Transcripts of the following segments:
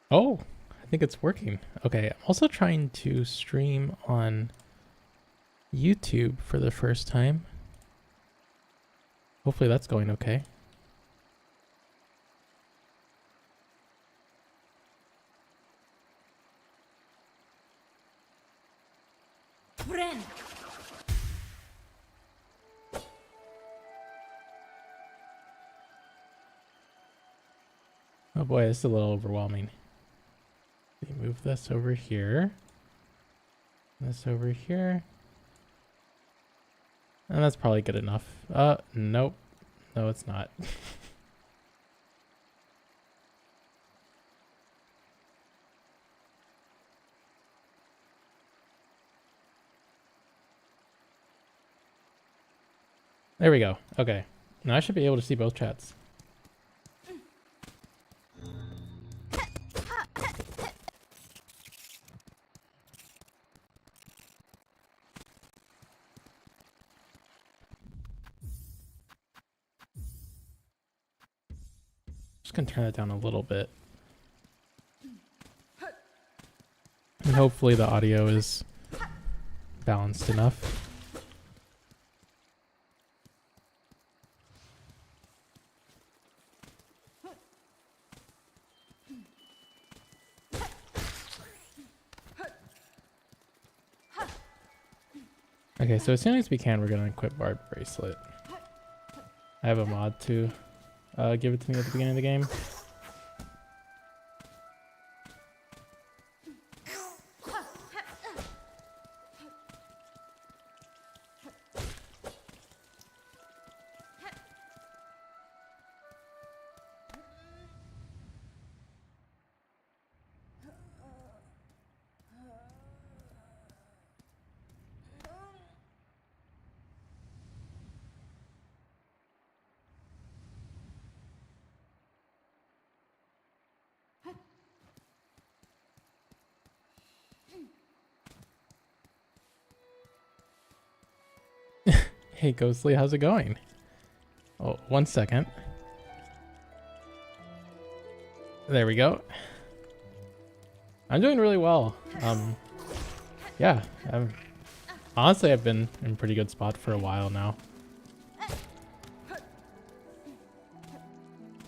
Oh, I think it's working. Okay, I'm also trying to stream on YouTube for the first time. Hopefully that's going okay. Friend. Oh boy, this is a little overwhelming. Let me move this over here. This over here. And that's probably good enough. Nope. No, it's not. There we go. Okay. Now I should be able to see both chats. Just gonna turn that down a little bit. And hopefully the audio is balanced enough. Okay, so as soon as we can, we're gonna equip Barbed Bracelet. I have a mod to give it to me at the beginning of the game. Hey Ghostly, how's it going? Oh, 1 second. There we go. I'm doing really well. Yeah, honestly, I've been in a pretty good spot for a while now.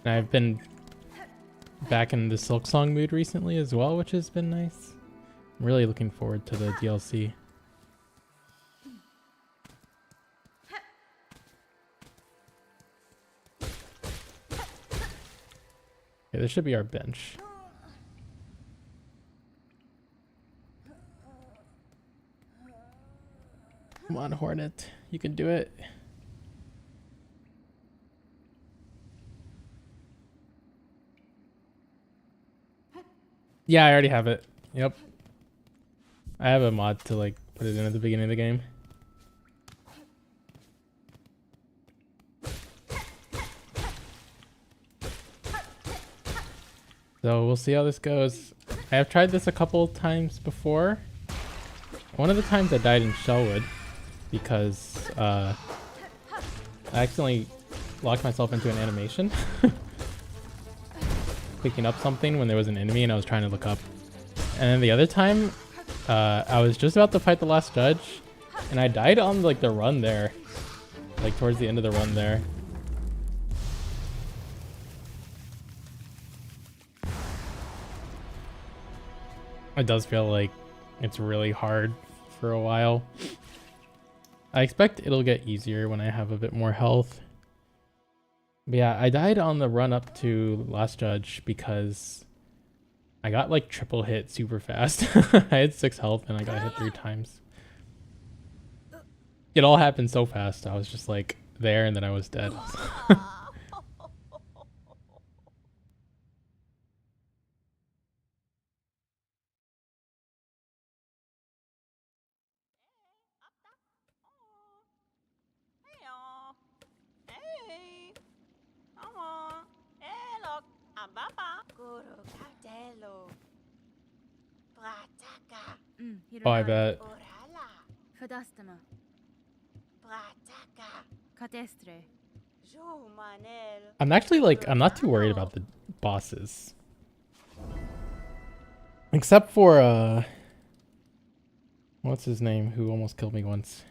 And I've been back in the Silk Song mood recently as well, which has been nice. I'm really looking forward to the DLC. Okay, this should be our bench. Come on, Hornet. You can do it. Yeah, I already have it. Yep. I have a mod to like put it in at the beginning of the game. So we'll see how this goes. I have tried this a couple times before. One of the times I died in Shellwood because I accidentally locked myself into an animation. Picking up something when there was an enemy and I was trying to look up. And then the other time, I was just about to fight the last judge and I died on like the run there. Like towards the end of the run there. It does feel like it's really hard for a while. I expect it'll get easier when I have a bit more health. But yeah, I died on the run up to Last Judge because I got like triple hit super fast. I had 6 health and I got hit 3 times. It all happened so fast. I was just like there and then I was dead. Oh, I bet. I'm actually like, I'm not too worried about the bosses. Except for what's his name? Who almost killed me once?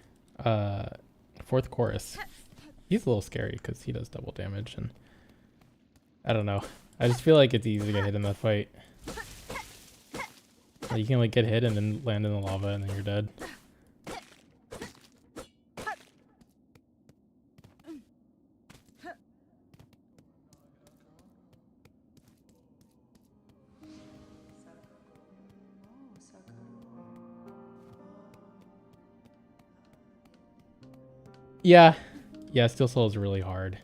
Fourth chorus. He's a little scary because he does double damage, and I don't know. I just feel like it's easy to get hit in that fight. Like, you can like get hit and then land in the lava, and then you're dead. Yeah. Yeah, Steel Soul is really hard.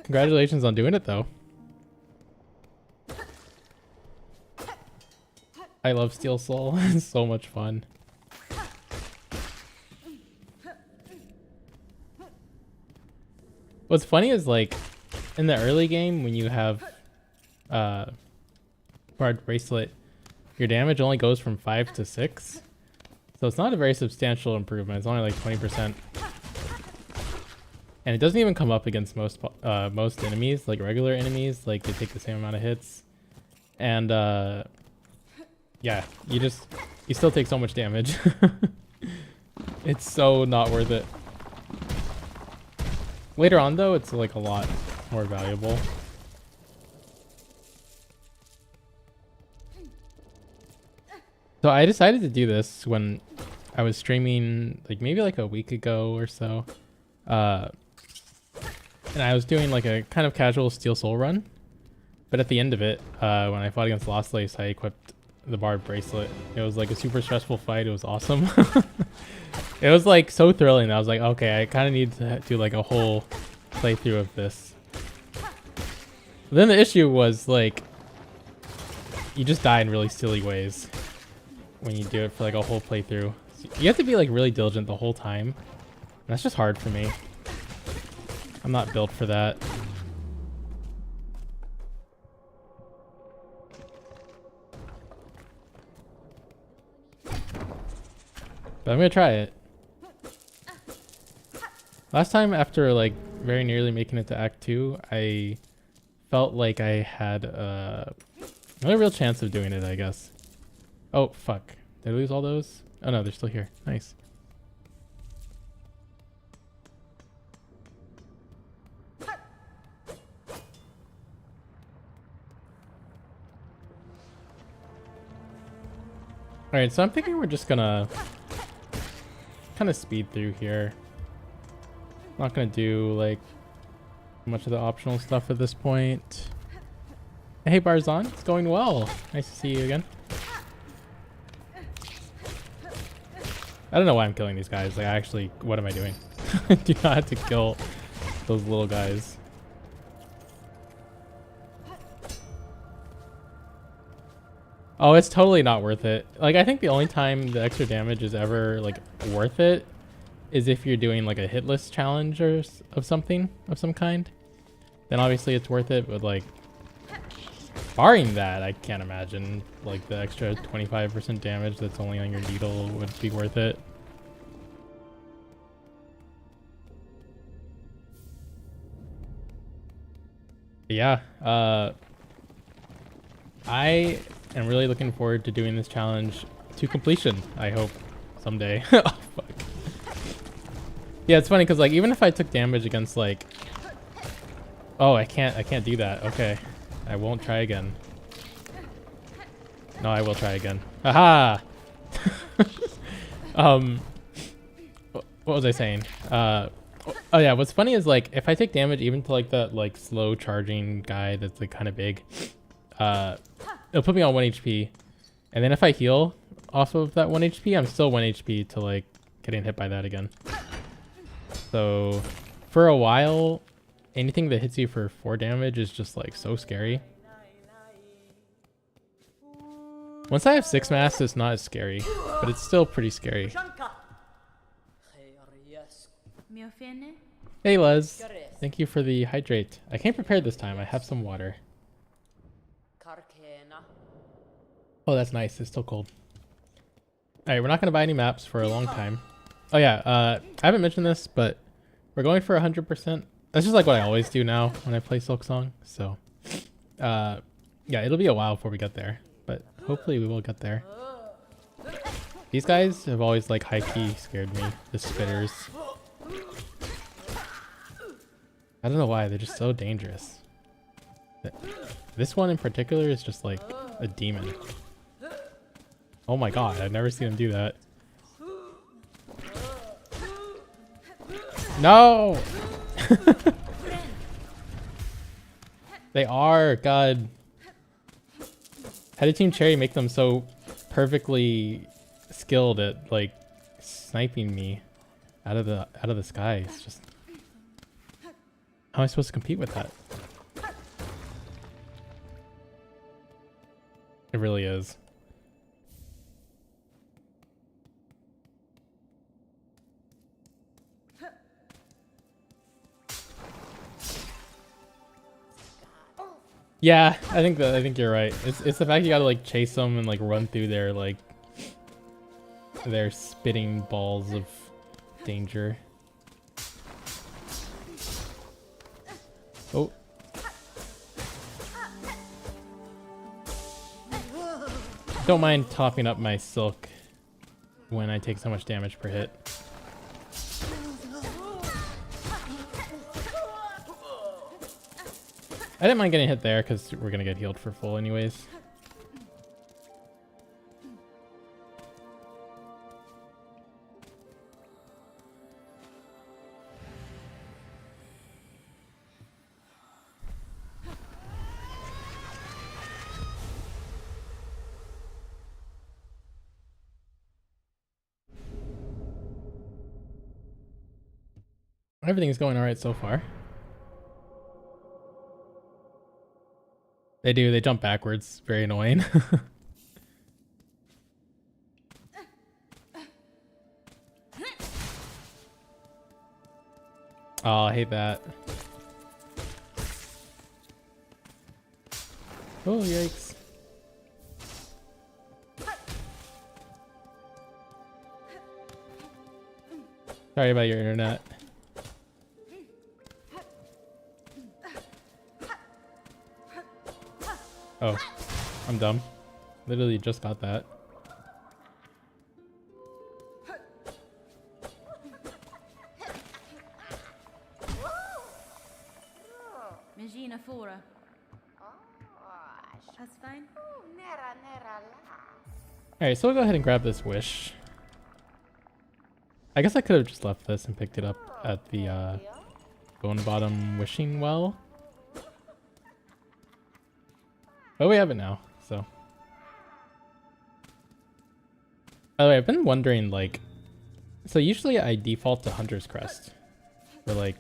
Congratulations on doing it, though. I love Steel Soul. It's so much fun. What's funny is, like, in the early game, when you have Barbed Bracelet, your damage only goes from 5 to 6. So it's not a very substantial improvement. It's only like 20%. And it doesn't even come up against most enemies, like regular enemies. Like, they take the same amount of hits. And yeah, you still take so much damage. It's so not worth it. Later on, though, it's like a lot more valuable. So I decided to do this when I was streaming, like maybe like a week ago or so. And I was doing like a kind of casual Steel Soul run. But at the end of it, when I fought against Lost Lace, I equipped the Barbed Bracelet. It was like a super stressful fight. It was awesome. It was like so thrilling. I was like, okay, I kind of need to do like a whole playthrough of this. But then the issue was like, you just die in really silly ways when you do it for like a whole playthrough. So you have to be like really diligent the whole time. And that's just hard for me. I'm not built for that. But I'm gonna try it. Last time, after like very nearly making it to Act 2, I felt like I had no real chance of doing it, I guess. Oh, fuck. Did I lose all those? Oh no, they're still here. Nice. Alright, so I'm thinking we're just gonna kind of speed through here. Not gonna do like much of the optional stuff at this point. Hey Barzan, it's going well. Nice to see you again. I don't know why I'm killing these guys. Like, actually, what am I doing? I do not have to kill those little guys. Oh, it's totally not worth it. Like, I think the only time the extra damage is ever like worth it is if you're doing like a hitless challenge or of something of some kind. Then obviously it's worth it, but like barring that, I can't imagine like the extra 25% damage that's only on your needle would be worth it. Yeah, I am really looking forward to doing this challenge to completion, I hope, someday. Oh, fuck. Yeah, it's funny because like even if I took damage against like, oh, I can't do that. Okay, I won't try again. No, I will try again. Haha. What was I saying? Oh yeah, what's funny is like if I take damage even to like that like slow charging guy that's like kind of big, it'll put me on 1 HP, and then if I heal off of that 1 HP, I'm still 1 HP to like getting hit by that again. So for a while, anything that hits you for 4 damage is just like so scary. Once I have 6 masks, it's not as scary, but it's still pretty scary. Hey Les, thank you for the hydrate. I came prepared this time. I have some water. Oh, that's nice. It's still cold. Alright, we're not going to buy any maps for a long time. Oh yeah, I haven't mentioned this, but we're going for 100%. That's just like what I always do now when I play Silk Song. So, yeah, it'll be a while before we get there. But Hopefully we will get there. These guys have always like high-key scared me. The spitters. I don't know why, they're just so dangerous. This one in particular is just like a demon. Oh my god, I've never seen him do that. No! They are, god. How did Team Cherry make them so perfectly skilled at like sniping me out of the sky? It's just, how am I supposed to compete with that? It really is. Yeah, I think you're right. It's the fact you gotta like chase them and like run through their like their spitting balls of danger. Oh. Don't mind topping up my silk when I take so much damage per hit. I didn't mind getting hit there because we're gonna get healed for full anyways. Everything's going alright so far. They do, they jump backwards. Very annoying. Oh, I hate that. Oh, yikes. Sorry about your internet. Oh, I'm dumb. Literally just got that. That's fine. Alright, so we'll go ahead and grab this wish. I guess I could have just left this and picked it up at the Bone Bottom Wishing Well. But we have it now, so. By the way, I've been wondering, like, so usually I default to Hunter's Crest for like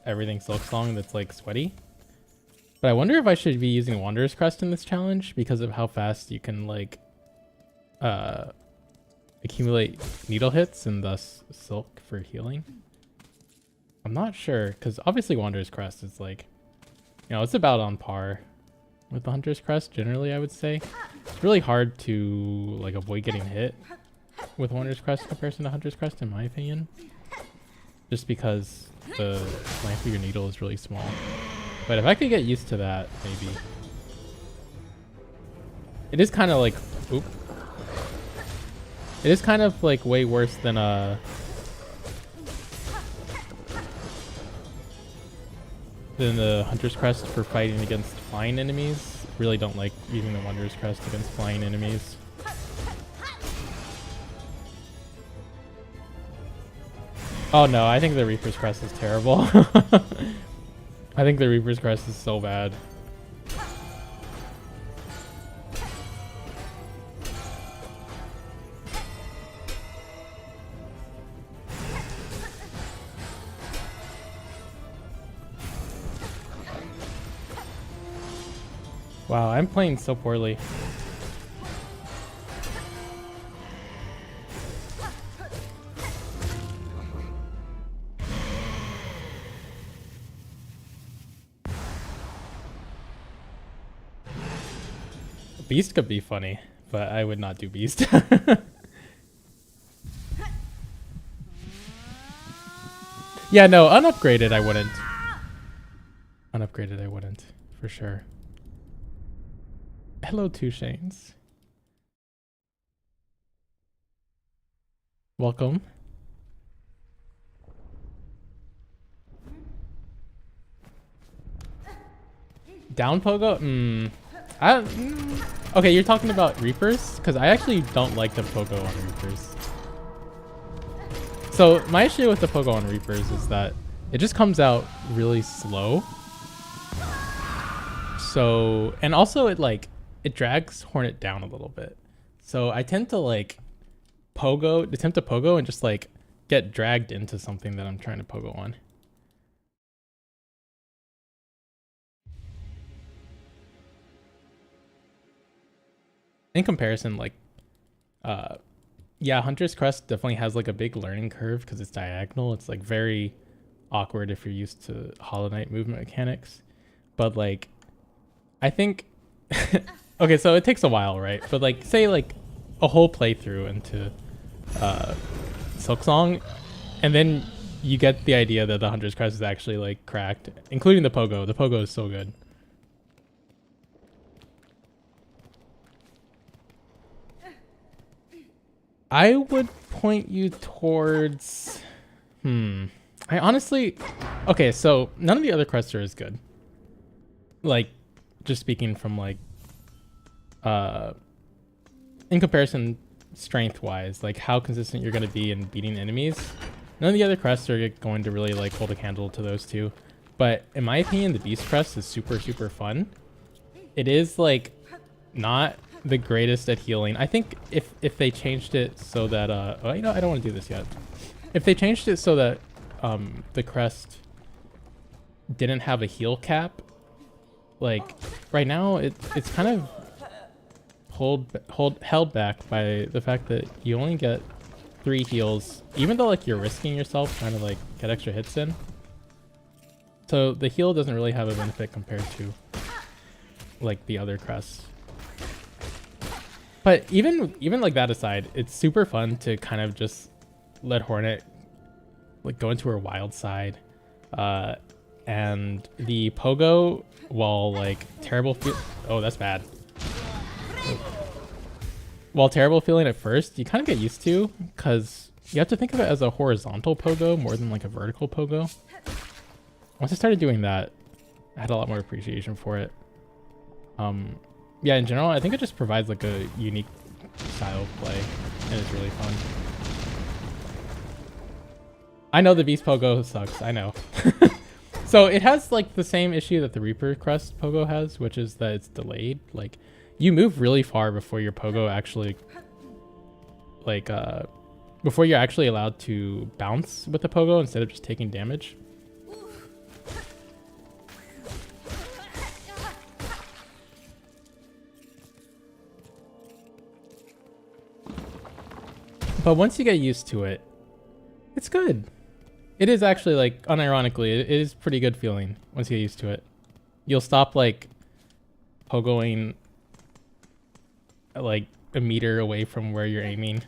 everything Silk Song that's like sweaty. But I wonder if I should be using Wanderer's Crest in this challenge because of how fast you can like accumulate needle hits and thus silk for healing. I'm not sure because obviously Wanderer's Crest is like, you know, it's about on par with the Hunter's Crest generally, I would say. It's really hard to like avoid getting hit with Wanderer's Crest in comparison to Hunter's Crest in my opinion. Just because the length of your needle is really small. But if I could get used to that, maybe. It is kind of like, oop. It is kind of like way worse than the Hunter's Crest for fighting against flying enemies. Really don't like using the Wanderer's Crest against flying enemies. Oh no, I think the Reaper's Crest is terrible. I think the Reaper's Crest is so bad. Wow, I'm playing so poorly. Beast could be funny, but I would not do Beast. Yeah, no, unupgraded I wouldn't. Unupgraded I wouldn't, for sure. Hello, Two Shanes. Welcome. Down pogo? Okay, you're talking about Reapers? Because I actually don't like the pogo on Reapers. So my issue with the pogo on Reapers is that it just comes out really slow. So, and also it drags Hornet down a little bit. So I tend to attempt to pogo and just get dragged into something that I'm trying to pogo on. In comparison, yeah, Hunter's Crest definitely has a big learning curve because it's diagonal. It's very awkward if you're used to Hollow Knight movement mechanics. But I think okay, so it takes a while, right? But say a whole playthrough into Silksong, and then you get the idea that the Hunter's Crest is actually cracked, including the pogo. The pogo is so good. I would point you towards I honestly okay, so none of the other crests are as good. Just speaking from in comparison strength wise, how consistent you're going to be in beating enemies. None of the other crests are going to really hold a candle to those two. But in my opinion, the Beast Crest is super fun. It is not the greatest at healing. I think if they changed it so that well, I don't want to do this yet. If they changed it so that the crest didn't have a heal cap, right now it's kind of held back by the fact that you only get 3 heals, even though you're risking yourself trying to get extra hits in. So the heal doesn't really have a benefit compared to the other crests. But even that aside, it's super fun to kind of just let Hornet go into her wild side. And the pogo, while terrible oh, that's bad. While terrible feeling at first, you kind of get used to, because you have to think of it as a horizontal pogo more than a vertical pogo. Once I started doing that, I had a lot more appreciation for it. Yeah, in general, I think it just provides a unique style of play, and it's really fun. I know the Beast Pogo sucks, I know. So it has the same issue that the Reaper Crest Pogo has, which is that it's delayed. You move really far before your Pogo actually, before you're actually allowed to bounce with the Pogo instead of just taking damage. But once you get used to it, it's good. It is actually unironically, it is pretty good feeling once you get used to it. You'll stop pogoing a meter away from where you're aiming.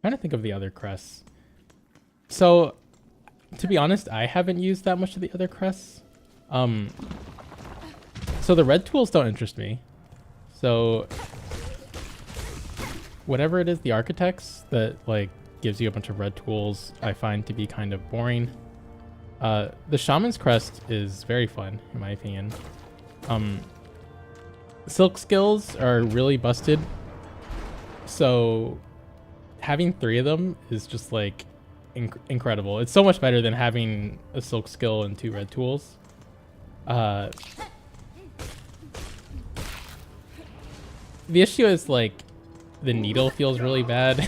Trying to think of the other crests. So, to be honest, I haven't used that much of the other crests. So the red tools don't interest me. So, whatever it is, the architects that gives you a bunch of red tools, I find to be kind of boring. The shaman's crest is very fun, in my opinion. Silk skills are really busted. So having 3 of them is just incredible. It's so much better than having a silk skill and 2 red tools. The issue is the needle feels really bad.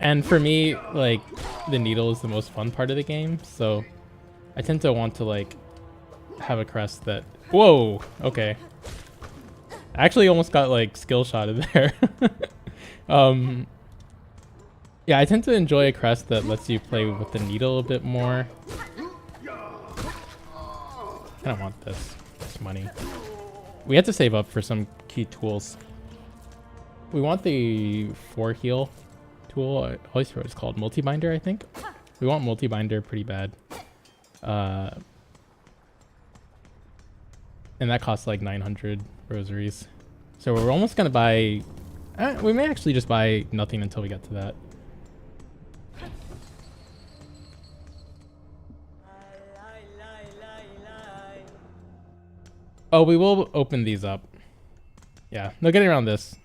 And for me, the needle is the most fun part of the game, so I tend to want to have a crest that, whoa, okay. I actually almost got skill shotted there. Yeah, I tend to enjoy a crest that lets you play with the needle a bit more. I don't want this money. We have to save up for some key tools. We want the 4 heal tool. I always forget what it's called. Multi-binder, I think. We want multi-binder pretty bad. And that costs like 900 rosaries. So we're almost going to buy... we may actually just buy nothing until we get to that. Oh, we will open these up. Yeah, no getting around this.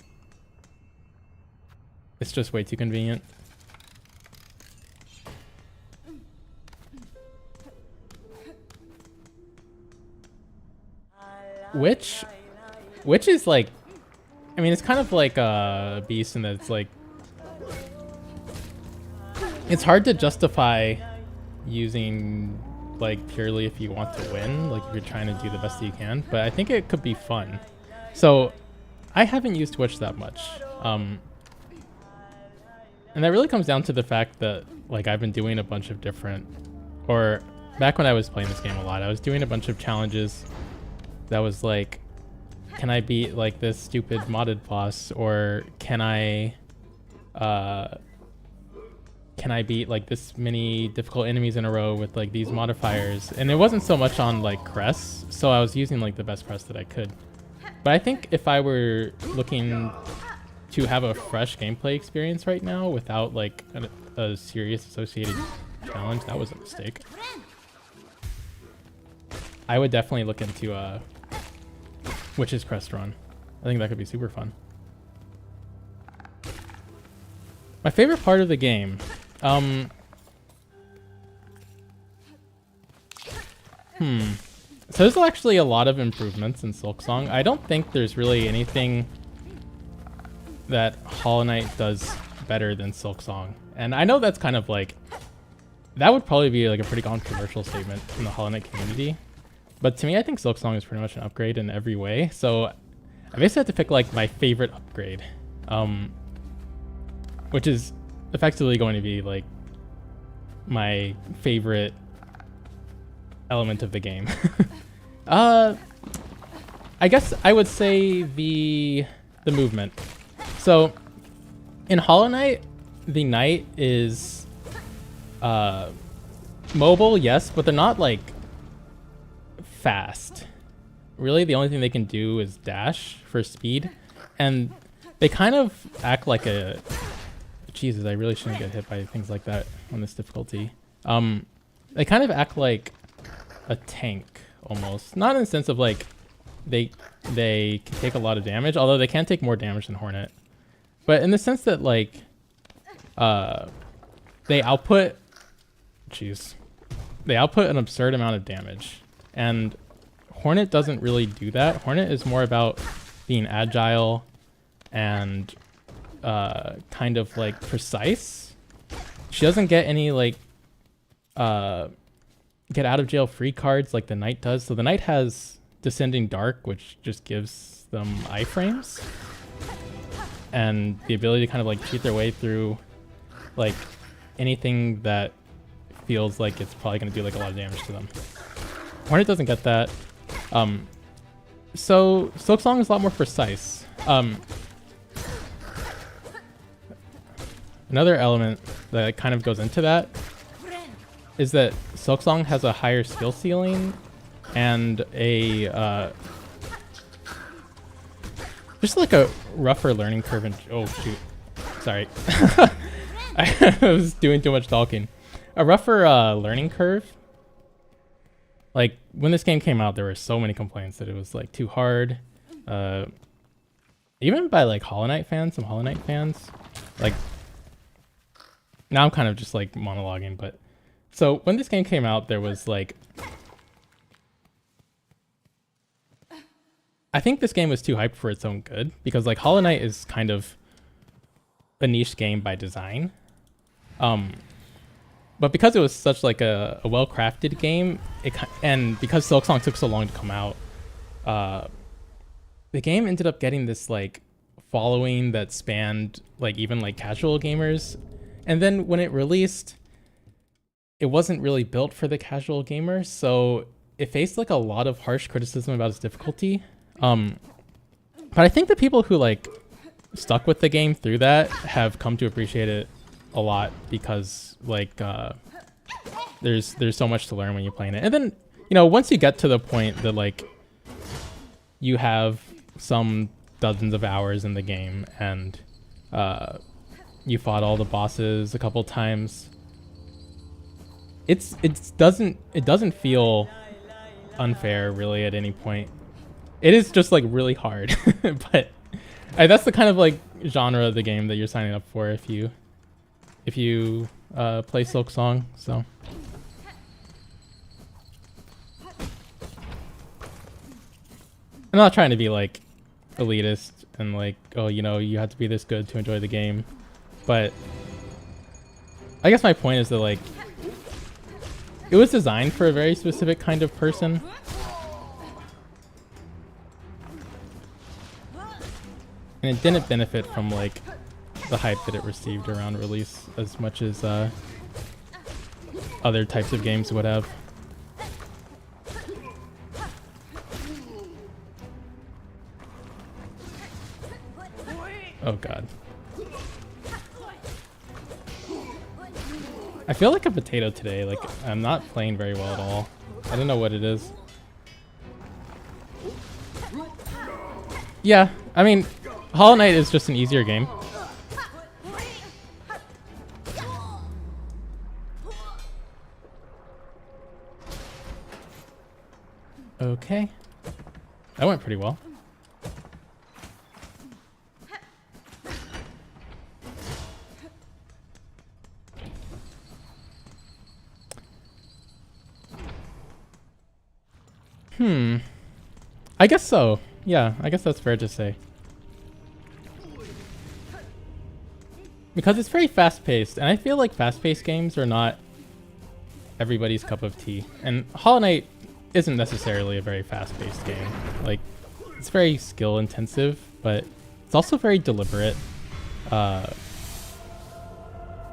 It's just way too convenient. Which is like, I mean, it's kind of like a beast in that it's like, it's hard to justify using like purely if you want to win, like if you're trying to do the best that you can, but I think it could be fun. So I haven't used Twitch that much. And that really comes down to the fact that like I've been doing a bunch of different, or back when I was playing this game a lot, I was doing a bunch of challenges that was like, can I beat like this stupid modded boss, or can I beat like this many difficult enemies in a row with like these modifiers? And it wasn't so much on like crests, so I was using like the best crest that I could. But I think if I were looking to have a fresh gameplay experience right now without like a serious associated challenge, that was a mistake. I would definitely look into Witch's Crest Run. I think that could be super fun. My favorite part of the game, so there's actually a lot of improvements in Silksong. I don't think there's really anything that Hollow Knight does better than Silksong. And I know that's kind of like, that would probably be like a pretty controversial statement in the Hollow Knight community. But to me, I think Silksong is pretty much an upgrade in every way. So I basically have to pick like my favorite upgrade, which is effectively going to be like my favorite element of the game. I guess I would say the movement. So in Hollow Knight, the knight is mobile, yes, but they're not like fast. Really, the only thing they can do is dash for speed, and they kind of act like a... Jesus, I really shouldn't get hit by things like that on this difficulty. They kind of act like a tank almost, not in the sense of like they can take a lot of damage, although they can take more damage than Hornet, but in the sense that like they output an absurd amount of damage, and Hornet doesn't really do that. Hornet is more about being agile and kind of like precise. She doesn't get any like get out of jail free cards like the knight does. So the knight has Descending Dark, which just gives them iframes and the ability to kind of like cheat their way through like anything that feels like it's probably going to do like a lot of damage to them. Hornet doesn't get that. So Silksong is a lot more precise. Another element that kind of goes into that is that Silksong has a higher skill ceiling and a just like a rougher learning curve. And oh shoot, sorry, I was doing too much talking. A rougher learning curve. Like when this game came out, there were so many complaints that it was like too hard. Even by like Hollow Knight fans, some Hollow Knight fans. Like now I'm kind of just like monologuing, but so when this game came out, there was like, I think this game was too hyped for its own good, because like Hollow Knight is kind of a niche game by design. But because it was such like a well-crafted game, and because Silksong took so long to come out, the game ended up getting this like following that spanned like even like casual gamers, And then when it released, it wasn't really built for the casual gamer, so it faced like a lot of harsh criticism about its difficulty. But I think the people who like stuck with the game through that have come to appreciate it a lot because like there's so much to learn when you're playing it. And then, you know, once you get to the point that like you have some dozens of hours in the game and you fought all the bosses a couple times, it doesn't feel unfair really at any point. It is just like really hard, but that's the kind of like genre of the game that you're signing up for if you play Silk Song. So I'm not trying to be like elitist and like, oh, you know, you have to be this good to enjoy the game, but I guess my point is that like it was designed for a very specific kind of person. And it didn't benefit from like the hype that it received around release as much as other types of games would have. Oh god. I feel like a potato today. Like I'm not playing very well at all. I don't know what it is. Yeah, I mean, Hollow Knight is just an easier game. Okay. That went pretty well. I guess so. Yeah, I guess that's fair to say. Because it's very fast-paced, and I feel like fast-paced games are not everybody's cup of tea. And Hollow Knight isn't necessarily a very fast-paced game. Like, it's very skill-intensive, but it's also very deliberate.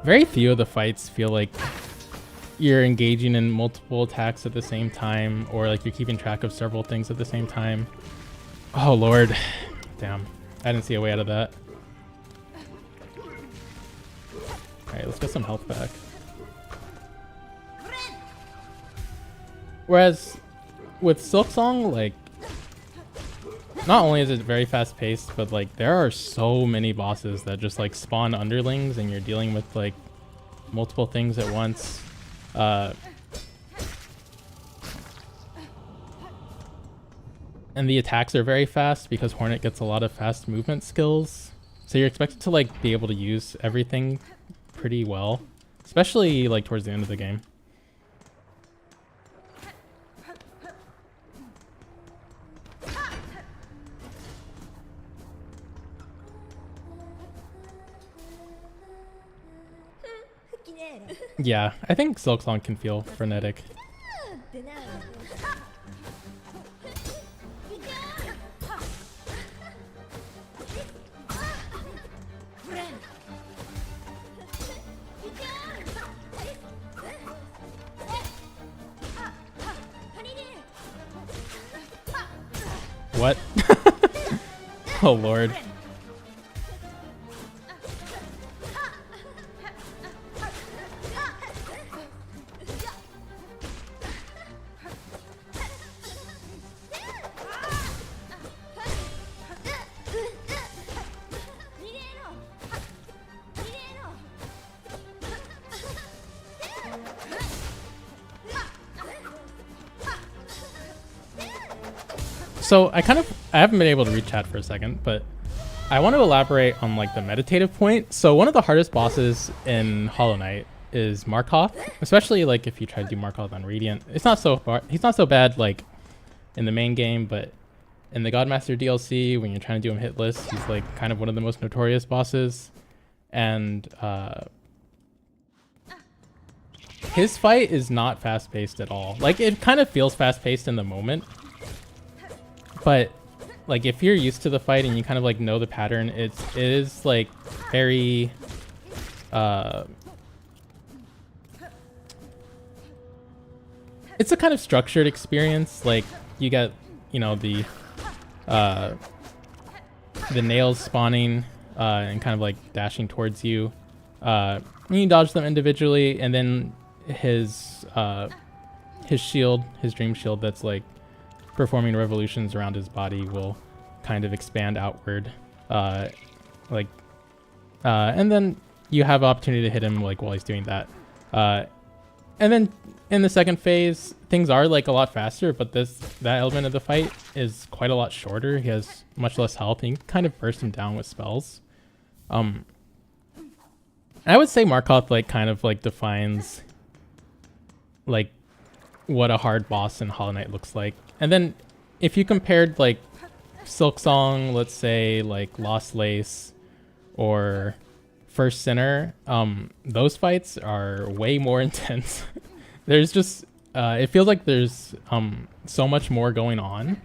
Very few of the fights feel like you're engaging in multiple attacks at the same time, or like you're keeping track of several things at the same time. Oh lord. Damn. I didn't see a way out of that. Alright, let's get some health back. Whereas with Silk Song, like, not only is it very fast paced, but like there are so many bosses that just like spawn underlings and you're dealing with like multiple things at once. And the attacks are very fast because Hornet gets a lot of fast movement skills. So you're expected to like be able to use everything pretty well, especially like towards the end of the game. Yeah, I think Silk Song can feel frenetic. What? Oh lord. So I haven't been able to read chat for a second, but I want to elaborate on like the meditative point. So one of the hardest bosses in Hollow Knight is Markov, especially like if you try to do Markov on Radiant. It's not so far, he's not so bad like in the main game, but in the Godmaster DLC, when you're trying to do him hitless, he's like kind of one of the most notorious bosses. And his fight is not fast-paced at all. Like it kind of feels fast-paced in the moment, but like if you're used to the fight and you kind of like know the pattern, it is like very uh, it's a kind of structured experience. Like you get, you know, the nails spawning and kind of like dashing towards you. You dodge them individually, and then his shield, his dream shield that's like performing revolutions around his body will kind of expand outward. And then you have opportunity to hit him like while he's doing that. And then in the second phase, things are like a lot faster, but that element of the fight is quite a lot shorter. He has much less health, and you can kind of burst him down with spells. I would say Markoth like kind of like defines like what a hard boss in Hollow Knight looks like. And then if you compared like Silk Song, let's say like Lost Lace or First Sinner, those fights are way more intense. There's just it feels like there's so much more going on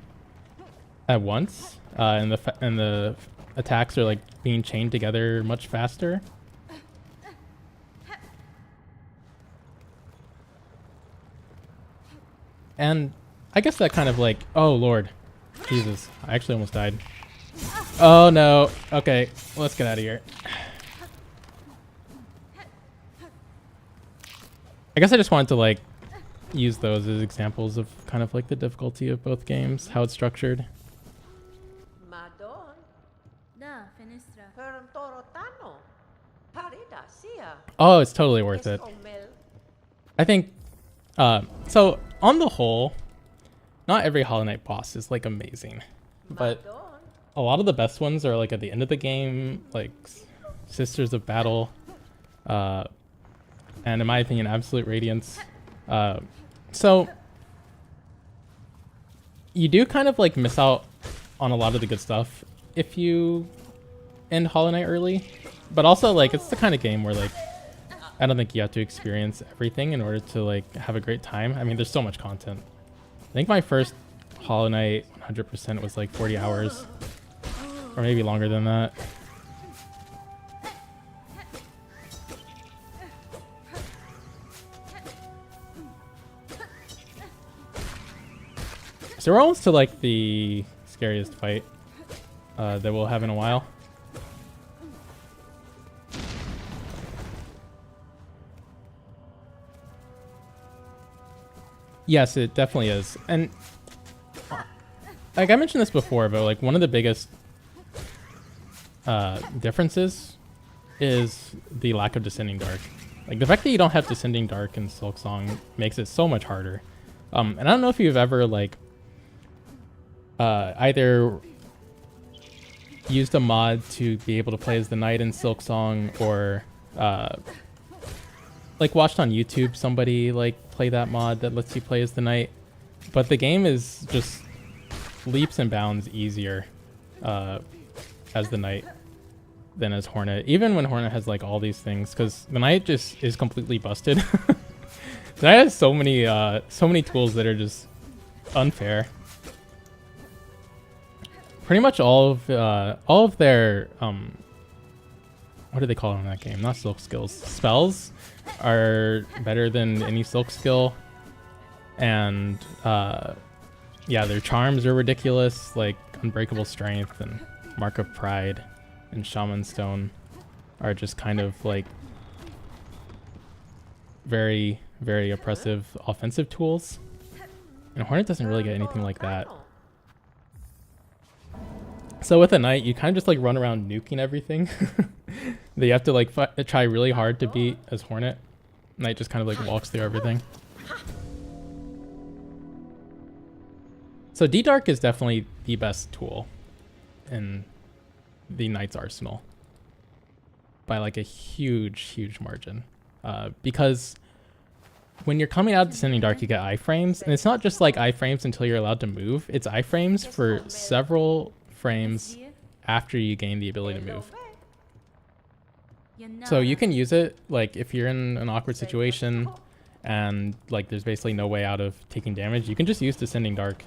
at once, and the attacks are like being chained together much faster. And I guess that kind of like, oh lord, Jesus, I actually almost died. Oh no, okay, let's get out of here. I guess I just wanted to like use those as examples of kind of like the difficulty of both games, how it's structured. Madon. Da, fenestra. Oh, it's totally worth it. I think, so on the whole, not every Hollow Knight boss is like amazing, but a lot of the best ones are like at the end of the game, like Sisters of Battle, and in my opinion, Absolute Radiance. So you do kind of like miss out on a lot of the good stuff if you end Hollow Knight early, but also like it's the kind of game where like I don't think you have to experience everything in order to like have a great time. I mean, there's so much content. I think my first Hollow Knight 100% was like 40 hours, or maybe longer than that. So we're almost to like the scariest fight that we'll have in a while. Yes, it definitely is. And like I mentioned this before, but like one of the biggest differences is the lack of Descending Dark. Like the fact that you don't have Descending Dark in Silk Song makes it so much harder. And I don't know if you've ever like either used a mod to be able to play as the knight in Silk Song, or like watched on YouTube somebody like play that mod that lets you play as the knight, but the game is just leaps and bounds easier as the knight than as Hornet, even when Hornet has like all these things, because the knight just is completely busted. The knight has so many tools that are just unfair. Pretty much all of their what do they call it in that game? Not silk skills. Spells are better than any silk skill, and yeah, their charms are ridiculous, like Unbreakable Strength and Mark of Pride and Shaman Stone are just kind of like very, very oppressive offensive tools, and Hornet doesn't really get anything like that. So with a knight, you kind of just like run around nuking everything. That you have to like try really hard to beat as Hornet. Knight just kind of like walks through everything. So D-Dark is definitely the best tool in the Knight's arsenal by like a huge, huge margin. Because when you're coming out of Descending Dark, you get iframes, and it's not just like iframes until you're allowed to move. It's iframes for several frames after you gain the ability to move. So you can use it like if you're in an awkward situation and like there's basically no way out of taking damage, you can just use Descending Dark.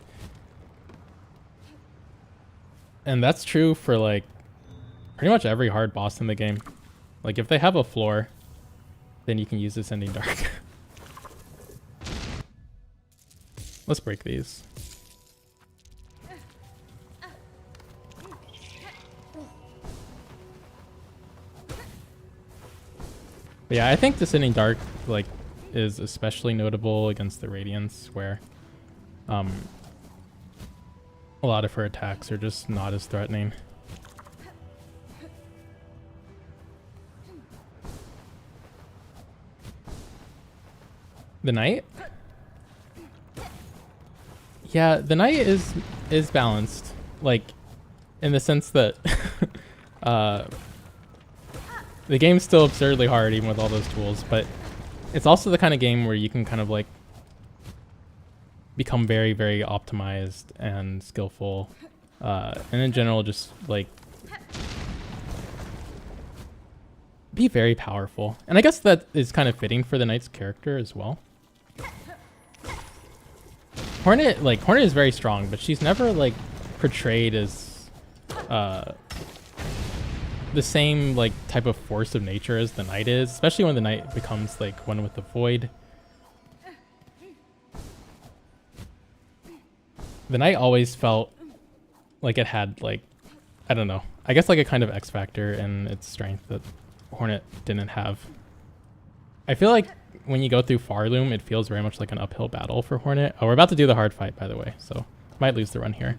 And that's true for like pretty much every hard boss in the game. Like if they have a floor, then you can use Descending Dark. Let's break these. But yeah, I think Descending Dark like is especially notable against the Radiance, where a lot of her attacks are just not as threatening. The Knight? Yeah, the Knight is balanced, like in the sense that the game's still absurdly hard even with all those tools, but it's also the kind of game where you can kind of like become very, very optimized and skillful, and in general just like be very powerful. And I guess that is kind of fitting for the Knight's character as well. Hornet is very strong, but she's never like portrayed as the same like type of force of nature as the Knight is, especially when the Knight becomes like one with the Void. The Knight always felt like it had like, I don't know, I guess like a kind of X factor in its strength that Hornet didn't have. I feel like when you go through Farloom, it feels very much like an uphill battle for Hornet. Oh, we're about to do the hard fight, by the way, so might lose the run here.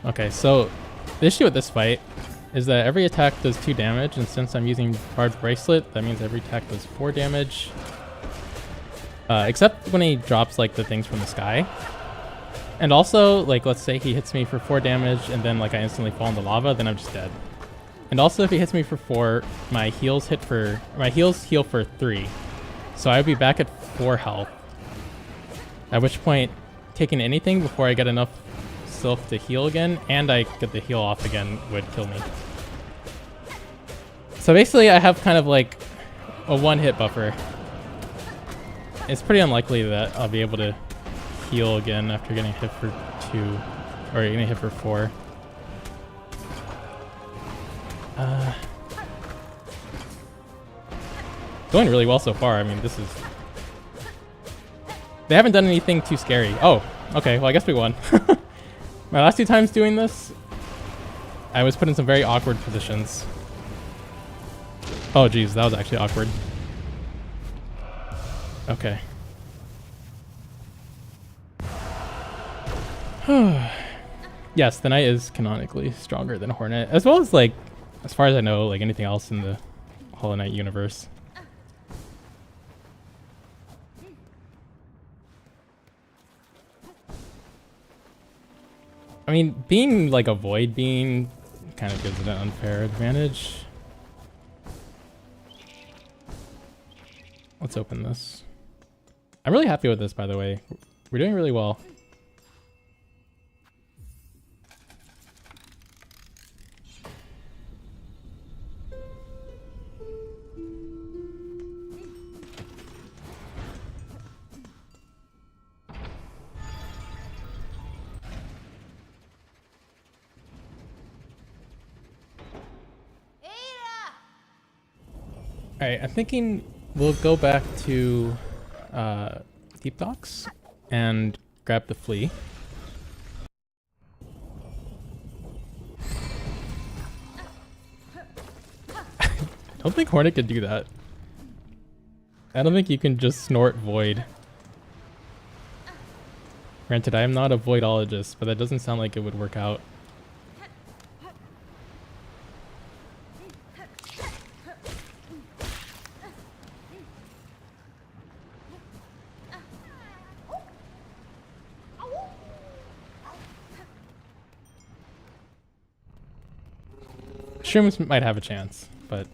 Okay, so the issue with this fight is that every attack does 2 damage, and since I'm using Barbed Bracelet, that means every attack does 4 damage. Except when he drops like the things from the sky. And also, like, let's say he hits me for 4 damage and then like I instantly fall in the lava, then I'm just dead. And also if he hits me for 4, my heals heal for 3. So I would be back at 4 health. At which point, taking anything before I get enough Sylph to heal again, and I get the heal off again, would kill me. So basically I have kind of like a 1-hit buffer. It's pretty unlikely that I'll be able to heal again after getting hit for 2, or getting hit for 4. Going really well so far. I mean, this is... They haven't done anything too scary. Oh, okay, well I guess we won. My last 2 times doing this, I was put in some very awkward positions. Oh geez, that was actually awkward. Okay. Yes, the Knight is canonically stronger than Hornet, as well as like, as far as I know, like anything else in the Hollow Knight universe. I mean, being like a Void being kind of gives it an unfair advantage. Let's open this. I'm really happy with this, by the way. We're doing really well. Alright, I'm thinking we'll go back to Deep Docks and grab the flea. I don't think Hornet could do that. I don't think you can just snort Void. Granted, I am not a Voidologist, but that doesn't sound like it would work out. Shrooms might have a chance, but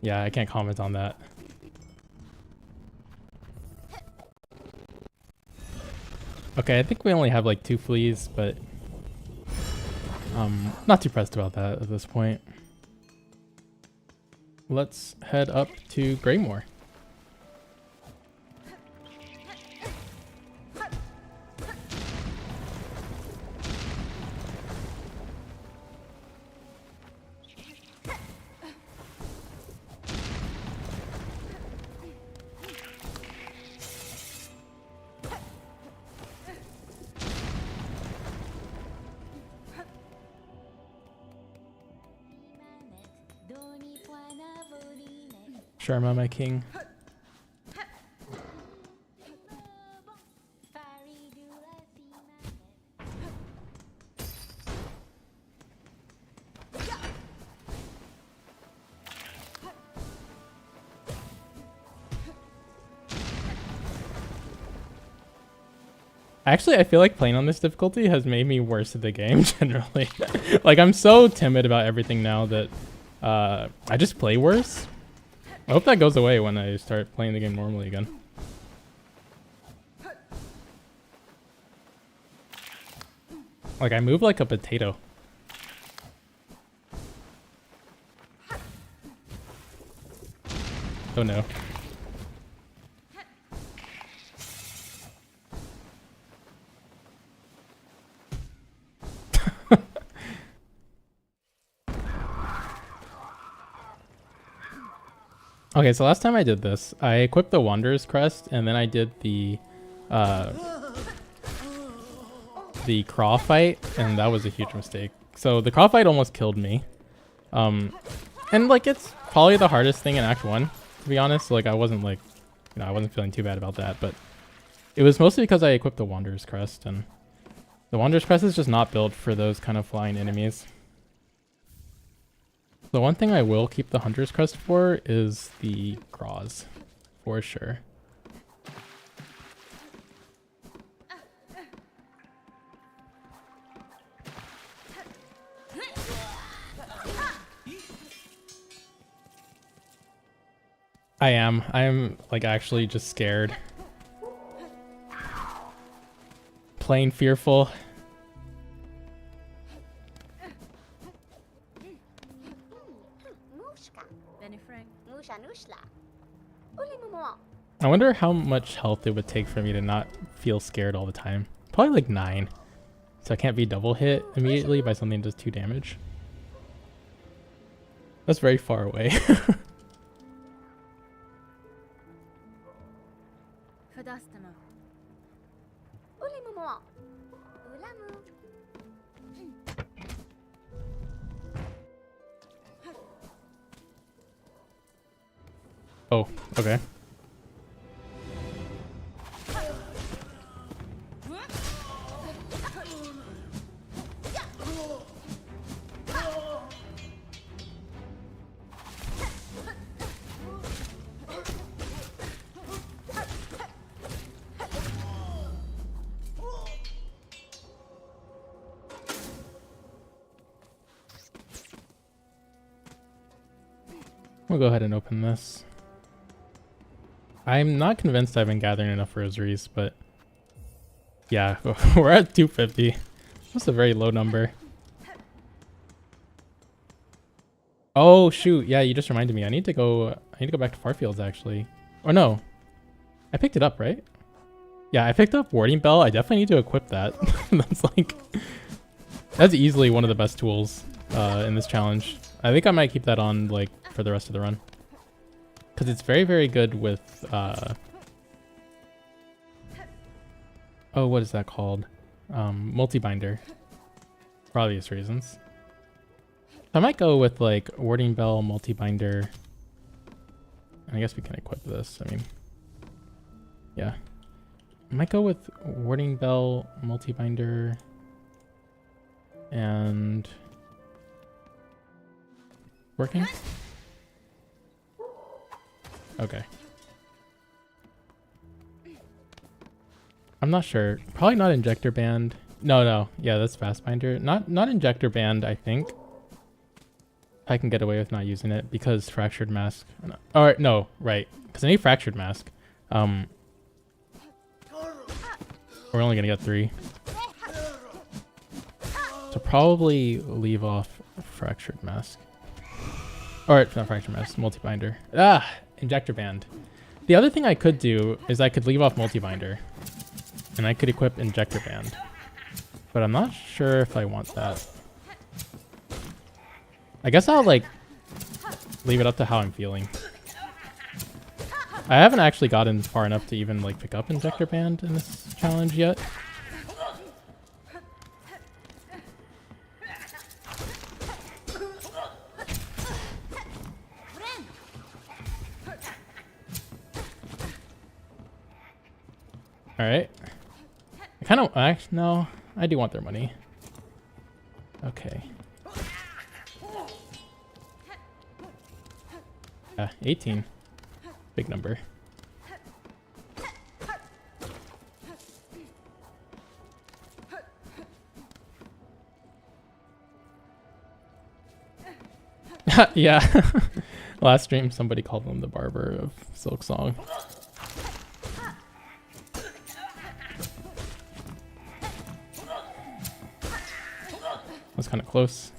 yeah, I can't comment on that. Okay, I think we only have like 2 fleas, but not too pressed about that at this point. Let's head up to Greymoor. Sharma, my king. Actually, I feel like playing on this difficulty has made me worse at the game generally. Like, I'm so timid about everything now that I just play worse. I hope that goes away when I start playing the game normally again. Like, I move like a potato. Oh no. Okay, so last time I did this, I equipped the Wanderer's Crest, and then I did the craw fight, and that was a huge mistake. So the craw fight almost killed me. And like, it's probably the hardest thing in Act 1, to be honest. Like, I wasn't like, you know, I wasn't feeling too bad about that, but it was mostly because I equipped the Wanderer's Crest, and the Wanderer's Crest is just not built for those kind of flying enemies. The one thing I will keep the Hunter's Crest for is the craws, for sure. I am like actually just scared. Plain fearful. I wonder how much health it would take for me to not feel scared all the time. Probably like 9. So I can't be double hit immediately by something that does 2 damage. That's very far away. Oh, okay. We'll go ahead and open this. I'm not convinced I've been gathering enough rosaries, but yeah, we're at 250. That's a very low number. Oh shoot, yeah, you just reminded me. I need to go back to Farfields actually. Or no. I picked it up, right? Yeah, I picked up Warding Bell. I definitely need to equip that. That's easily one of the best tools in this challenge. I think I might keep that on like for the rest of the run. Because it's very, very good with, oh, what is that called? Multi-binder. For obvious reasons. So I might go with, like, Warding Bell, multi-binder. And I guess we can equip this. I mean, yeah. I might go with Warding Bell, multi-binder. And... working? Okay. I'm not sure. Probably not Injector Band. No. Yeah, that's Fastbinder. Not Injector Band, I think. I can get away with not using it because Fractured Mask. Or no, right. Because I need Fractured Mask. We're only gonna get 3. So probably leave off Fractured Mask. Or not Fractured Mask, Multi-binder. Injector Band. The other thing I could do is I could leave off Multi-binder. And I could equip Injector Band. But I'm not sure if I want that. I guess I'll like leave it up to how I'm feeling. I haven't actually gotten far enough to even like pick up Injector Band in this challenge yet. Alright. I kind of... no, I do want their money. Okay. Yeah, 18. Big number. Yeah. Last stream, somebody called him the barber of Silk Song. That's kind of close.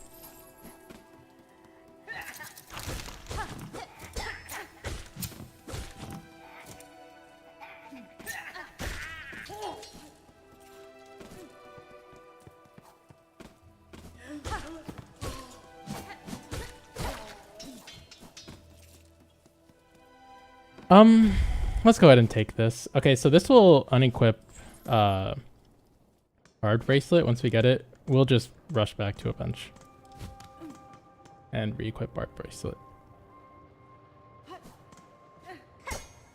Let's go ahead and take this. Okay, so this will unequip Barbed Bracelet. Once we get it, we'll just rush back to a bench and re-equip Barbed Bracelet.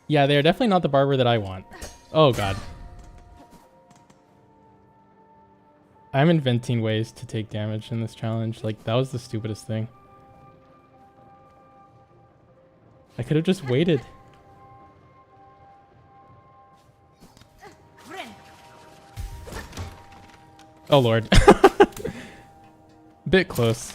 Yeah, they're definitely not the barber that I want. Oh god. I'm inventing ways to take damage in this challenge. Like, that was the stupidest thing. I could have just waited. Oh lord. Bit close.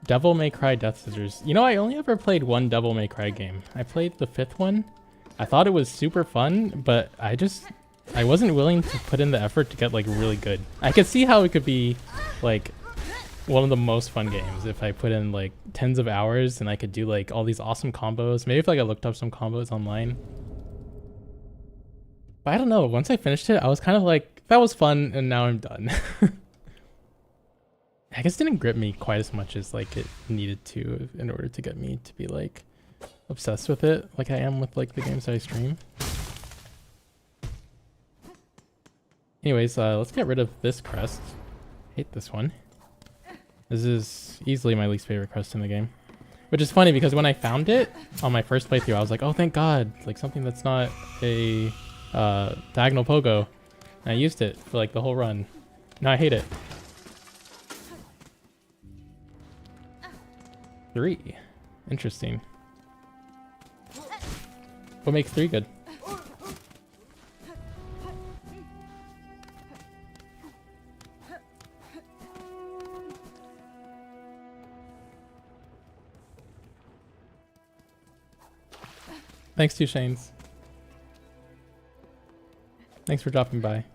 Devil May Cry Death Scissors. You know, I only ever played one Devil May Cry game. I played the 5th one. I thought it was super fun, but I wasn't willing to put in the effort to get like really good. I could see how it could be like one of the most fun games if I put in like tens of hours and I could do like all these awesome combos. Maybe if like I looked up some combos online. But I don't know. Once I finished it, I was kind of like, that was fun, and now I'm done. I guess it didn't grip me quite as much as like it needed to in order to get me to be like obsessed with it like I am with like the games I stream. Anyways, let's get rid of this crest. Hate this one. This is easily my least favorite crest in the game. Which is funny because when I found it on my first playthrough, I was like, oh thank god, like something that's not a diagonal pogo. And I used it for like the whole run. Now I hate it. 3. Interesting. What makes 3 good? Thanks to Shanes. Thanks for dropping by.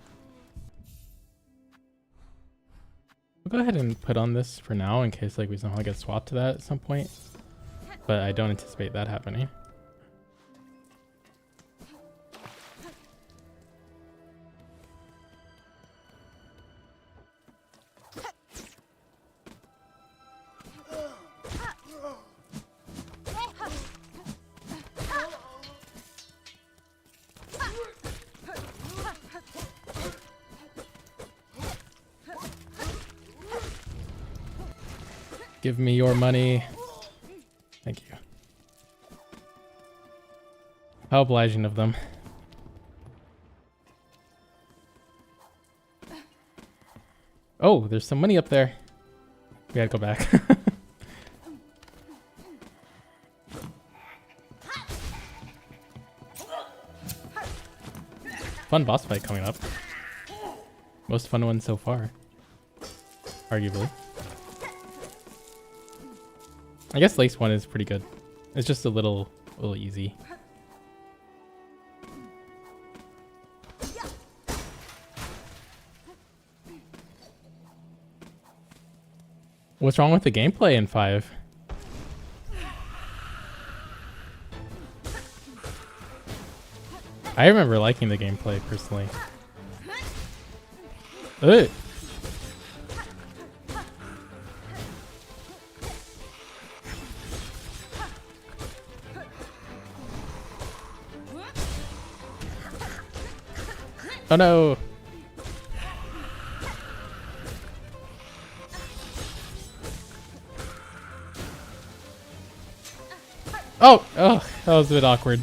We'll go ahead and put on this for now in case like we somehow get swapped to that at some point. But I don't anticipate that happening. Give me your money. Thank you. How obliging of them. Oh, there's some money up there. We gotta go back. Fun boss fight coming up. Most fun one so far. Arguably. I guess Lace 1 is pretty good. It's just a little easy. What's wrong with the gameplay in 5? I remember liking the gameplay personally. Ugh. Oh no! Oh! Oh, that was a bit awkward.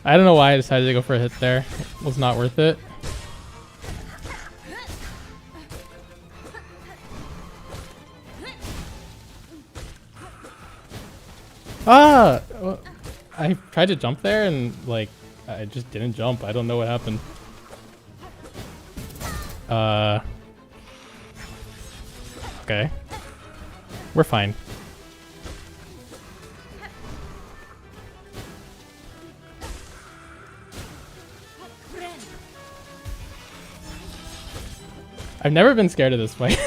I don't know why I decided to go for a hit there. It was not worth it. Ah! I tried to jump there and, like, I just didn't jump. I don't know what happened. Okay. We're fine. I've never been scared of this fight.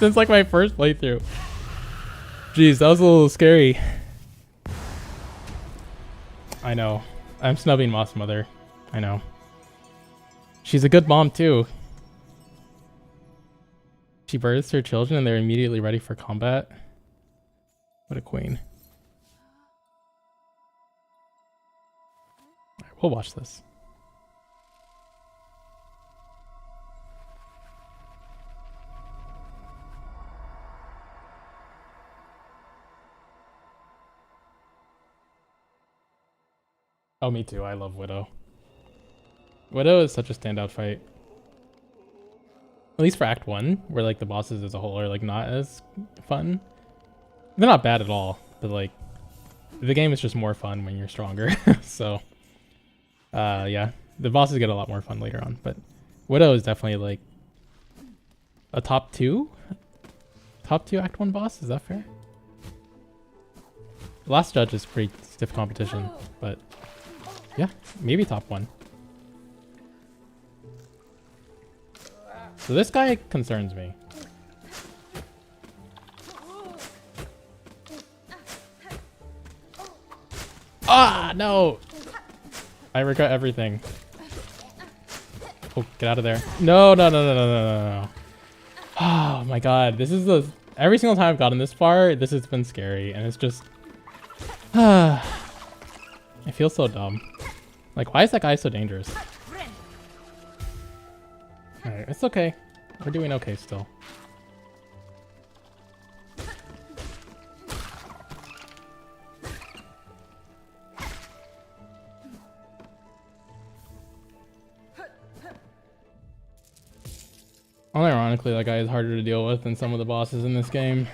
Since, like, my first playthrough. Jeez, that was a little scary. I know. I'm snubbing Moss Mother. I know. She's a good mom, too. She births her children and they're immediately ready for combat. What a queen. Alright, we'll watch this. Oh, me too. I love Widow. Widow is such a standout fight. At least for Act 1, where like the bosses as a whole are like not as fun. They're not bad at all, but like the game is just more fun when you're stronger. So yeah, the bosses get a lot more fun later on, but Widow is definitely like a top 2 Act 1 boss. Is that fair? The Last Judge is pretty stiff competition, but yeah, maybe top 1. So this guy concerns me. Ah, no! I regret everything. Oh, get out of there. No, no, no, no, no, no, no, no. Oh my god, this is the... Every single time I've gotten this far, this has been scary, and it's just... I feel so dumb. Like, why is that guy so dangerous? Alright, it's okay. We're doing okay still. Unironically, that guy is harder to deal with than some of the bosses in this game.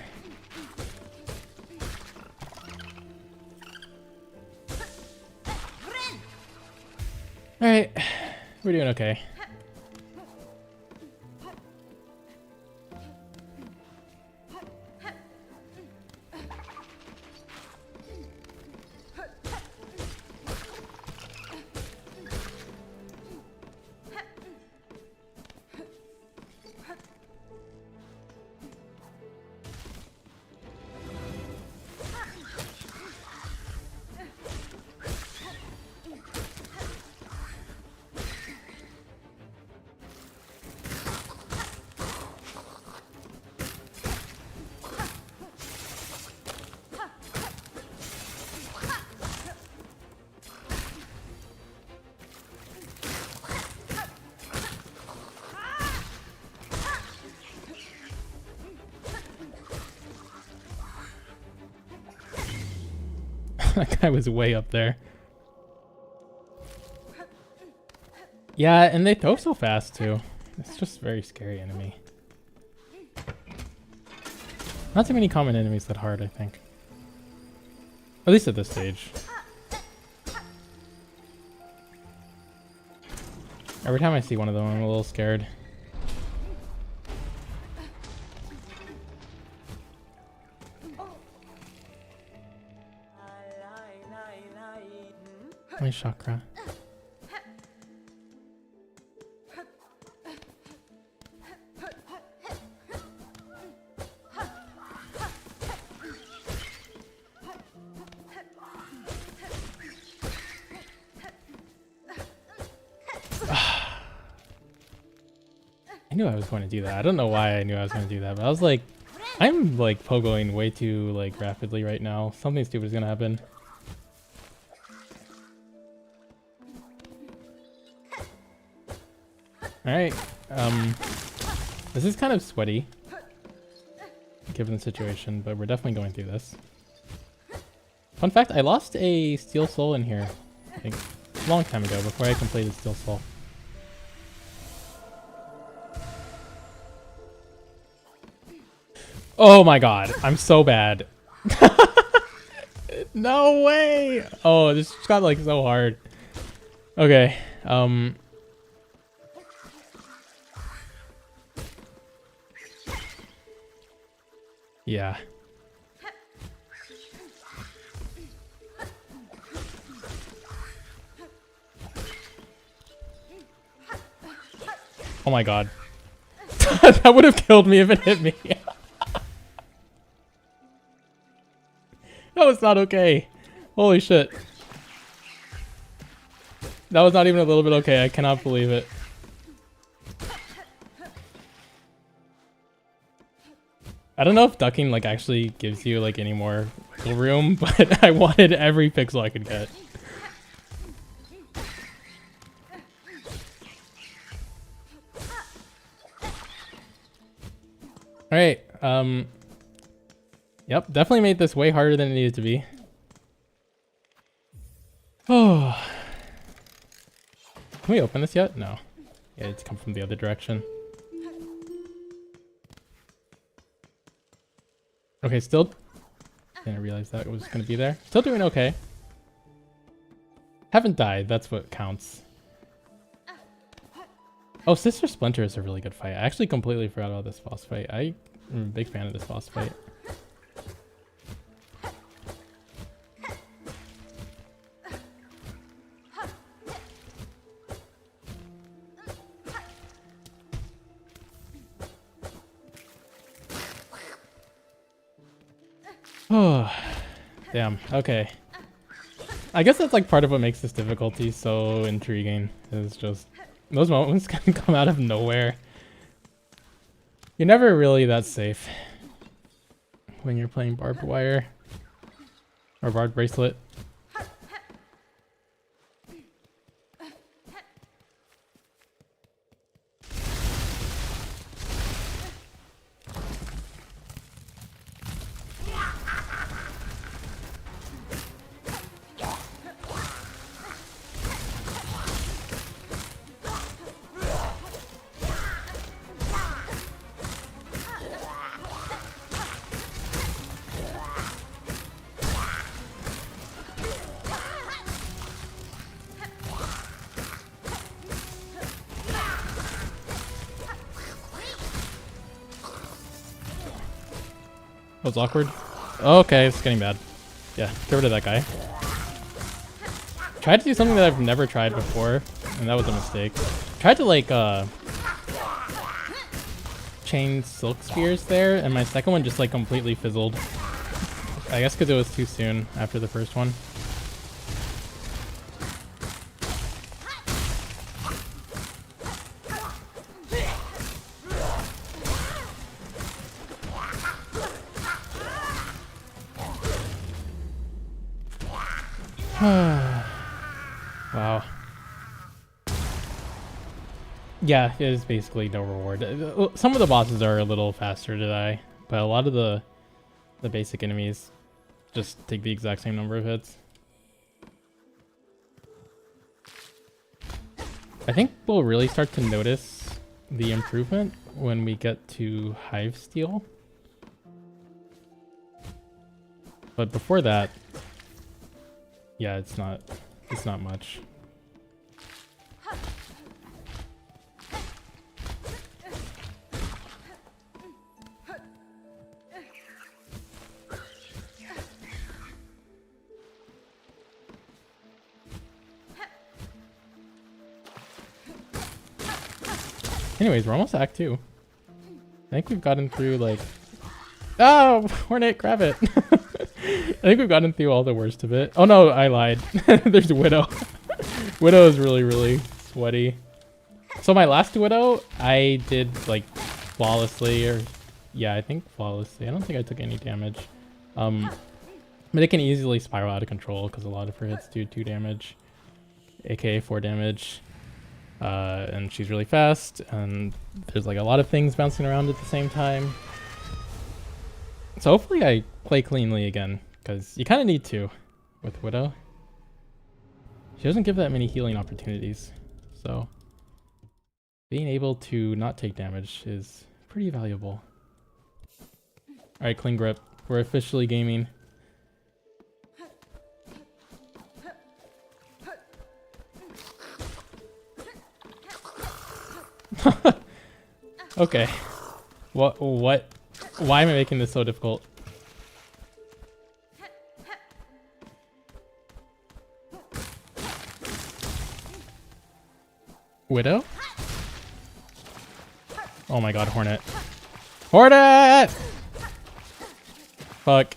Alright, we're doing okay. That guy was way up there. Yeah, and they throw so fast too. It's just a very scary enemy. Not too many common enemies that hard, I think. At least at this stage. Every time I see one of them, I'm a little scared. My chakra. knew I was going to do that. I don't know why I knew I was going to do that, but I was like, I'm like pogoing way too like rapidly right now. Something stupid is going to happen. Alright, this is kind of sweaty, given the situation, but we're definitely going through this. Fun fact, I lost a Steel Soul in here, like, a long time ago, before I completed Steel Soul. Oh my god, I'm so bad. No way! Oh, this just got like so hard. Okay, yeah. Oh my god. That would have killed me if it hit me. That was not okay. Holy shit. That was not even a little bit okay. I cannot believe it. I don't know if ducking like actually gives you like any more wiggle room, but I wanted every pixel I could get. Alright, yep, definitely made this way harder than it needed to be. Oh. Can we open this yet? No. Yeah, it's come from the other direction. Okay, still didn't realize that it was going to be there. Still doing okay. Haven't died, that's what counts. Oh, Sister Splinter is a really good fight. I actually completely forgot about this boss fight. I'm a big fan of this boss fight. Oh, damn. Okay. I guess that's like part of what makes this difficulty so intriguing. Is just those moments can come out of nowhere. You're never really that safe when you're playing barbed wire or barbed bracelet. That was awkward. Okay, it's getting bad. Yeah, get rid of that guy. Tried to do something that I've never tried before, and that was a mistake. Tried to like chain silk spears there, and my second one just like completely fizzled. I guess because it was too soon after the first one. Wow. Yeah, it is basically no reward. Some of the bosses are a little faster to die, but a lot of the basic enemies just take the exact same number of hits. I think we'll really start to notice the improvement when we get to Hive Steel. But before that, yeah, it's not much. Anyways, we're almost Act 2. I think we've gotten through like... Oh! Hornet, grab it! I think we've gotten through all the worst of it. Oh no, I lied. There's Widow. Widow is really, really sweaty. So my last Widow, I did like flawlessly, or yeah, I think flawlessly. I don't think I took any damage. But it can easily spiral out of control because a lot of her hits do 2 damage, aka 4 damage. And she's really fast, and there's like a lot of things bouncing around at the same time. So hopefully I play cleanly again, because you kind of need to with Widow. She doesn't give that many healing opportunities, so being able to not take damage is pretty valuable. Alright, clean grip. We're officially gaming. Okay. What? Why am I making this so difficult? Widow? Oh my god, Hornet. Hornet! Fuck.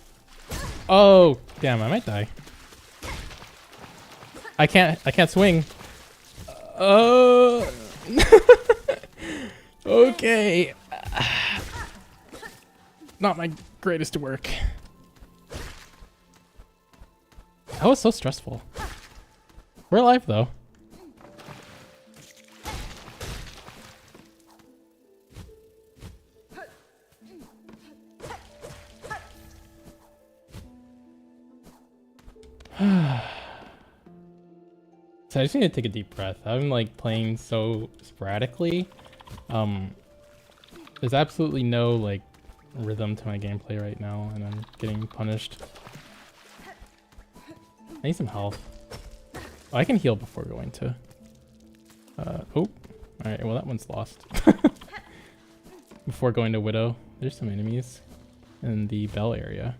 Oh, damn, I might die. I can't swing. Oh. Okay. Not my greatest work. That was so stressful. We're alive though. So I just need to take a deep breath. I'm like playing so sporadically. There's absolutely no like rhythm to my gameplay right now, and I'm getting punished. I need some health. Oh, I can heal before going to. Oh, alright, well that one's lost. Before going to Widow, there's some enemies in the bell area.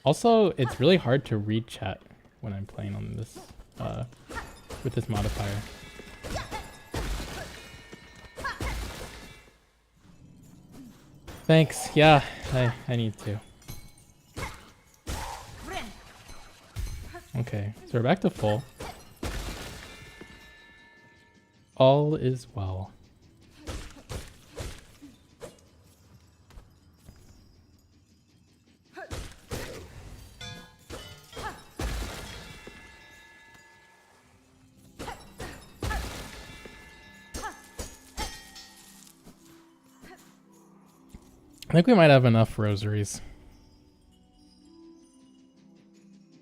Also, it's really hard to read chat when I'm playing on this, with this modifier. Thanks, yeah, I need to. Okay, so we're back to full. All is well. I think we might have enough rosaries.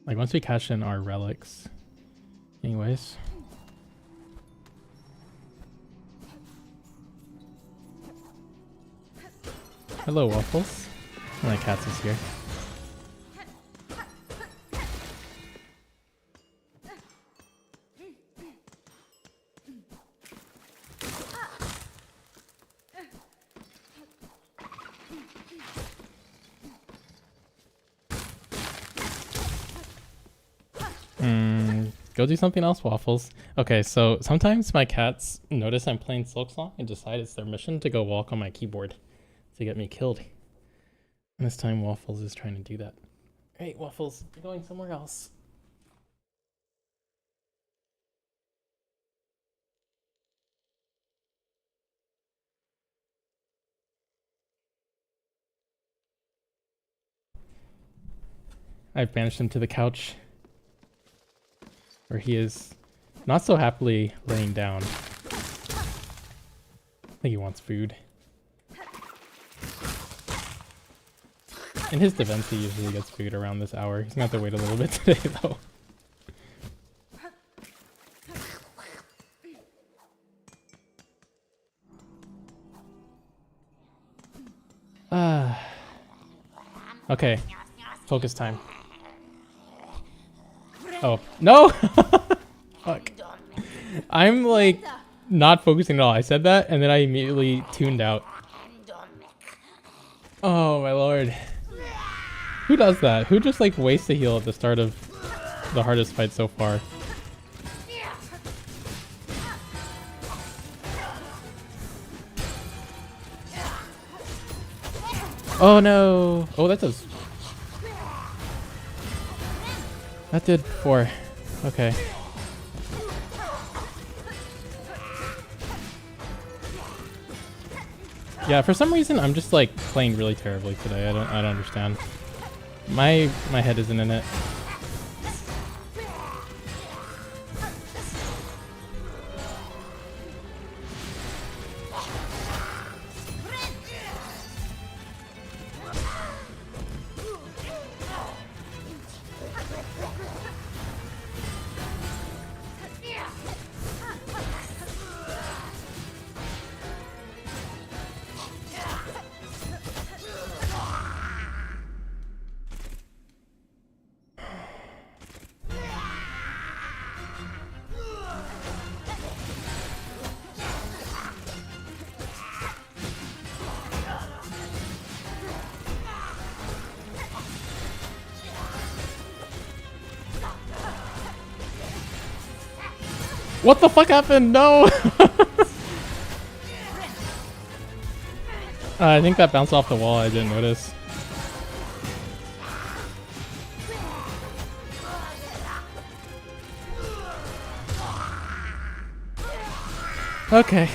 Like once we cash in our relics. Anyways. Hello, Waffles. My cats is here. Go do something else, Waffles. Okay, so sometimes my cats notice I'm playing Silksong and decide it's their mission to go walk on my keyboard to get me killed. And this time Waffles is trying to do that. Hey, Waffles, you're going somewhere else. I've banished him to the couch, where he is not so happily laying down. I think he wants food. In his defense, he usually gets food around this hour. He's gonna have to wait a little bit today, though. Okay. Focus time. Oh, no! Fuck. I'm like not focusing at all. I said that and then I immediately tuned out. Oh my lord. Who does that? Who just like wastes a heal at the start of the hardest fight so far? Oh no! Oh, that does. That did 4. Okay. Yeah, for some reason I'm just like playing really terribly today. I don't understand. My head isn't in it. What the fuck happened? No! I think that bounced off the wall. I didn't notice. Okay.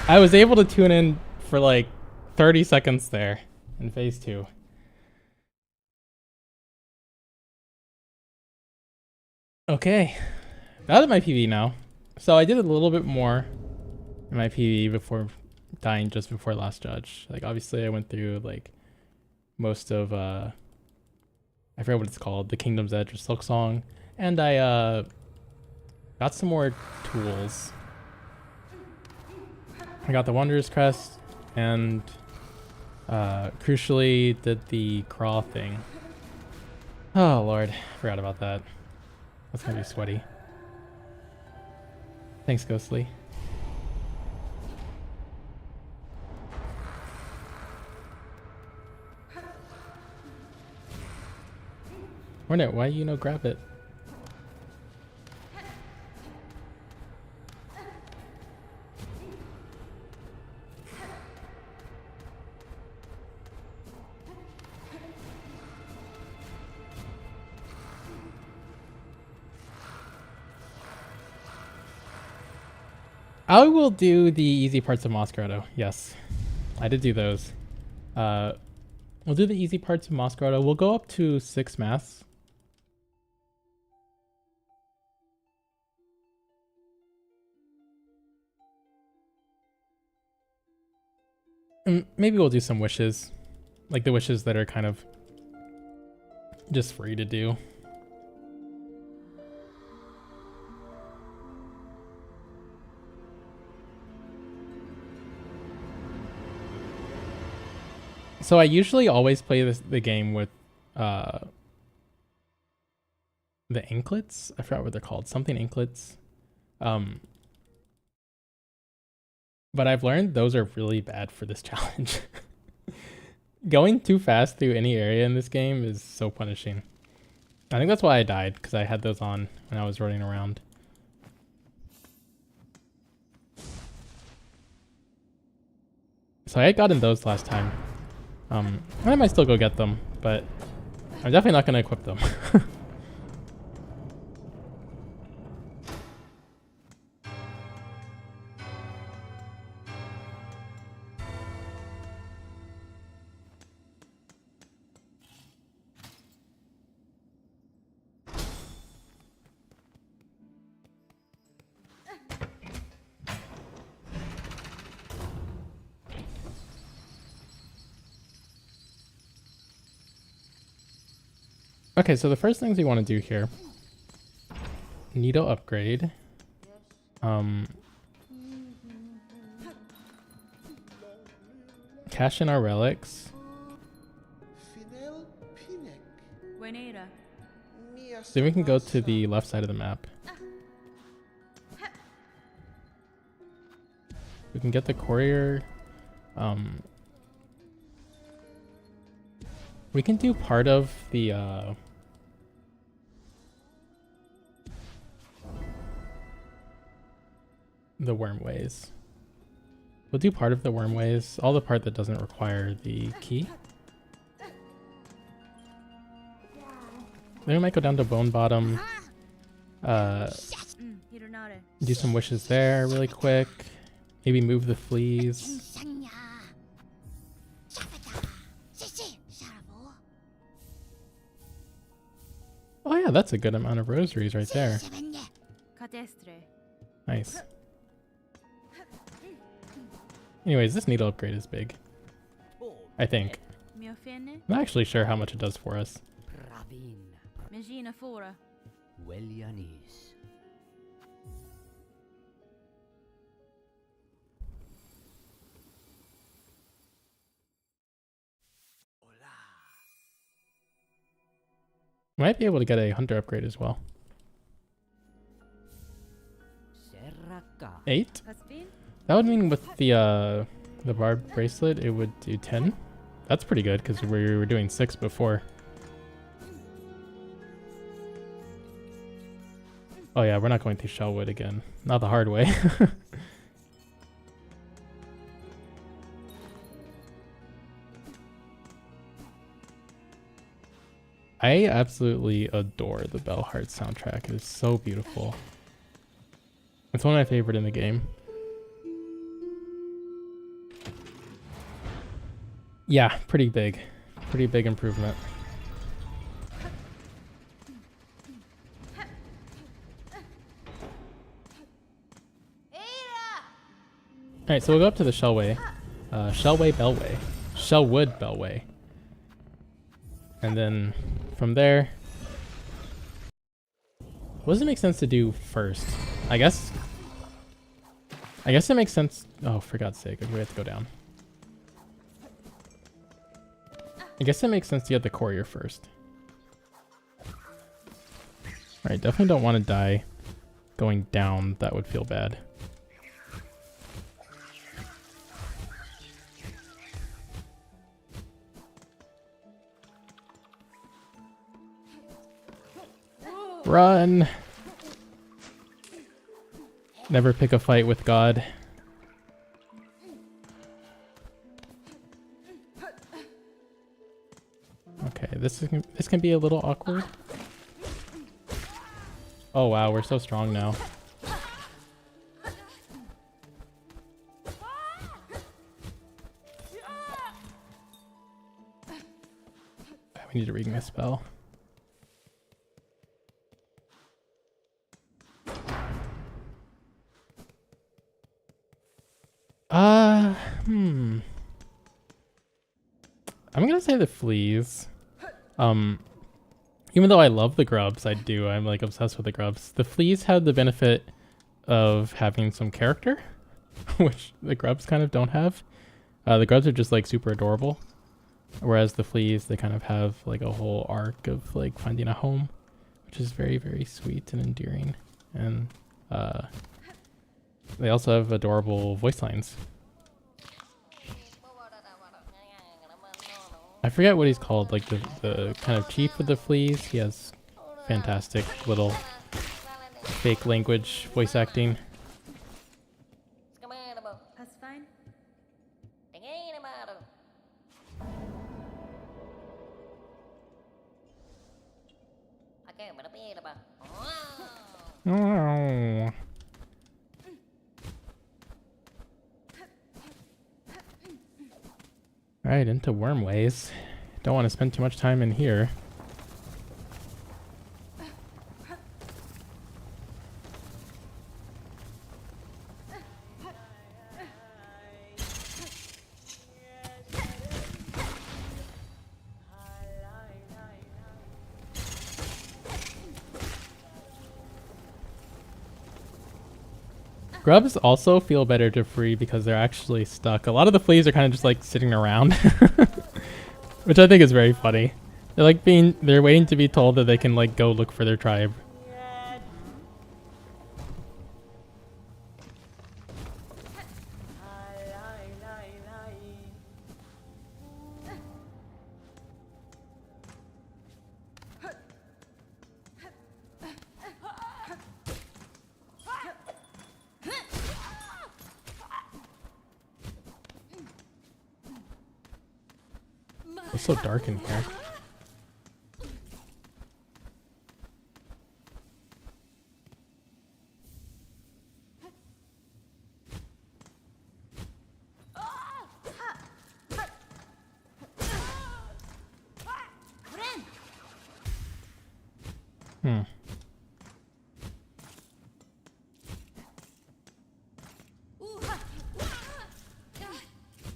I was able to tune in for like 30 seconds there in phase 2. Okay. Out of my PV now. So I did a little bit more in my PV before dying just before last judge. Like obviously I went through like most of I forget what it's called, the Kingdom's Edge or Silk Song, and I got some more tools. I got the Wanderer's Crest and crucially did the crawl thing. Oh lord, forgot about that. That's gonna be sweaty. Thanks, Ghostly. Hornet, why you no grab it? I will do the easy parts of Mosgrotto. Yes, I did do those. We'll do the easy parts of Mosgrotto. We'll go up to 6 maths. And maybe we'll do some wishes. Like the wishes that are kind of just free to do. So I usually always play the game with the anklets. I forgot what they're called. Something anklets. But I've learned those are really bad for this challenge. Going too fast through any area in this game is so punishing. I think that's why I died, because I had those on when I was running around. So I had gotten those last time. I might still go get them, but I'm definitely not going to equip them. Okay, so the first things we want to do here, needle upgrade. Cash in our relics. Buenera. Then we can go to the left side of the map. We can get the courier. We can do part of the wormways. We'll do part of the wormways, all the part that doesn't require the key. Then we might go down to Bone Bottom. Hironare. Do some wishes there really quick. Maybe move the fleas. Oh yeah, that's a good amount of rosaries right there. Katestre. Nice. Anyways, this needle upgrade is big. I think. Miofene. I'm not actually sure how much it does for us. Megina fora. Might be able to get a hunter upgrade as well. 8? Kaspin. That would mean with the Barbed Bracelet, it would do 10. That's pretty good because we were doing 6 before. Oh yeah, we're not going through Shellwood again. Not the hard way. I absolutely adore the Bellheart soundtrack. It is so beautiful. It's one of my favorite in the game. Yeah, pretty big. Pretty big improvement. Alright, so we'll go up to the Shellwood Bellway. And then from there, what does it make sense to do first? I guess it makes sense. Oh, for God's sake, okay, we have to go down. I guess it makes sense to get the courier first. Alright, definitely don't want to die going down. That would feel bad. Run! Never pick a fight with God. Okay, this can be a little awkward. Oh wow, we're so strong now. We need to ring this spell. I'm gonna say the fleas. Even though I love the grubs, I'm like obsessed with the grubs. The fleas had the benefit of having some character, which the grubs kind of don't have. The grubs are just like super adorable, whereas the fleas, they kind of have like a whole arc of like finding a home, which is very, very sweet and endearing. And they also have adorable voice lines. I forget what he's called, like the kind of chief of the fleas. He has fantastic little fake language voice acting. That's fine. Oh. Alright, into Wormways. Don't want to spend too much time in here. Grubs also feel better to free because they're actually stuck. A lot of the fleas are kind of just like sitting around, which I think is very funny. They're waiting to be told that they can like go look for their tribe. It's so dark in here. Hmm.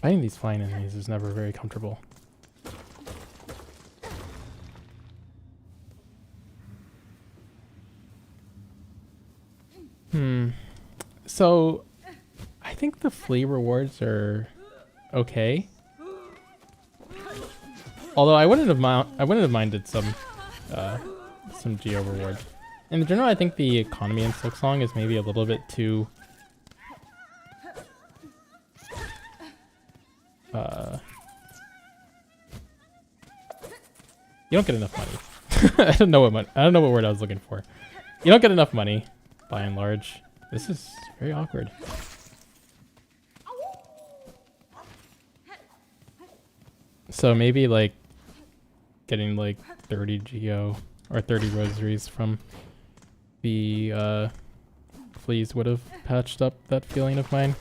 Fighting these flying enemies is never very comfortable. So I think the flea rewards are okay. Although I wouldn't have minded some geo reward. In general, I think the economy in Silksong is maybe a little bit too you don't get enough money. I don't know what word I was looking for. You don't get enough money, by and large. This is very awkward. So maybe like getting like 30 geo or 30 rosaries from the fleas would have patched up that feeling of mine.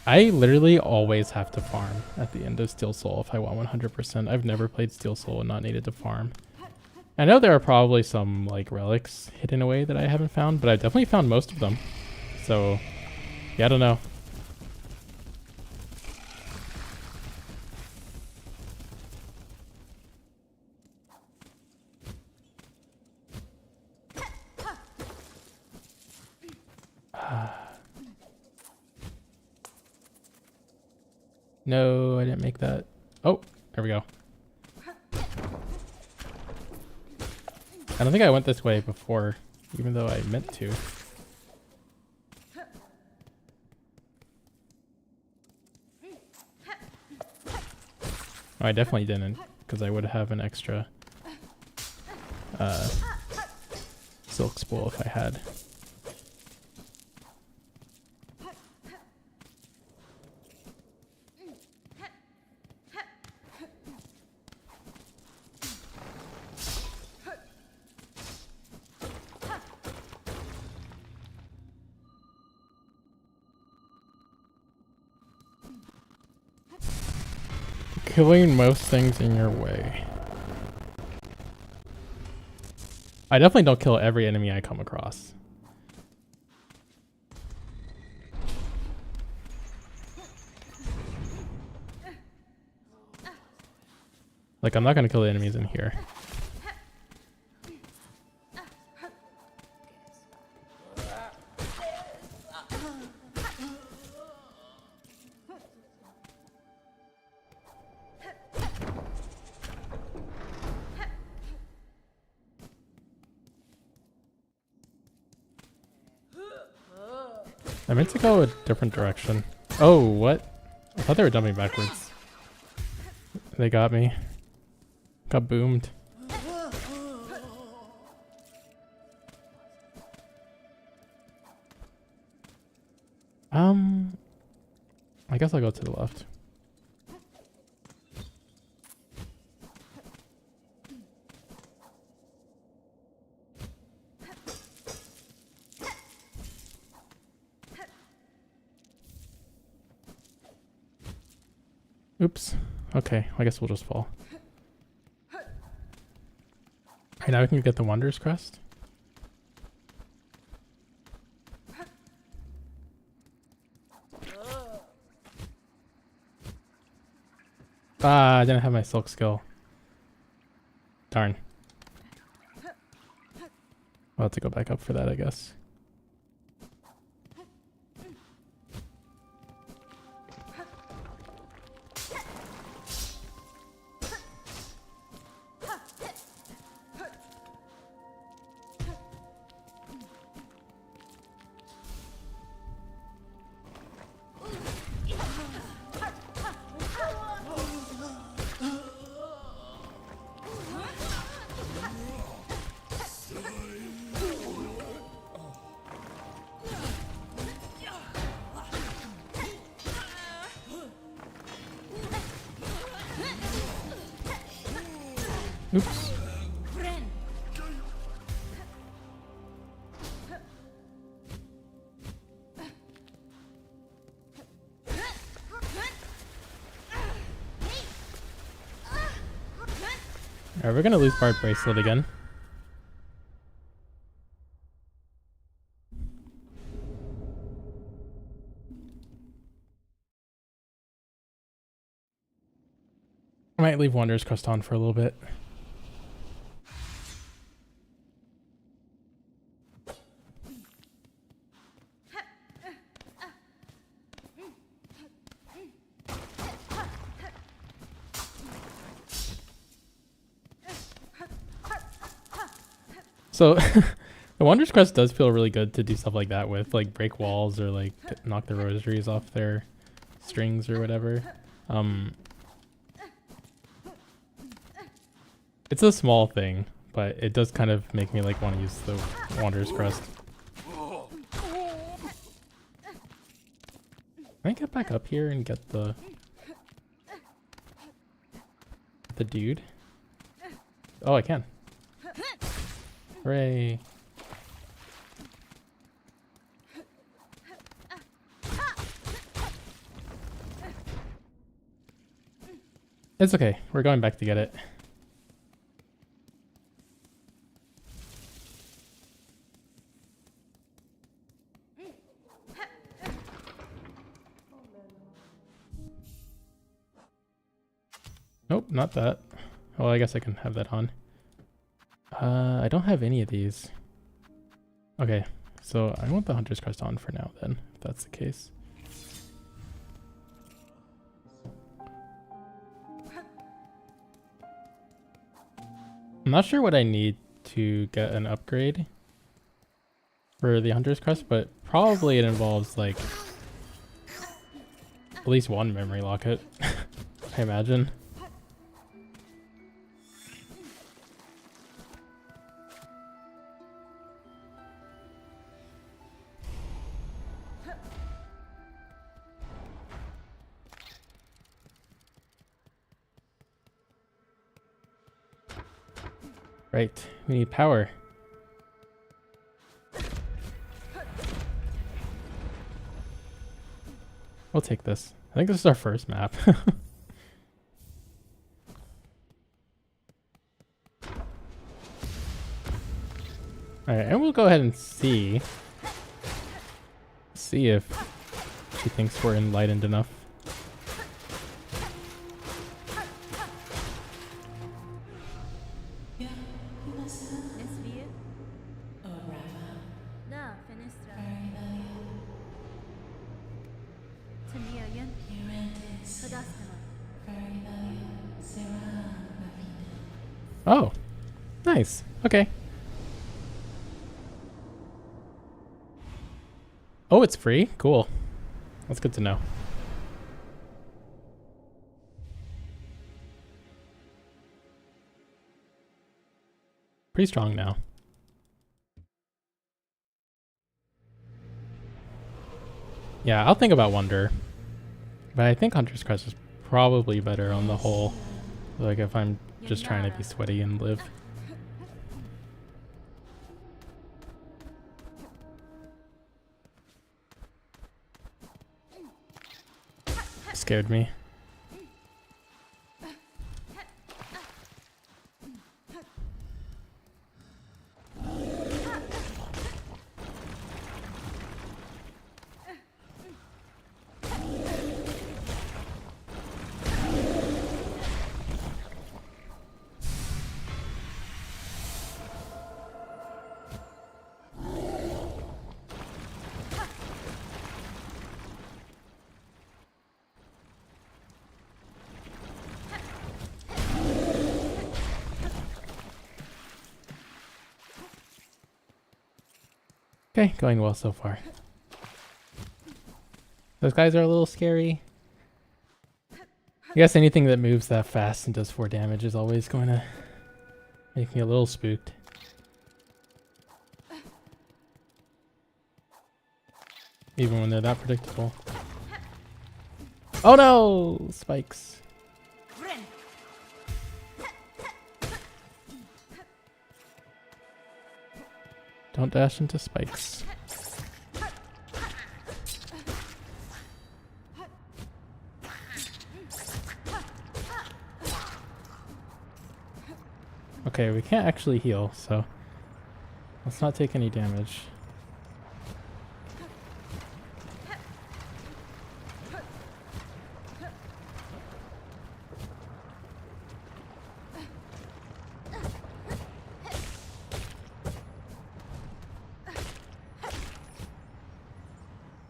I literally always have to farm at the end of Steel Soul if I want 100%. I've never played Steel Soul and not needed to farm. I know there are probably some like relics hidden away that I haven't found, but I've definitely found most of them. So yeah, I don't know. No, I didn't make that. Oh, there we go. I don't think I went this way before, even though I meant to. Oh, I definitely didn't, because I would have an extra silk spool if I had. Killing most things in your way. I definitely don't kill every enemy I come across. Like, I'm not gonna kill the enemies in here. I meant to go a different direction. Oh, what? I thought they were jumping backwards. They got me. Got boomed. I guess I'll go to the left. Oops. Okay, I guess we'll just fall. Alright, now we can get the Wanderer's Crest. Ah, I didn't have my silk skill. Darn. I'll have to go back up for that, I guess. Oops. Alright, we're gonna lose Barbed Bracelet again. I might leave Wanderer's Crest on for a little bit. So the Wanderer's Crest does feel really good to do stuff like that with, like break walls or like knock the rosaries off their strings or whatever. It's a small thing, but it does kind of make me like want to use the Wanderer's Crest. Can I get back up here and get the dude? Oh, I can. Hooray. It's okay. We're going back to get it. Nope, not that. Oh, I guess I can have that on. I don't have any of these. Okay, so I want the Hunter's Crest on for now then, if that's the case. I'm not sure what I need to get an upgrade for the Hunter's Crest, but probably it involves like at least one memory locket, I imagine. Right, we need power. We'll take this. I think this is our first map. Alright, and we'll go ahead and see if she thinks we're enlightened enough. Nesvir. Da, Fenestra. Teniayan. Kadaskana. Oh, nice. Okay. Oh, it's free? Cool. That's good to know. Pretty strong now. Yeah, I'll think about Wonder. But I think Hunter's Crest is probably better on the whole. Like if I'm just trying to be sweaty and live. Scared me. Okay, going well so far. Those guys are a little scary. I guess anything that moves that fast and does 4 damage is always going to make me a little spooked. Even when they're that predictable. Oh no! Spikes. Don't dash into spikes. Okay, we can't actually heal, so let's not take any damage.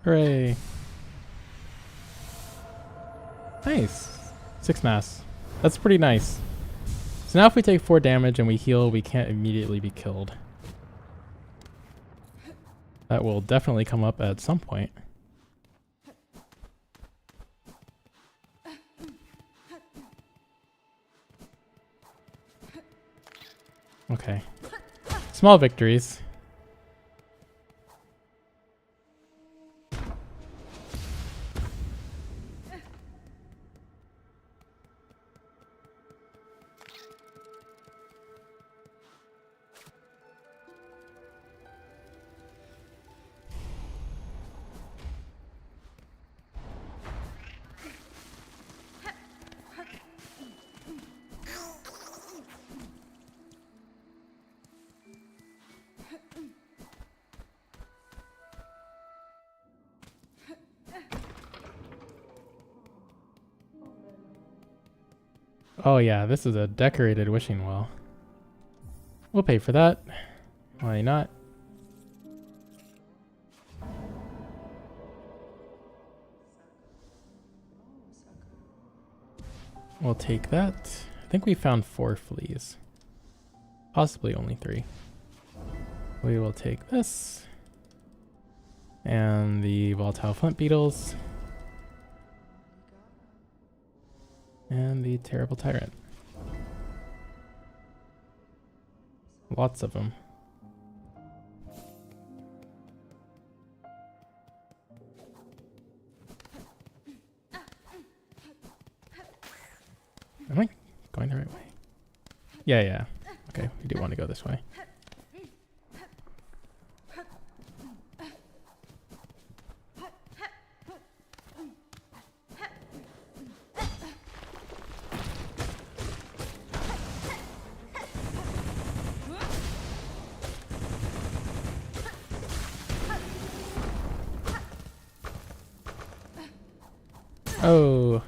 Hooray. Nice. 6 mass. That's pretty nice. So now if we take 4 damage and we heal, we can't immediately be killed. That will definitely come up at some point. Okay. Small victories. Oh yeah, this is a decorated wishing well. We'll pay for that. Why not? We'll take that. I think we found 4 fleas. Possibly only 3. We will take this. And the volatile flint beetles. And the terrible tyrant. Lots of them. Am I going the right way? Yeah. Okay, we do want to go this way. Oh.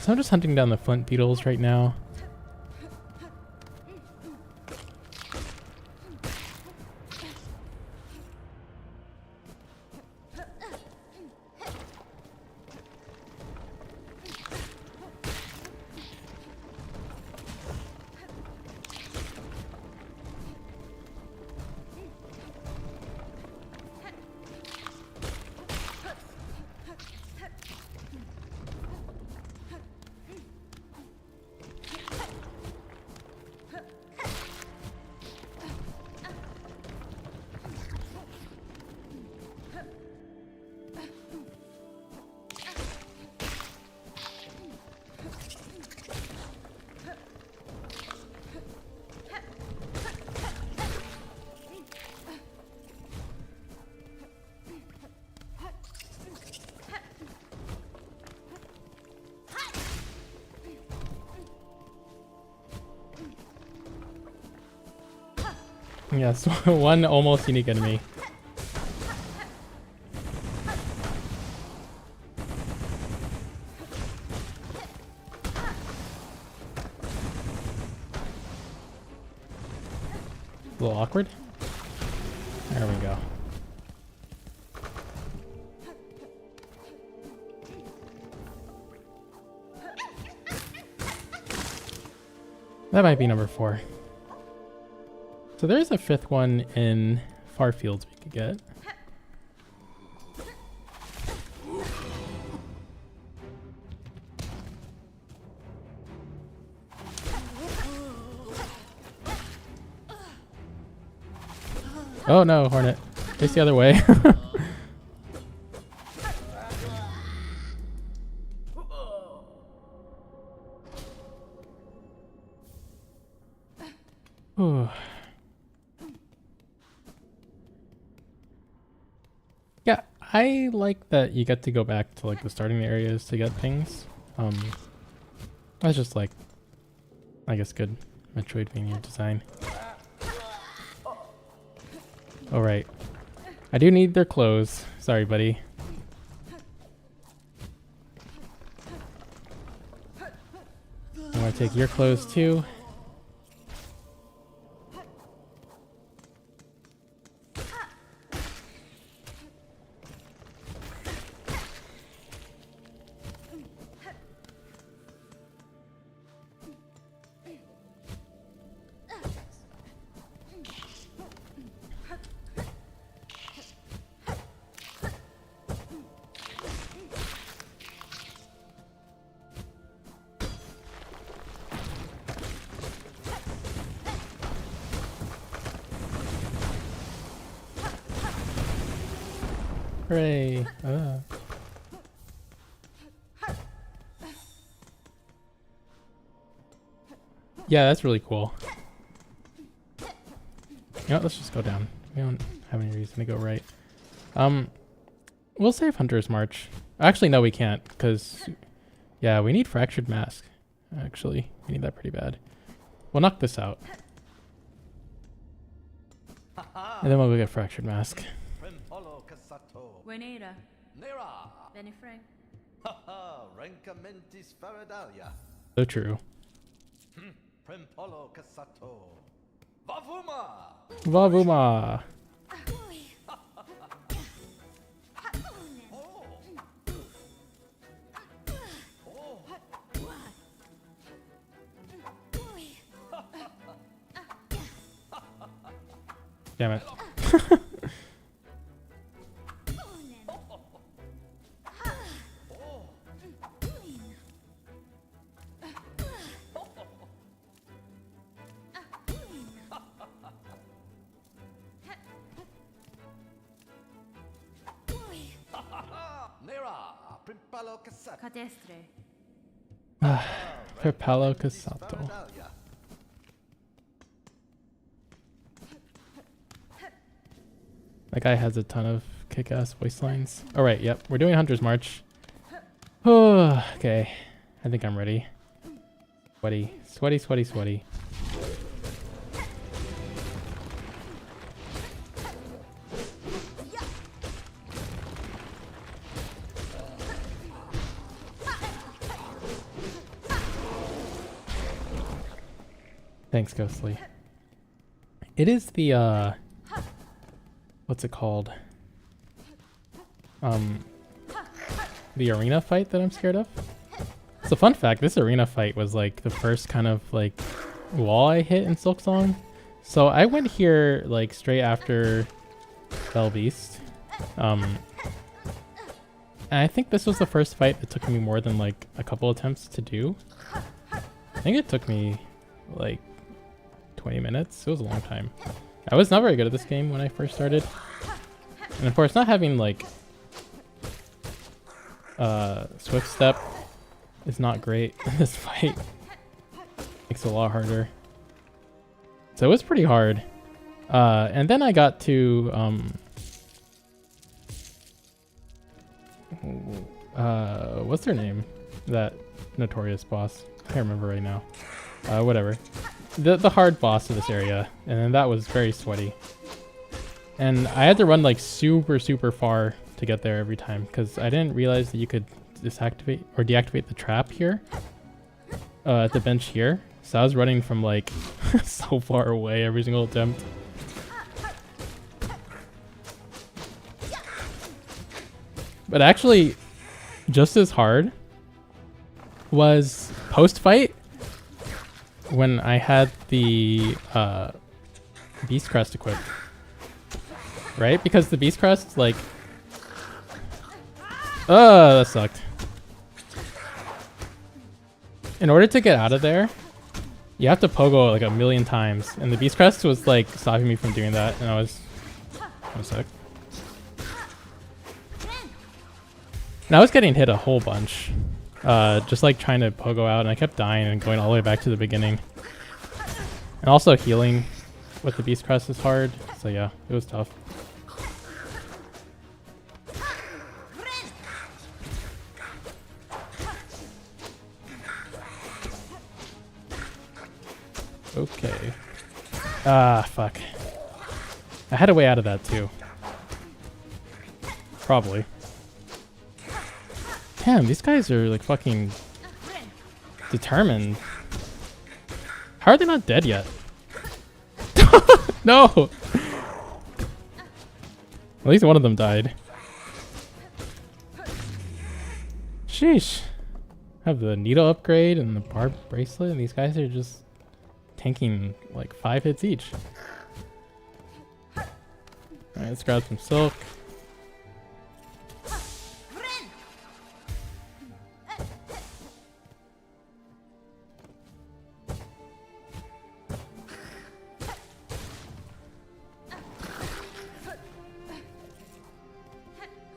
So I'm just hunting down the flint beetles right now. Yes, one almost unique enemy. A little awkward. There we go. That might be number 4. So there's a 5th one in Far Fields we could get. Oh no, Hornet. Face the other way. Ooh. Yeah, I like that you get to go back to like the starting areas to get things. That's just like, I guess, good Metroidvania design. All right, I do need their clothes. Sorry, buddy. I'm gonna take your clothes too. Hooray! Yeah, that's really cool. You know what, let's just go down. We don't have any reason to go right. We'll save Hunter's March. Actually, no, we can't, because yeah, we need Fractured Mask. Actually, we need that pretty bad. We'll knock this out. And then we'll go get Fractured Mask. Venera. Benifrank. So true. Vavuma! Damn it. Cadestre. Perpalo Casato. That guy has a ton of kick-ass voice lines. Alright, yep. We're doing Hunter's March. Oh, okay. I think I'm ready. Sweaty. Sweaty, sweaty, sweaty. Thanks, Ghostly. It is the, what's it called? The arena fight that I'm scared of. So fun fact, this arena fight was like the first kind of like wall I hit in Silksong. So I went here like straight after Fell Beast. And I think this was the first fight that took me more than like a couple attempts to do. I think it took me like 20 minutes. It was a long time. I was not very good at this game when I first started. And of course, not having like Swift Step is not great in this fight. Makes it a lot harder. So it was pretty hard. And then I got to what's their name? That notorious boss. I can't remember right now. Whatever. The hard boss of this area, and then that was very sweaty. And I had to run like super far to get there every time because I didn't realize that you could disactivate or deactivate the trap here at the bench here. So I was running from like so far away every single attempt. But actually, just as hard was post-fight when I had the Beast Crest equipped. Right? Because the Beast Crest, like... Oh, that sucked. In order to get out of there, you have to pogo like a million times. And the Beast Crest was like stopping me from doing that, and I was sick. And I was getting hit a whole bunch. Just like trying to pogo out, and I kept dying and going all the way back to the beginning. And also healing with the Beast Crest is hard. So yeah, it was tough. Okay. Ah, fuck. I had a way out of that too. Probably. Damn, these guys are like fucking determined. How are they not dead yet? No! At least one of them died. Sheesh. Have the needle upgrade and the barbed bracelet, and these guys are just tanking like 5 hits each. Alright, let's grab some silk.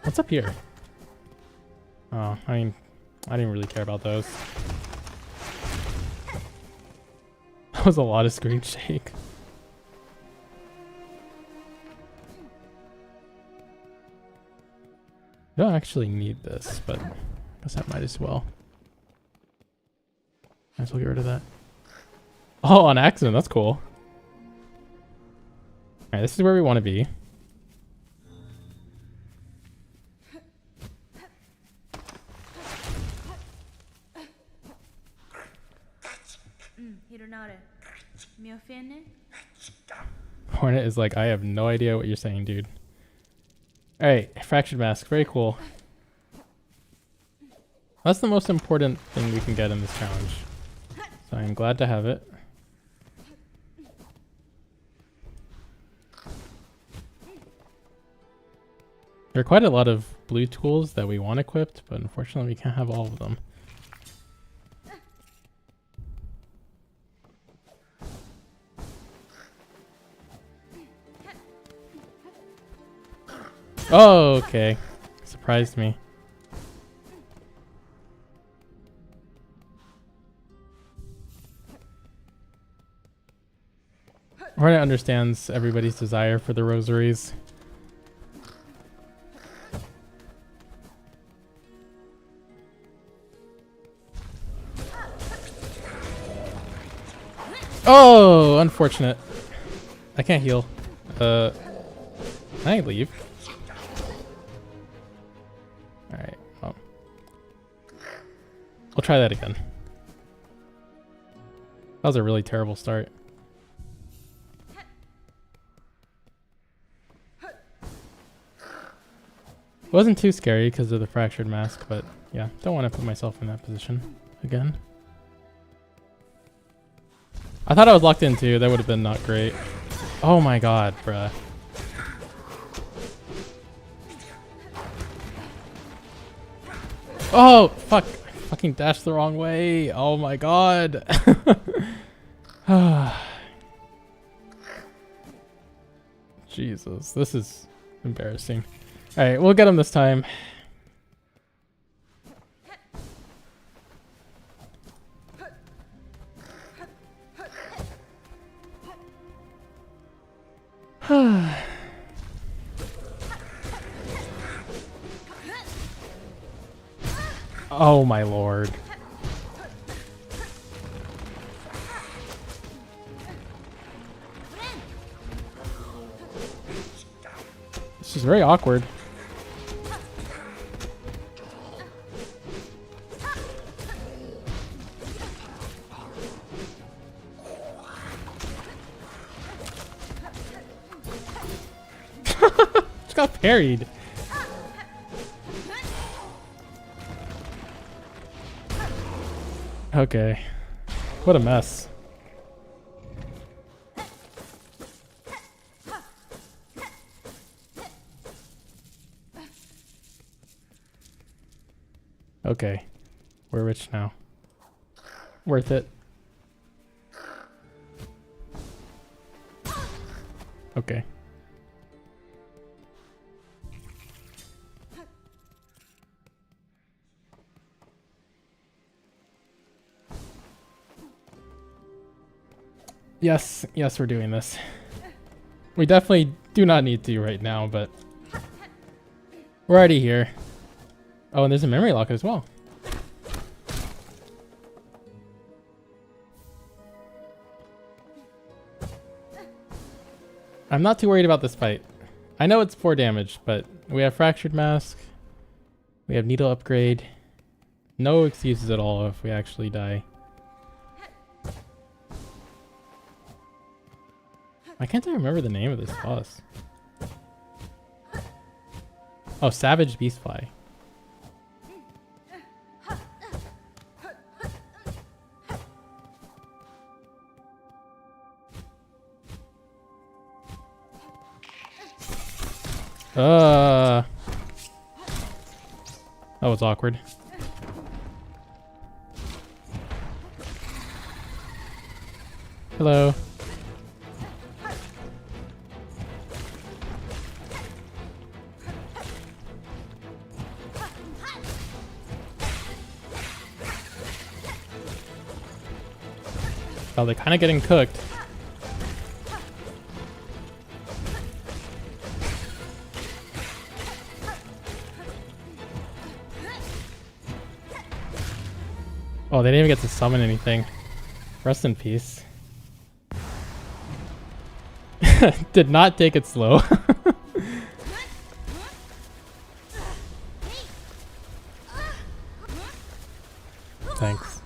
What's up here? Oh, I mean, I didn't really care about those. That was a lot of screen shake. I don't actually need this, but I guess I might as well. Might as well get rid of that. Oh, on accident. That's cool. Alright, this is where we want to be. Hornet is like, I have no idea what you're saying, dude. Alright, fractured mask. Very cool. That's the most important thing we can get in this challenge. So I'm glad to have it. There are quite a lot of blue tools that we want equipped, but unfortunately we can't have all of them. Oh, okay. Surprised me. Hornet understands everybody's desire for the rosaries. Oh, unfortunate. I can't heal. Can I leave? Alright, well. We'll try that again. That was a really terrible start. It wasn't too scary because of the fractured mask, but yeah, don't want to put myself in that position again. I thought I was locked in too. That would have been not great. Oh my god, bruh. Oh, fuck. I fucking dashed the wrong way. Oh my god. Jesus, this is embarrassing. Alright, we'll get him this time. Oh my lord. This is very awkward. Just got parried. Okay. What a mess. Okay. We're rich now. Worth it. Okay. Yes, yes, we're doing this. We definitely do not need to right now, but we're already here. Oh, and there's a memory lock as well. I'm not too worried about this fight. I know it's 4 damage, but we have Fractured Mask. We have Needle Upgrade. No excuses at all if we actually die. Why can't I remember the name of this boss? Oh, Savage Beastfly. That was awkward. Hello. Oh, they're kind of getting cooked. Oh, they didn't even get to summon anything. Rest in peace. Did not take it slow. Thanks.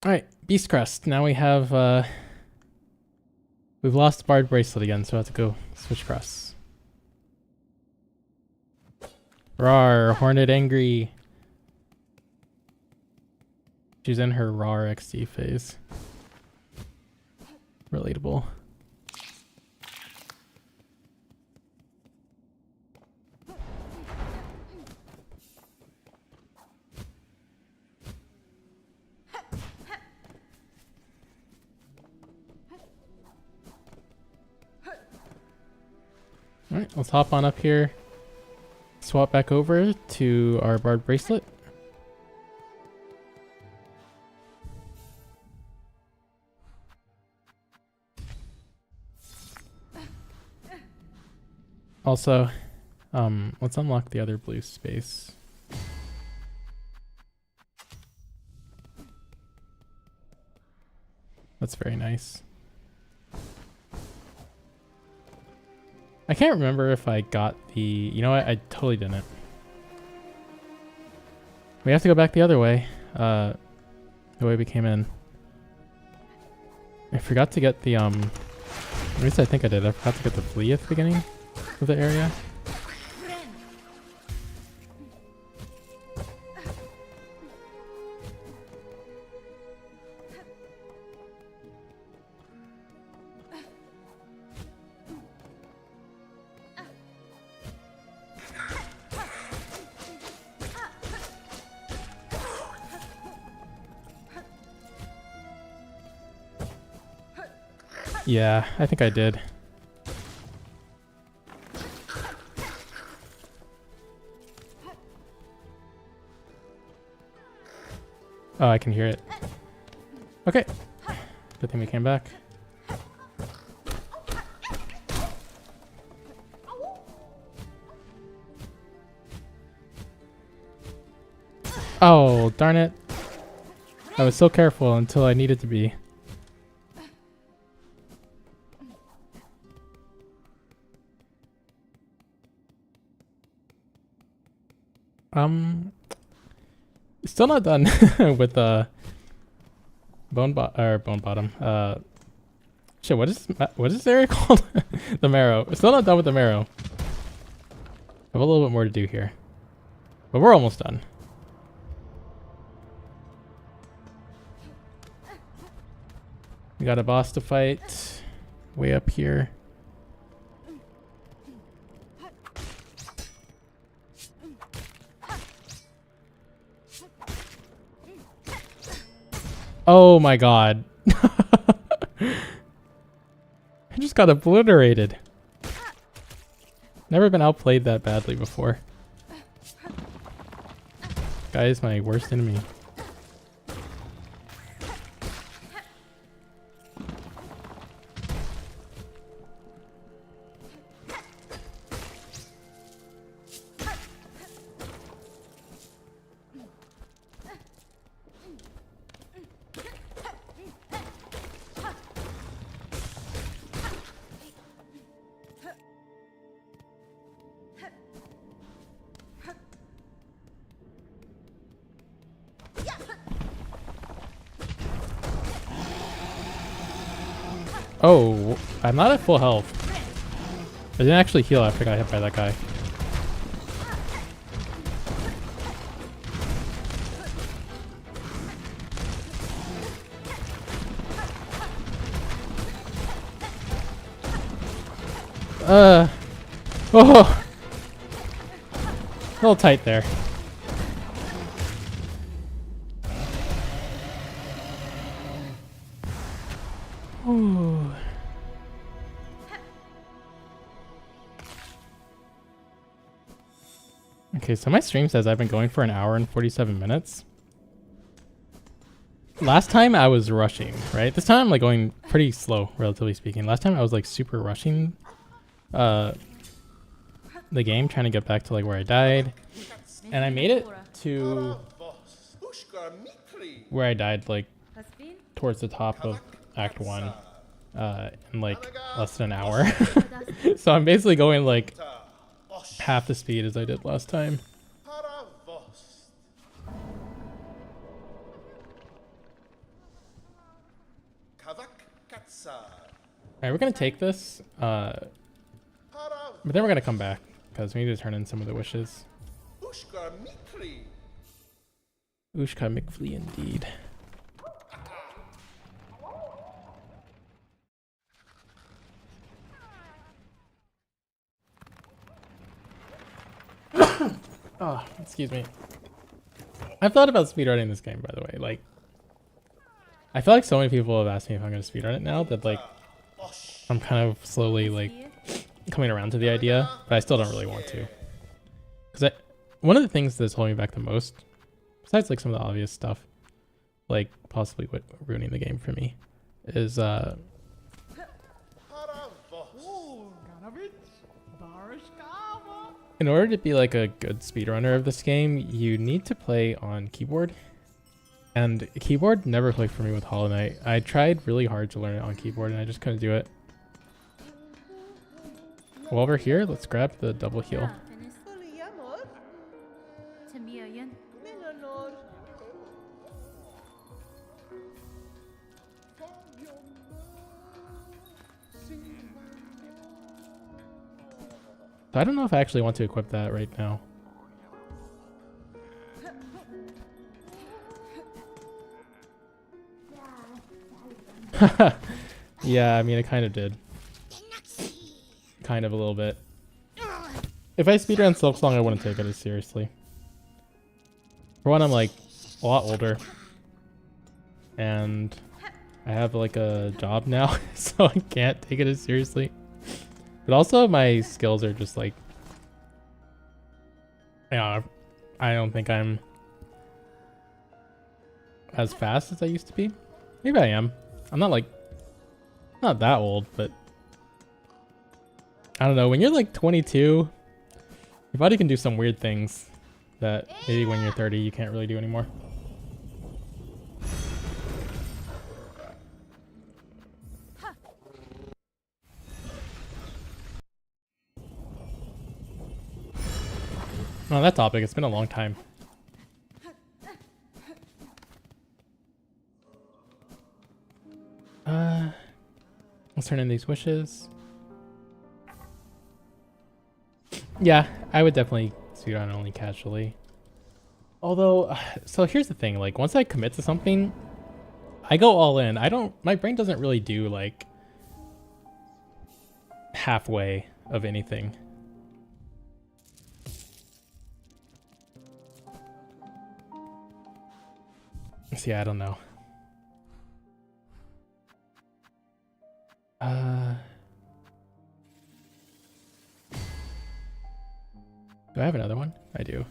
Alright, Beast Crest. Now we have, we've lost Barbed Bracelet again, so I have to go switch crests. Rawr, Hornet Angry. She's in her Rawr XD phase. Relatable. Alright, let's hop on up here. Swap back over to our Barbed Bracelet. Also, let's unlock the other blue space. That's very nice. I can't remember if I got the... You know what? I totally didn't. We have to go back the other way. The way we came in. I forgot to get the... At least I think I did. I forgot to get the flea at the beginning of the area. Yeah, I think I did. Oh, I can hear it. Okay. Good thing we came back. Oh, darn it. I was so careful until I needed to be. Still not done with bone bottom. Shit, what is this area called? The marrow. Still not done with the marrow. I have a little bit more to do here, but we're almost done. We got a boss to fight way up here. Oh my god. I just got obliterated. Never been outplayed that badly before. Guy is my worst enemy. Oh, I'm not at full health. I didn't actually heal after I got hit by that guy. Oh, a little tight there. Ooh. Okay, so my stream says I've been going for an hour and 47 minutes. Last time I was rushing, right? This time I'm like going pretty slow, relatively speaking. Last time I was like super rushing the game, trying to get back to like where I died. And I made it to where I died like towards the top of Act 1 in like less than an hour. So I'm basically going like half the speed as I did last time. Alright, we're gonna take this, but then we're gonna come back because we need to turn in some of the wishes. Ushka McFlea indeed. Oh, excuse me. I've thought about speedrunning this game, by the way. Like, I feel like so many people have asked me if I'm going to speedrun it now that, like, I'm kind of slowly, like, coming around to the idea, but I still don't really want to. Because one of the things that's holding me back the most, besides, like, some of the obvious stuff, like, possibly what ruining the game for me, is, in order to be like a good speedrunner of this game, you need to play on keyboard. And keyboard never clicked for me with Hollow Knight. I tried really hard to learn it on keyboard and I just couldn't do it. While we're here, let's grab the double heal. So I don't know if I actually want to equip that right now. Yeah, I mean, it kind of did. Kind of a little bit. If I speedrun Silksong, I wouldn't take it as seriously. For one, I'm like a lot older. And I have like a job now, so I can't take it as seriously. But also my skills are just like, yeah, I don't think I'm as fast as I used to be. Maybe I am. I'm not like, not that old, but I don't know. When you're like 22, your body can do some weird things that maybe when you're 30 you can't really do anymore. On that topic, it's been a long time. Let's turn in these wishes. Yeah, I would definitely speedrun only casually. Although, so here's the thing, like once I commit to something, I go all in. My brain doesn't really do like halfway of anything. So yeah, I don't know. Do I have another one? I do.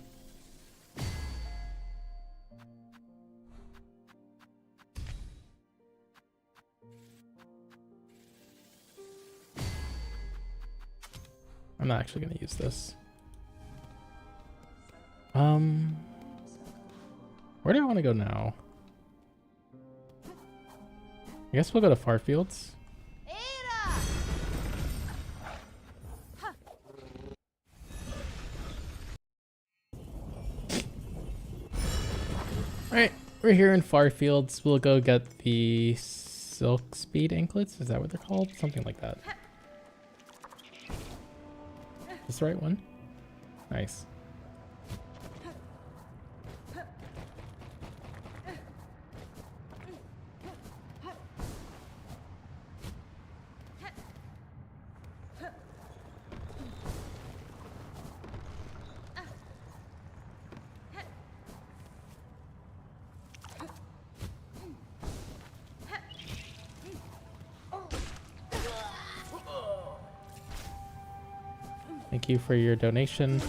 I'm not actually going to use this. Where do I want to go now? I guess we'll go to Farfields. Alright, we're here in Farfields. We'll go get the Silk Speed anklets. Is that what they're called? Something like that. Is this the right one? Nice. Thank you for your donation.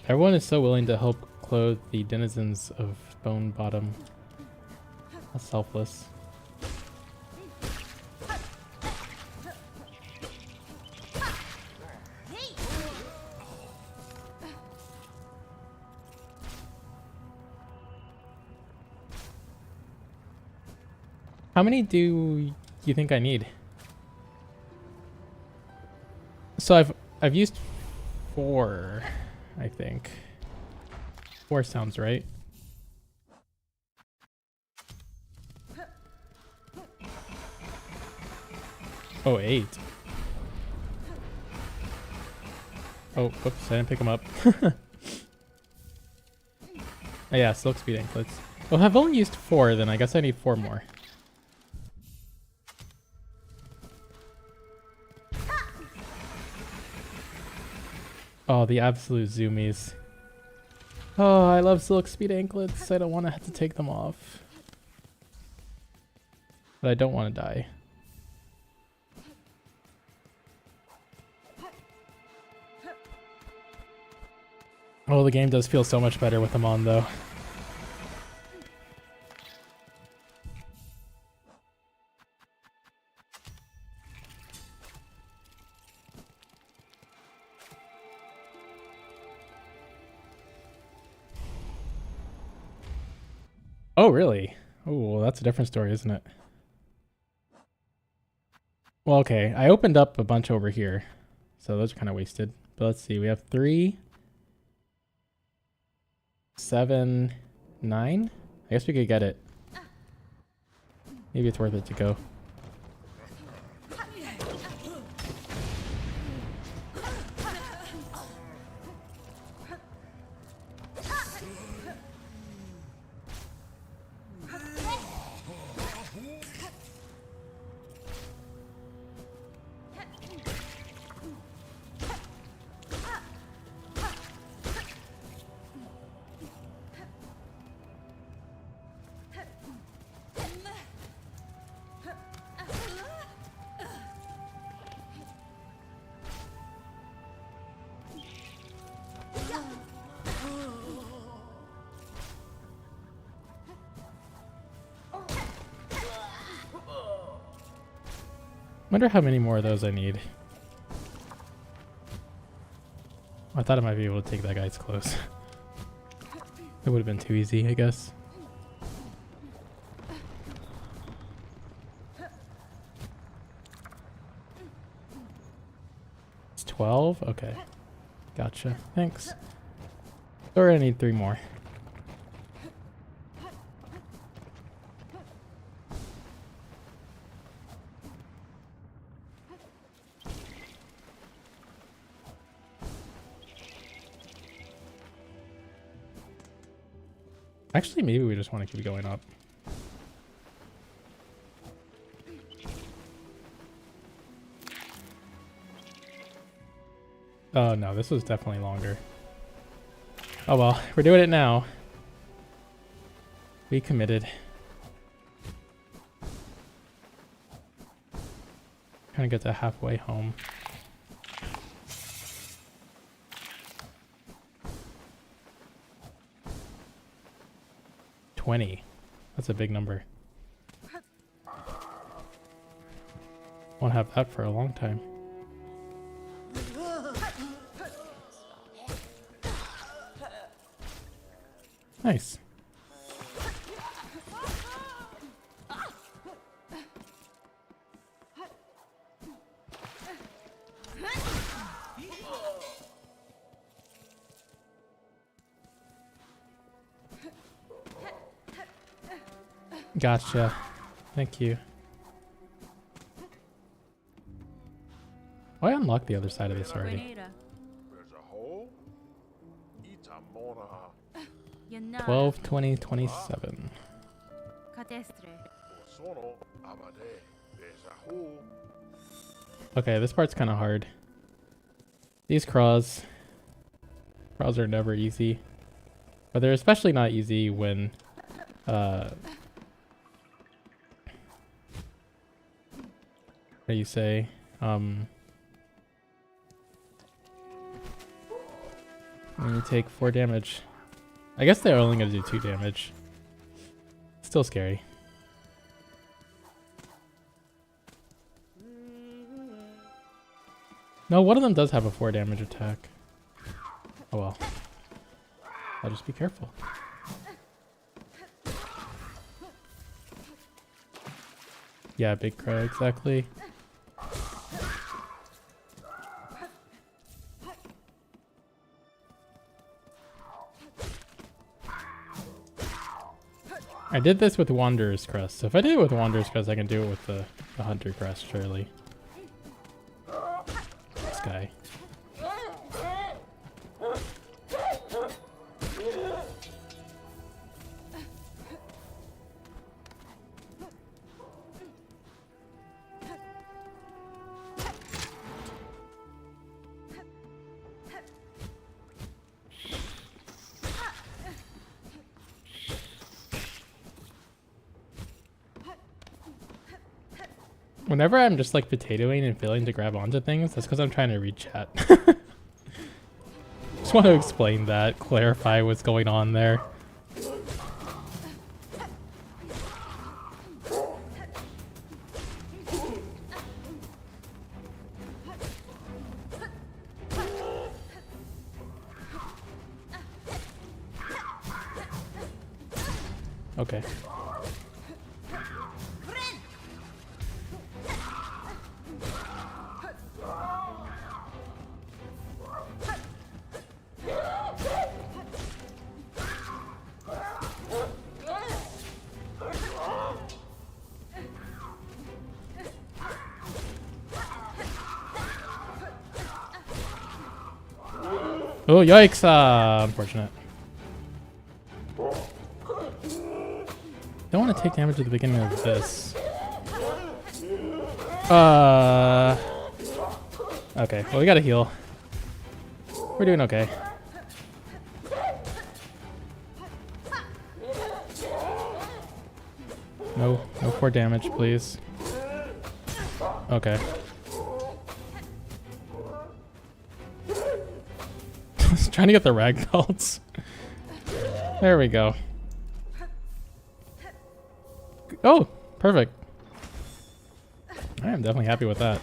Everyone is so willing to help clothe the denizens of Bone Bottom. How selfless. How many do you think I need? So I've used 4, I think. 4 sounds right. Oh, 8. Oh, whoops, I didn't pick them up. Oh yeah, Silk Speed anklets. Well, I've only used 4, then I guess I need 4 more. Oh, the absolute zoomies. Oh, I love Silk Speed anklets. I don't want to have to take them off. But I don't want to die. Oh, the game does feel so much better with them on, though. Oh, really? Oh, well, that's a different story, isn't it? Well, okay. I opened up a bunch over here. So those are kind of wasted. But let's see. We have 3, 7, 9. I guess we could get it. Maybe it's worth it to go. Wonder how many more of those I need. I thought I might be able to take that guy's clothes. It would have been too easy, I guess. It's 12? Okay. Gotcha. Thanks. Or I need 3 more. Actually, maybe we just want to keep going up. Oh no, this was definitely longer. Oh well, we're doing it now. We committed. Kind of get to halfway home. $20. That's a big number. Won't have that for a long time. Nice. Gotcha. Thank you. Oh, I unlocked the other side of this already. Grenada. There's a hole. Itamona. Yanara. 12, 20, 27. Cadestre. Sono abade. There's a hole. Okay, this part's kind of hard. These crawls are never easy. But they're especially not easy when what do you say? When you take 4 damage. I guess they're only gonna do 2 damage. Still scary. No, one of them does have a 4 damage attack. Oh well. I'll just be careful. Yeah, big crow, exactly. I did this with Wanderer's Crest. So if I did it with Wanderer's Crest, I can do it with the Hunter Crest, surely. This guy. Whenever I'm just like potatoing and failing to grab onto things, that's because I'm trying to read chat. Just want to explain that, clarify what's going on there. Okay. Oh, yikes! Unfortunate. Don't want to take damage at the beginning of this. Okay, well, we gotta heal. We're doing okay. No 4 damage, please. Okay. Trying to get the rag belts. There we go. Oh, perfect. I am definitely happy with that.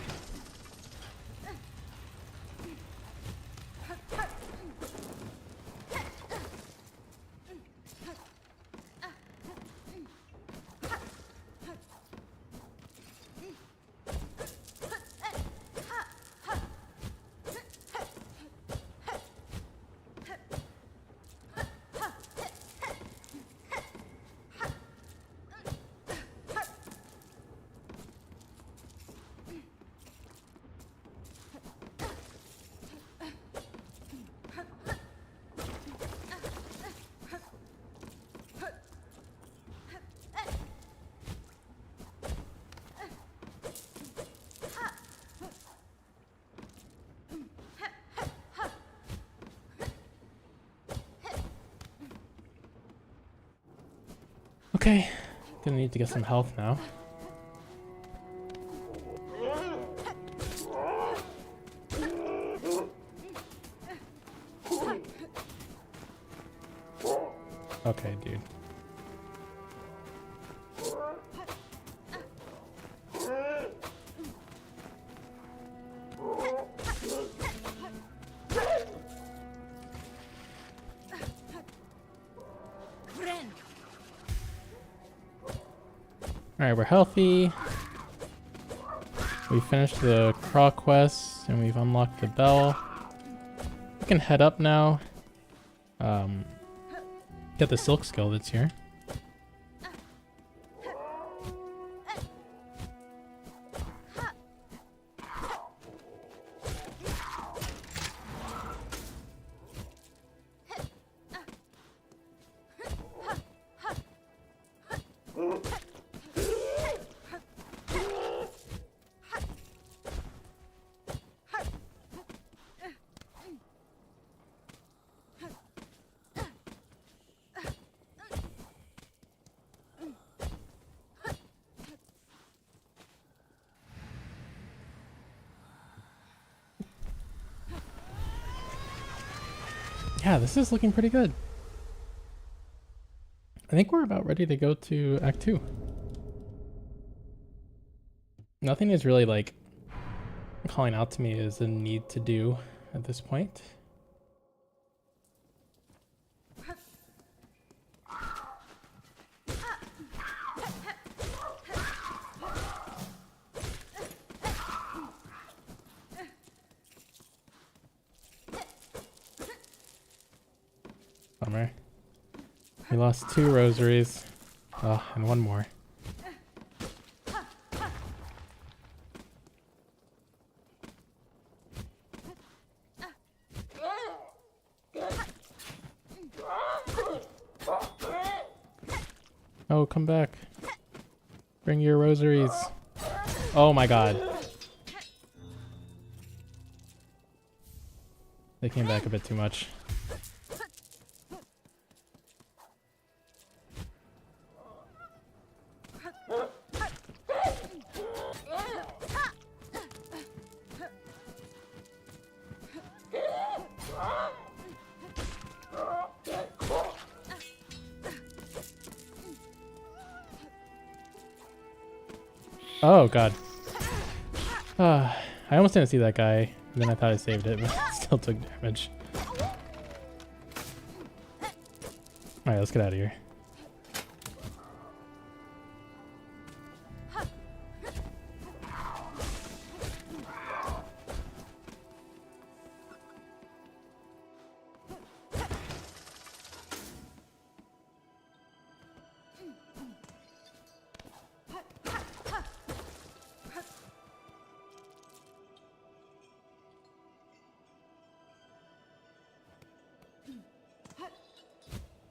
Okay, gonna need to get some health now. Okay, dude. Alright, we're healthy. We finished the crawl quest and we've unlocked the bell. We can head up now. Get the silk skill that's here. Yeah, this is looking pretty good. I think we're about ready to go to Act 2. Nothing is really like calling out to me as a need to do at this point. Bummer. We lost 2 rosaries. Oh, and 1 more. Oh, come back. Bring your rosaries. Oh my god. They came back a bit too much. Oh god. I almost didn't see that guy, and then I thought I saved it, but it still took damage. Alright, let's get out of here.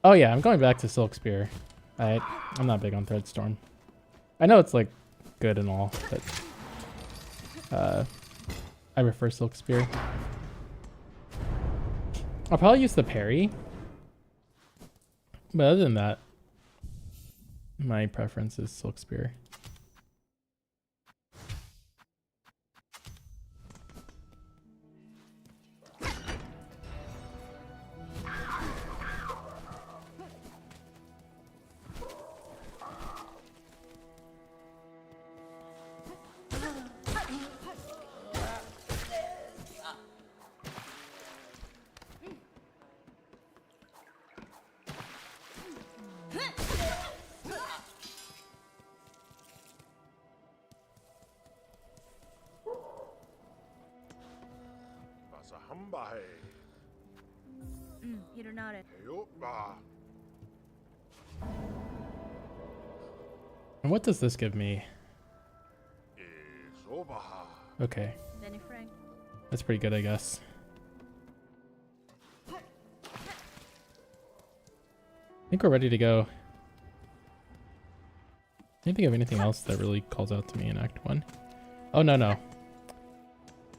Oh yeah, I'm going back to Silk Spear. I'm not big on Threadstorm. I know it's like good and all, but I prefer Silk Spear. I'll probably use the parry, but other than that, my preference is Silk Spear. Masahambahe. Hironare. Heyoba. And what does this give me? Isobaha. Okay, Benny Frank. that's pretty good, I guess. I think we're ready to go. Can't think of anything else that really calls out to me in Act 1. Oh, no.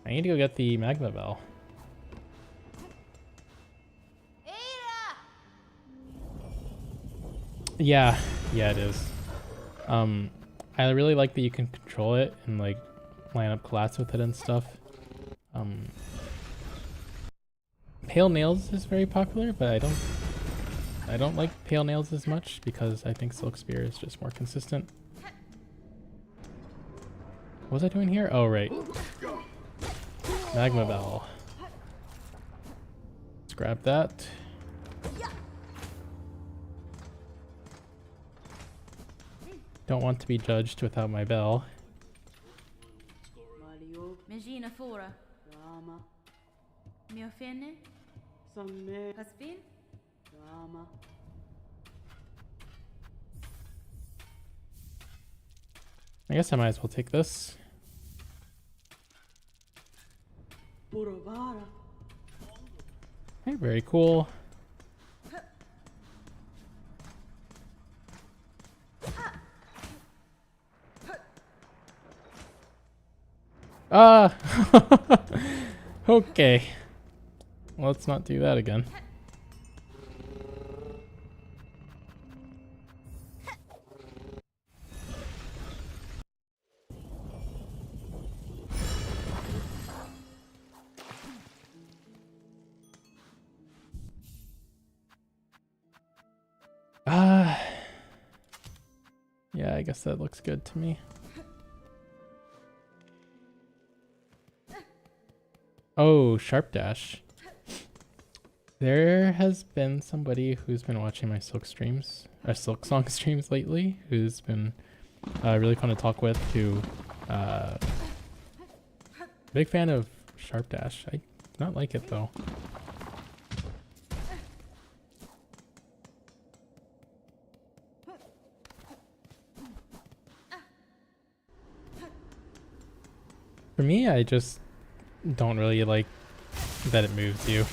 I need to go get the magma bell. Yeah, it is. I really like that you can control it and like line up collats with it and stuff. Pale Nails is very popular, but I don't like Pale Nails as much because I think Silk Spear is just more consistent. What was I doing here? Oh, right. Magma Bell. Let's grab that. Don't want to be judged without my bell. Megina Fora. Miofene. Hasvin. I guess I might as well take this. Okay, very cool. Ah! Okay. Let's not do that again. Yeah, I guess that looks good to me. Oh, Sharp Dash. There has been somebody who's been watching my Silk streams, or Silk Song streams lately, who's been really fun to talk with, who big fan of Sharp Dash. I not like it though. For me, I just don't really like that it moves you.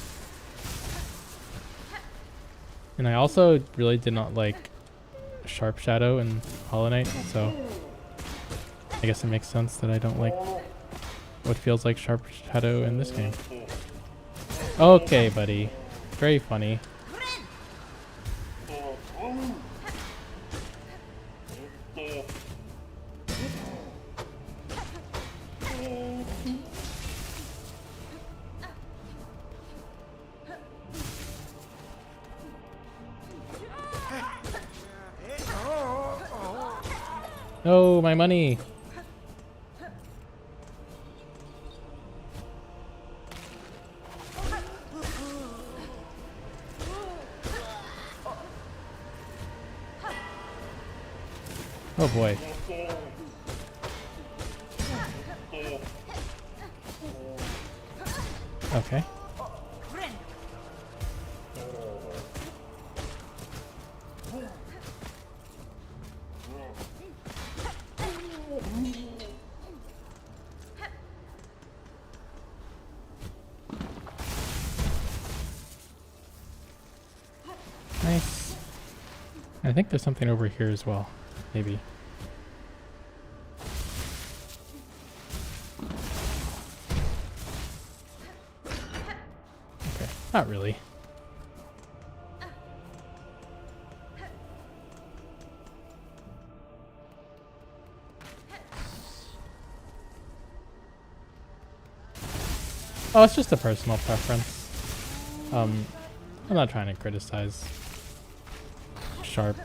And I also really did not like Sharp Shadow in Hollow Knight, so I guess it makes sense that I don't like what feels like Sharp Shadow in this game. Okay, buddy. Very funny. Oh, my money. Oh boy. Okay. Nice. I think there's something over here as well. Maybe. Okay. Not really. Oh, it's just a personal preference. I'm not trying to criticize Sharp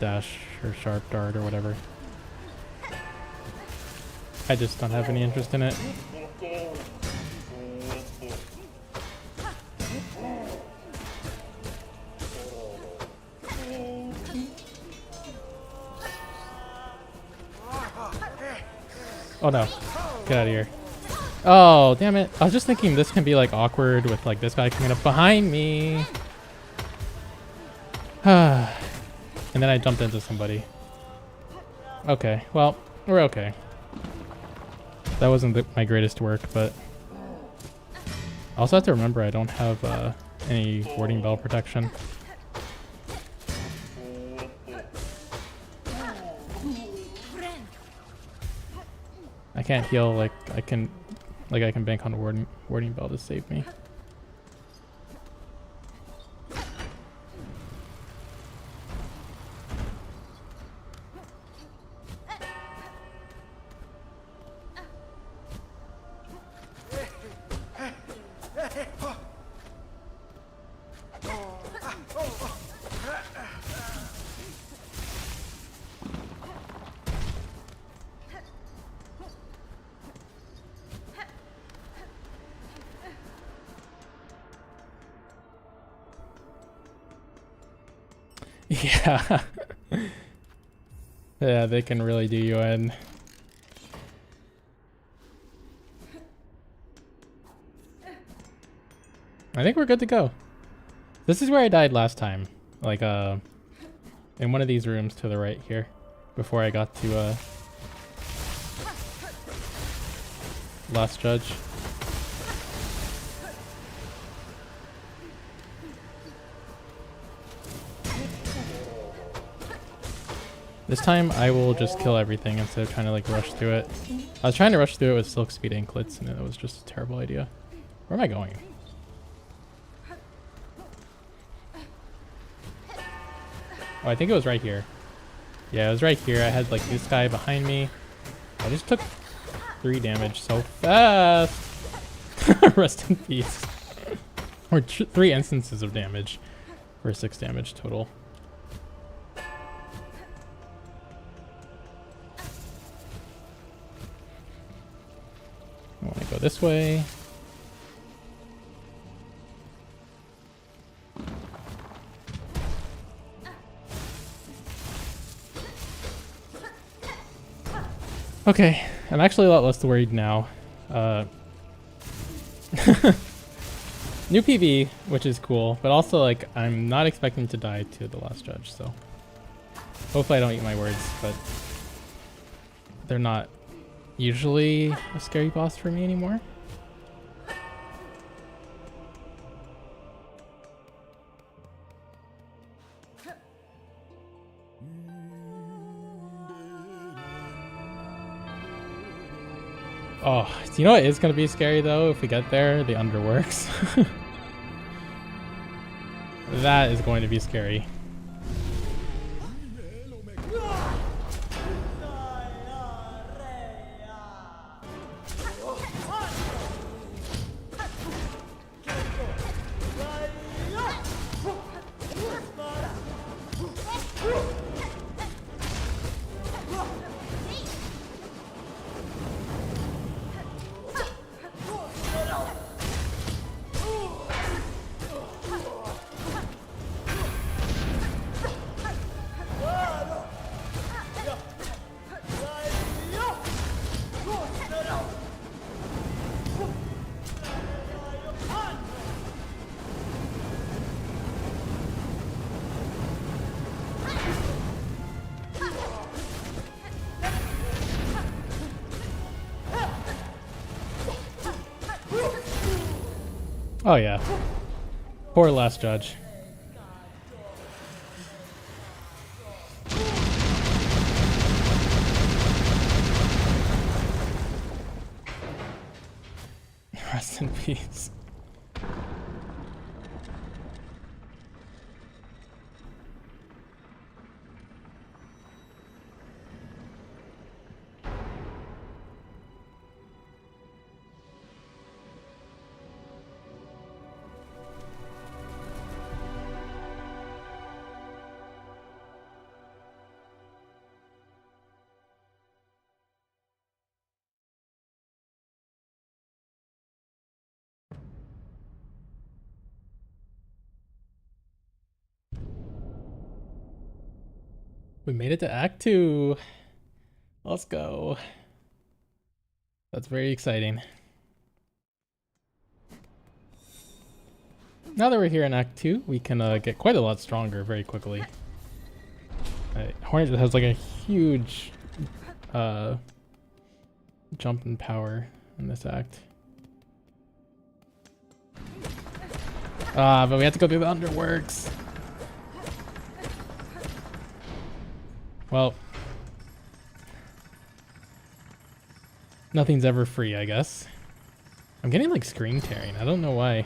Dash or Sharp Dart or whatever. I just don't have any interest in it. Oh no, get out of here. Oh, damn it. I was just thinking this can be like awkward with like this guy coming up behind me. And then I jumped into somebody. Okay, well, we're okay. That wasn't my greatest work, but I also have to remember I don't have any warding bell protection. I can't heal like I can bank on warding bell to save me. Yeah. Yeah, they can really do you in. I think we're good to go. This is where I died last time. Like, in one of these rooms to the right here. Before I got to, Last Judge. This time I will just kill everything instead of trying to like rush through it. I was trying to rush through it with Silk Speed Anklets and it was just a terrible idea. Where am I going? Oh, I think it was right here. Yeah, it was right here. I had like this guy behind me. I just took 3 damage so fast. Rest in peace. Or 3 instances of damage for 6 damage total. I want to go this way. Okay, I'm actually a lot less worried now. New PB, which is cool, but also like I'm not expecting to die to the Last Judge, so hopefully I don't eat my words, but they're not usually a scary boss for me anymore. Oh, do you know what is going to be scary though if we get there? The Underworks. That is going to be scary. Oh yeah. Poor Last Judge. Rest in peace. We made it to Act 2. Let's go. That's very exciting. Now that we're here in Act 2, we can get quite a lot stronger very quickly. Hornet has like a huge jump in power in this act. But we have to go through the Underworks. Well, nothing's ever free, I guess. I'm getting like screen tearing. I don't know why.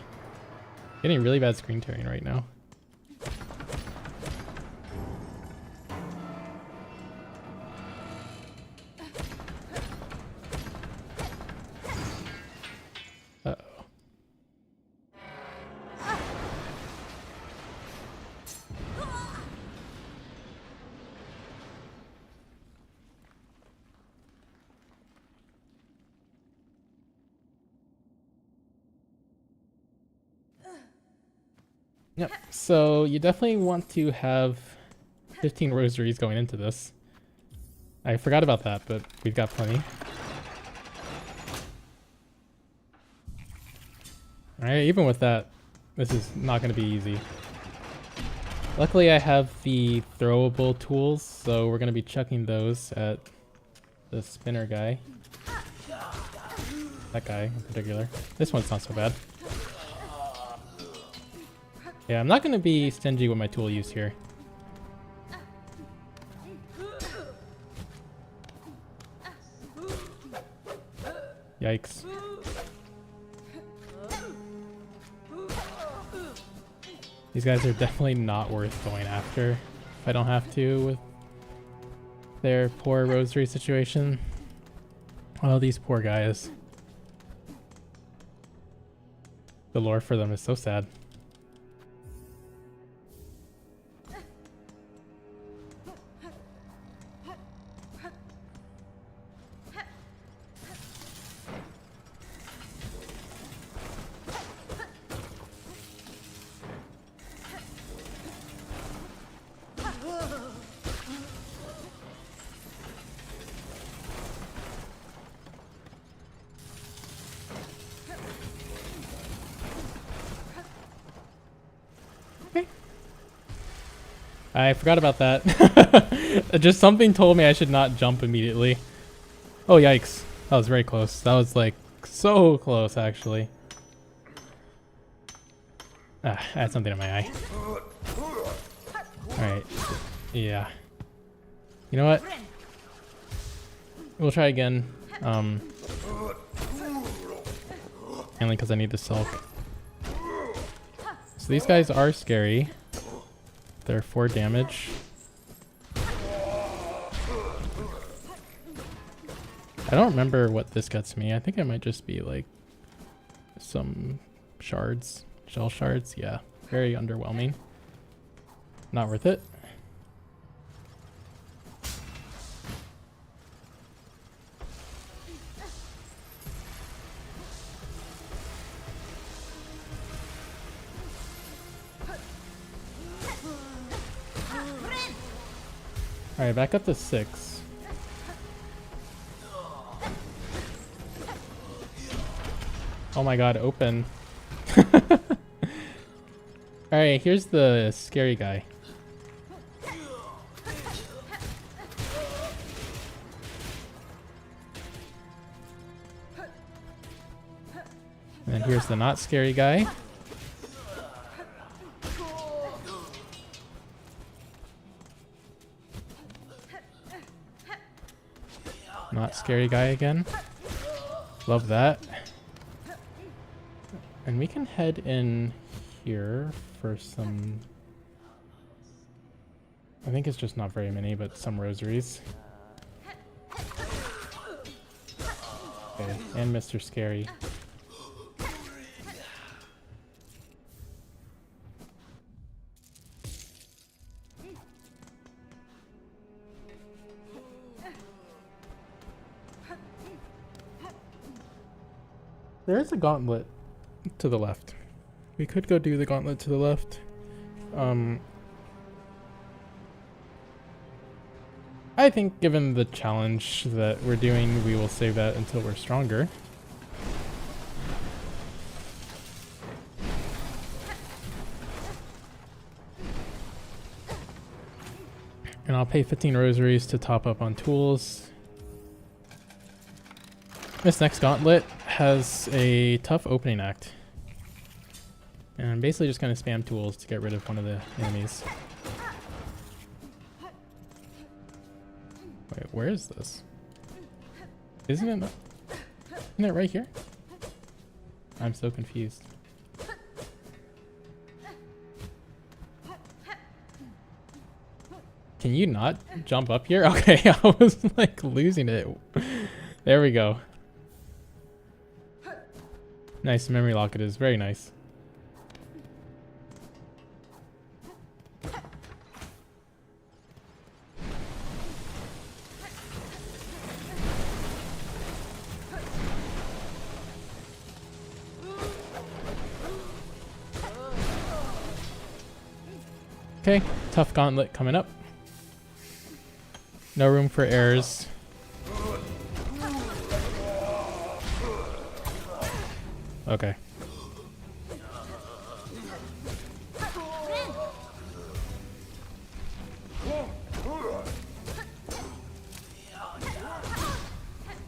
Getting really bad screen tearing right now. Uh-oh. Yep, so you definitely want to have 15 rosaries going into this. I forgot about that, but we've got plenty. Alright, even with that, this is not going to be easy. Luckily, I have the throwable tools, so we're going to be chucking those at the spinner guy. That guy in particular. This one's not so bad. Yeah, I'm not going to be stingy with my tool use here. Yikes. These guys are definitely not worth going after if I don't have to with their poor rosary situation. Oh, these poor guys. The lore for them is so sad. I forgot about that. Just something told me I should not jump immediately. Oh, yikes. That was very close. That was like so close, actually. Ah, I had something in my eye. Alright. Yeah. You know what? We'll try again. Mainly because I need the silk. So these guys are scary. They're 4 damage. I don't remember what this gets me. I think it might just be like some shards. Shell shards. Yeah. Very underwhelming. Not worth it. Alright, back up to 6. Oh my god, open. Alright, here's the scary guy. And here's the not scary guy. Not scary guy again. Love that. And we can head in here for some... I think it's just not very many, but some rosaries. Okay, and Mr. Scary. There is a gauntlet to the left. We could go do the gauntlet to the left. I think given the challenge that we're doing, we will save that until we're stronger. And I'll pay 15 rosaries to top up on tools. This next gauntlet has a tough opening act. And I'm basically just going to spam tools to get rid of one of the enemies. Wait, where is this? Isn't it right here? I'm so confused. Can you not jump up here? Okay, I was like losing it. There we go. Nice memory lock it is. Very nice. Okay, tough gauntlet coming up. No room for errors. Okay.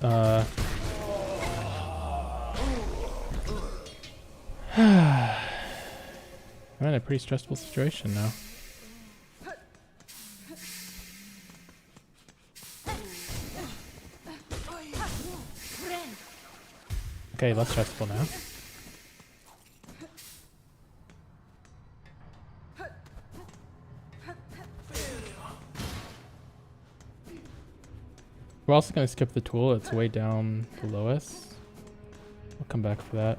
I'm in a pretty stressful situation now. Okay, less stressful now. We're also going to skip the tool. It's way down below us. I'll come back for that.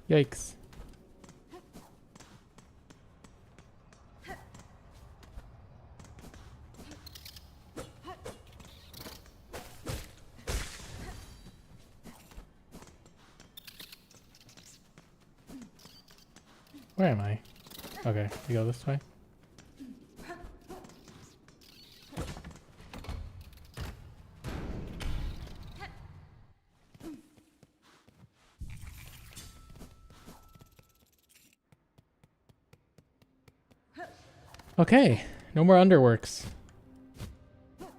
Yikes. Where am I? Okay, we go this way. Okay, no more underworks.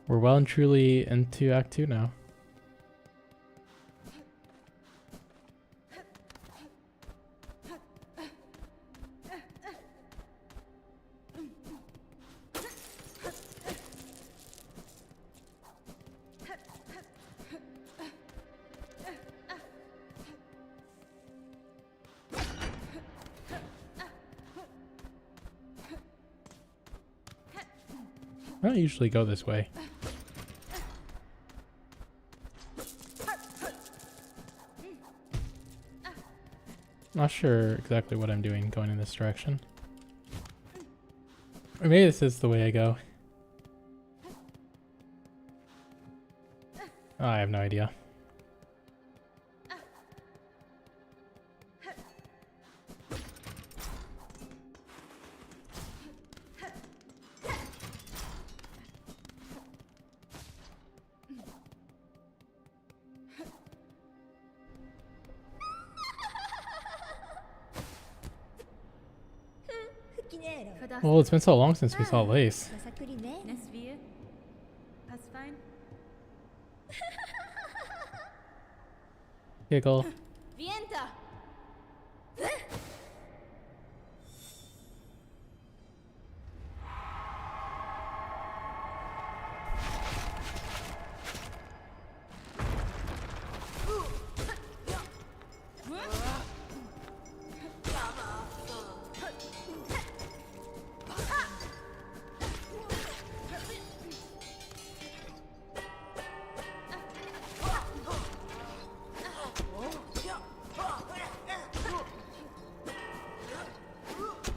We're well and truly into Act 2 now. I don't usually go this way. Not sure exactly what I'm doing going in this direction. Or maybe this is the way I go. Oh, I have no idea. Well, it's been so long since we saw Lace. Nesvir. That's fine. Giggle. Vienta.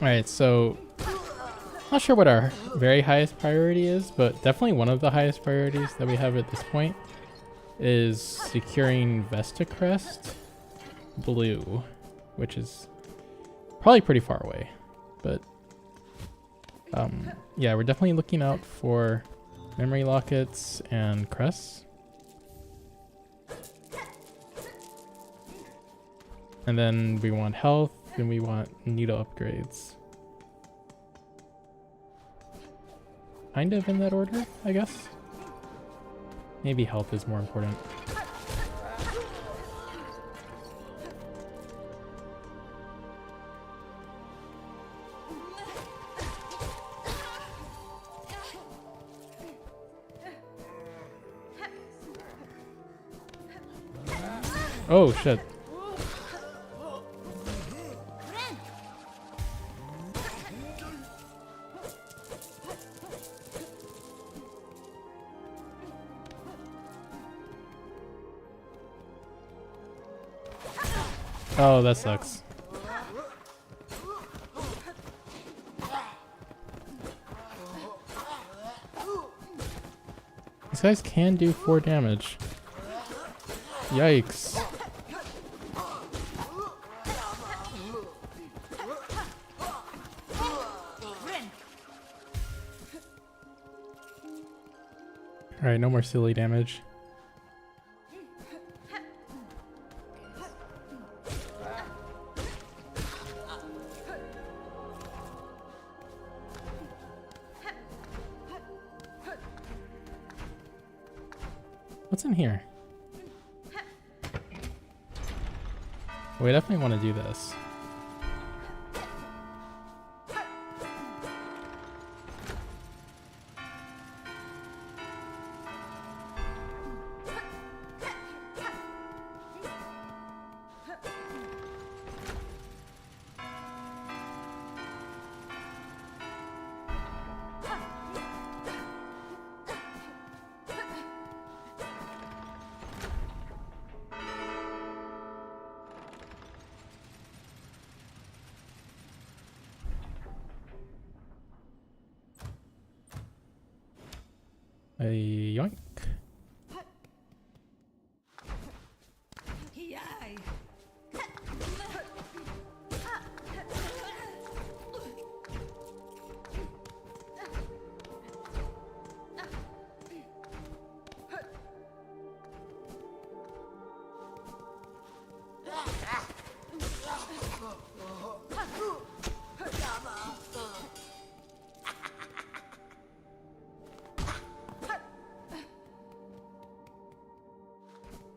Alright, so not sure what our very highest priority is, but definitely one of the highest priorities that we have at this point is securing Vesta Crest Blue, which is probably pretty far away. But yeah, we're definitely looking out for memory lockets and crests. And then we want health, and we want needle upgrades. Kind of in that order, I guess. Maybe health is more important. Oh shit. Oh, that sucks. These guys can do 4 damage. Yikes. Alright, no more silly damage. What's in here? We definitely want to do this. A yoink.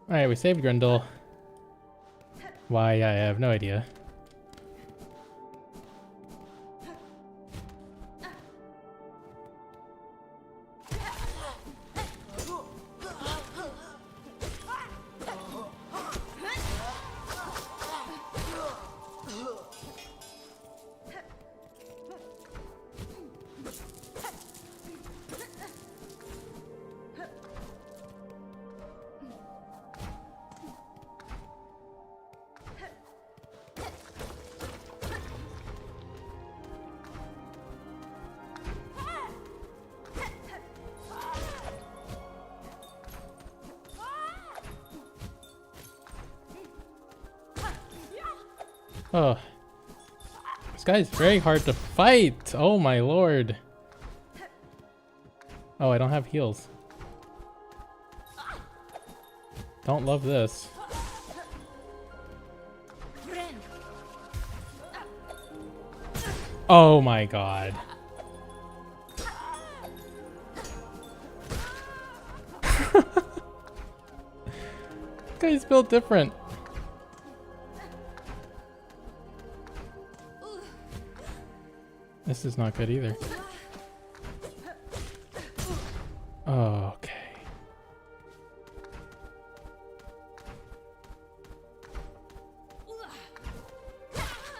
Alright, we saved Grendel. Why, I have no idea. Oh. This guy's very hard to fight! Oh my lord. Oh, I don't have heals. Don't love this. Oh my god. This guy's built different. This is not good either. Oh, okay.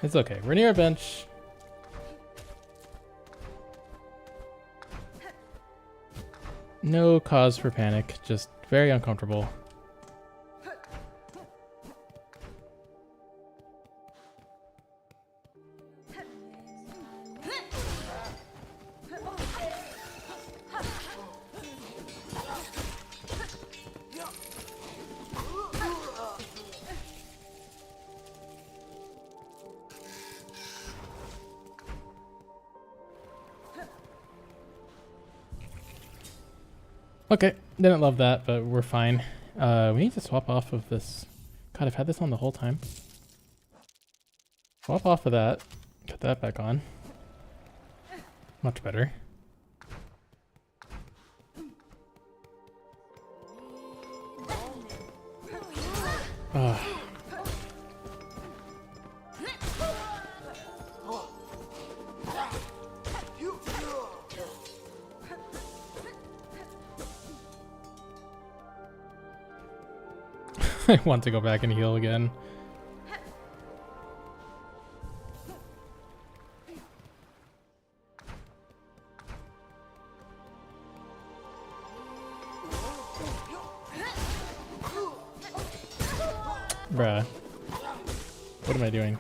It's okay. We're near a bench. No cause for panic. Just very uncomfortable. Okay, didn't love that, but we're fine. We need to swap off of this. God, I've had this on the whole time. Swap off of that. Put that back on. Much better. Ugh. I want to go back and heal again. Bruh. What am I doing?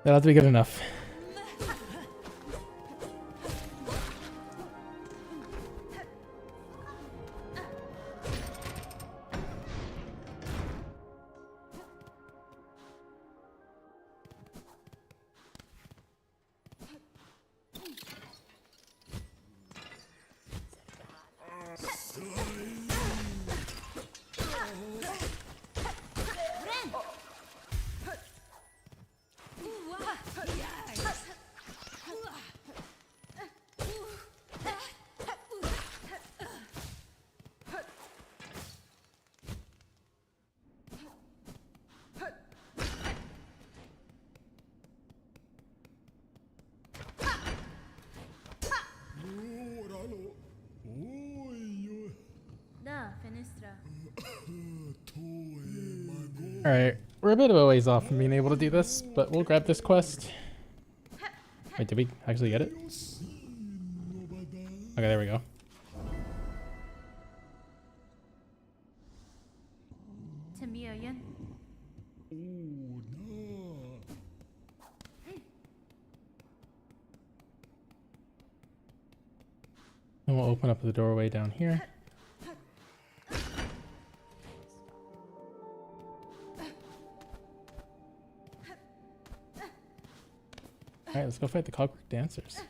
That'll have to be good enough. Da, fenestra. Alright, we're a bit of a ways off from being able to do this, but we'll grab this quest. Wait, did we actually get it? Okay, there we go. Tamiyan. And we'll open up the doorway down here. Alright, let's go fight the Clockwork Dancers.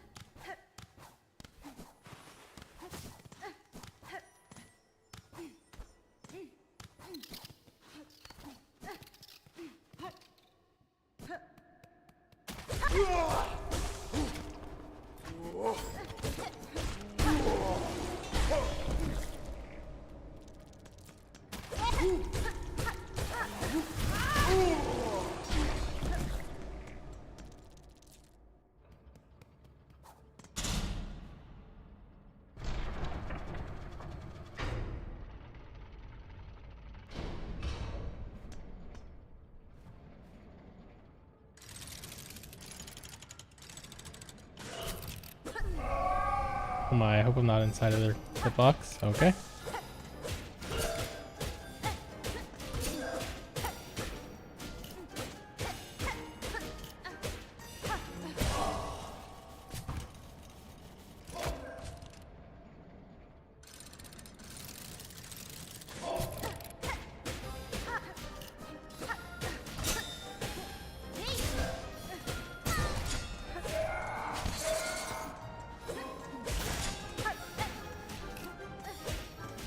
Oh my, I hope I'm not inside of their hitbox. Okay.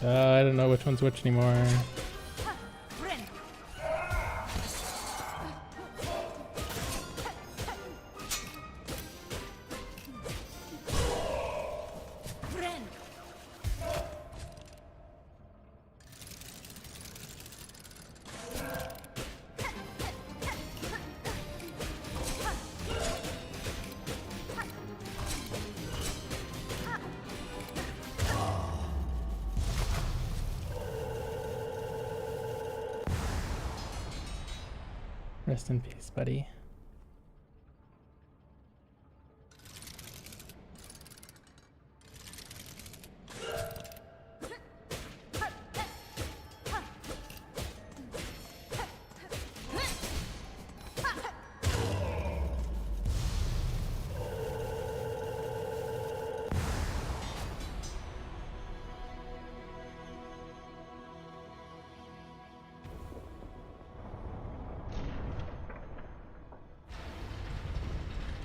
I don't know which one's which anymore. Rest in peace, buddy.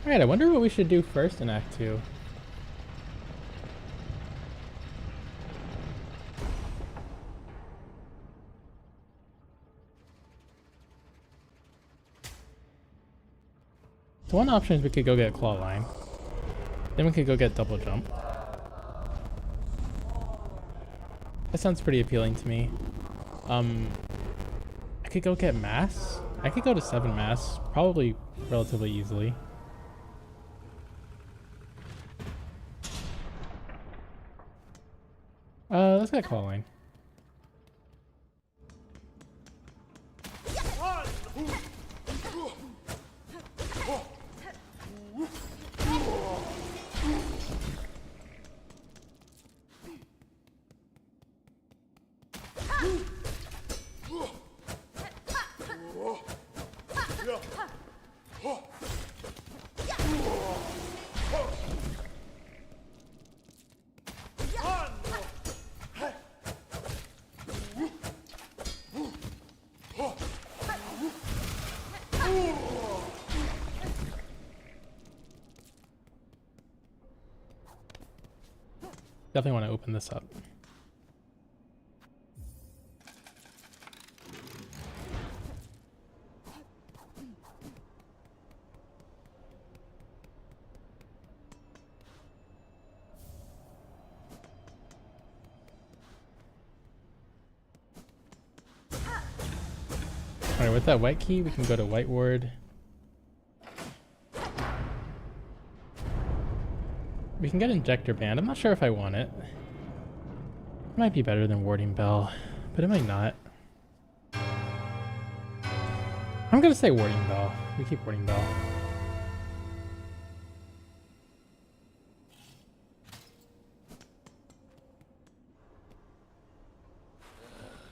Alright, I wonder what we should do first in Act 2. So one option is we could go get Claw Line. Then we could go get Double Jump. That sounds pretty appealing to me. I could go get Mass. I could go to 7 Mass, probably relatively easily. Let's get Claw Line. Definitely want to open this up. Alright, with that white key, we can go to White Ward. We can get Injector Band. I'm not sure if I want it. It might be better than Warding Bell, but it might not. I'm gonna say Warding Bell. We keep Warding Bell.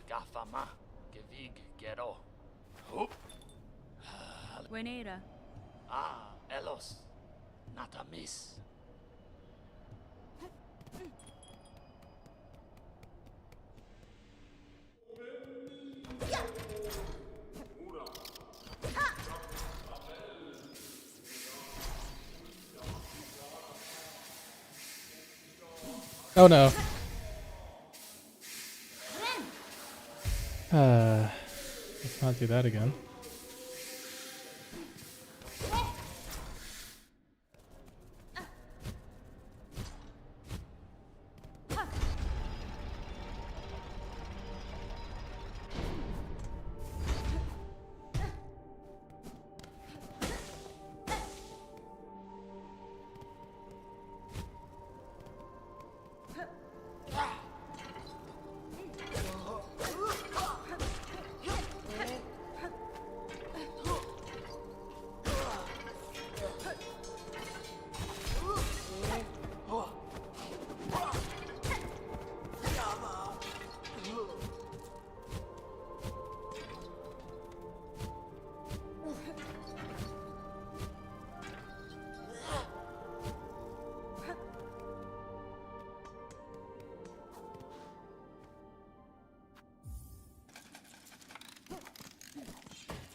Gafama, Gevig, Gero. Buenera. Ah, Elos, Natamis. Oh no. Let's not do that again.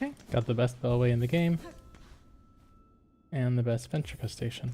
Okay, got the best Bellway in the game. And the best Ventrica station.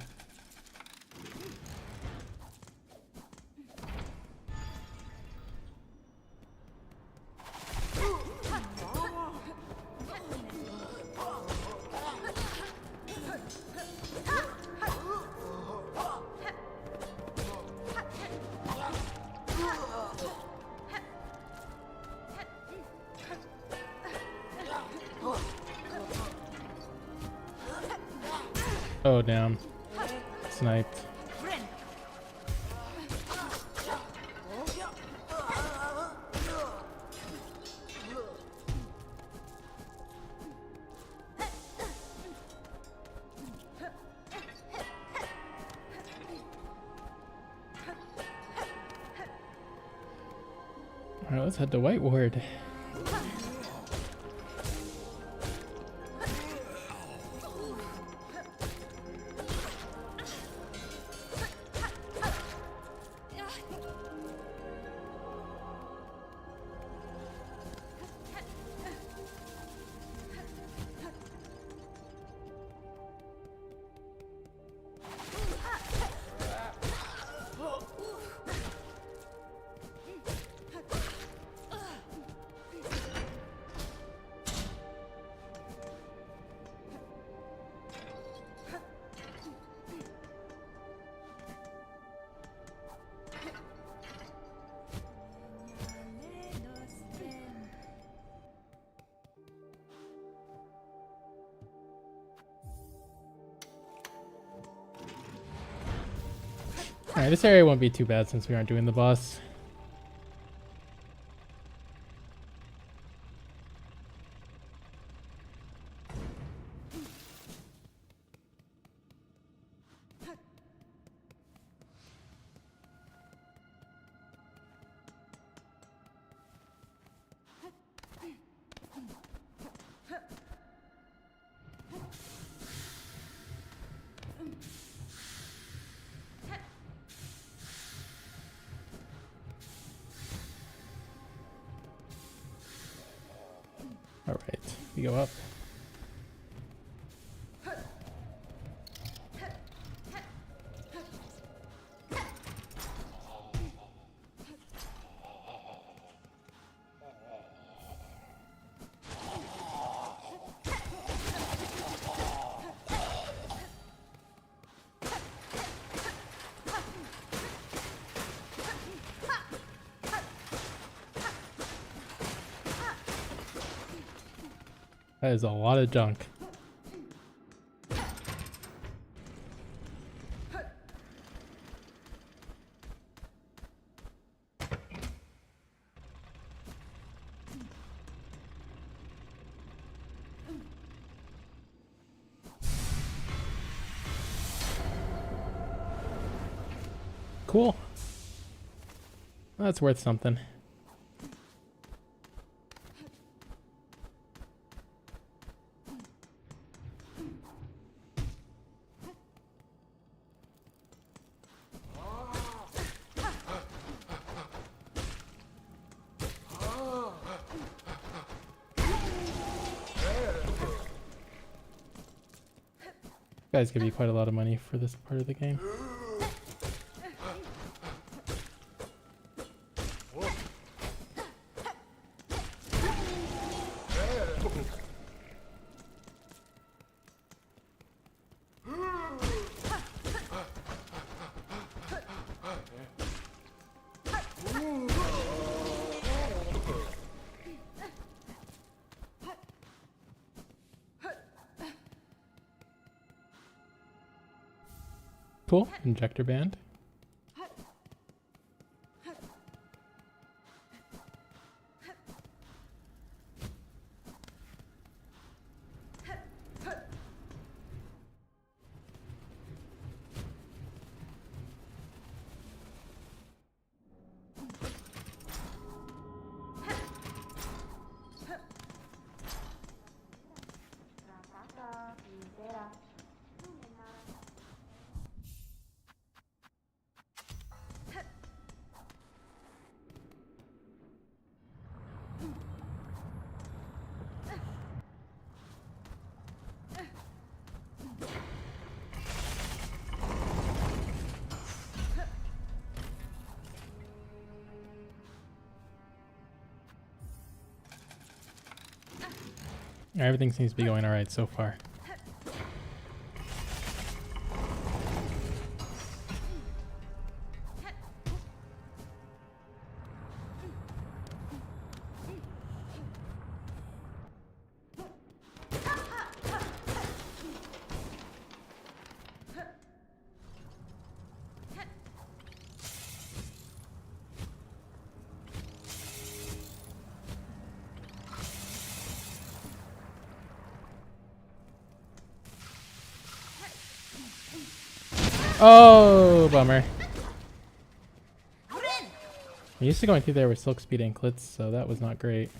Oh damn. Sniped. Alright, let's head to White Ward. Alright, this area won't be too bad since we aren't doing the boss. We go up. That is a lot of junk. Cool. That's worth something. Guys give you quite a lot of money for this part of the game. Cool. Injector band. Everything seems to be going alright so far. Oh, bummer. I'm used to going through there with silk speed anklets, so that was not great.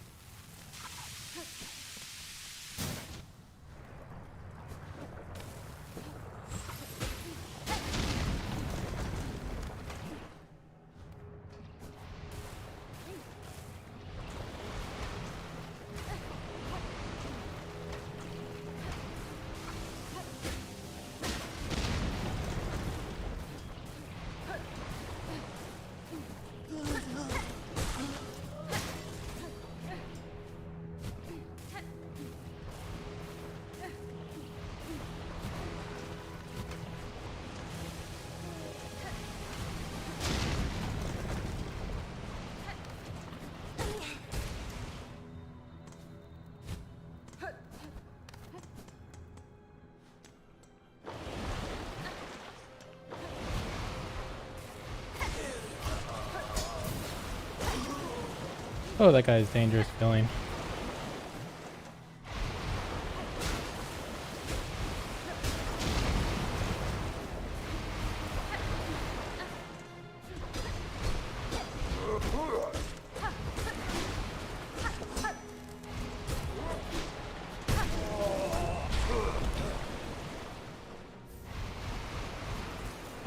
Oh, that guy is dangerous feeling.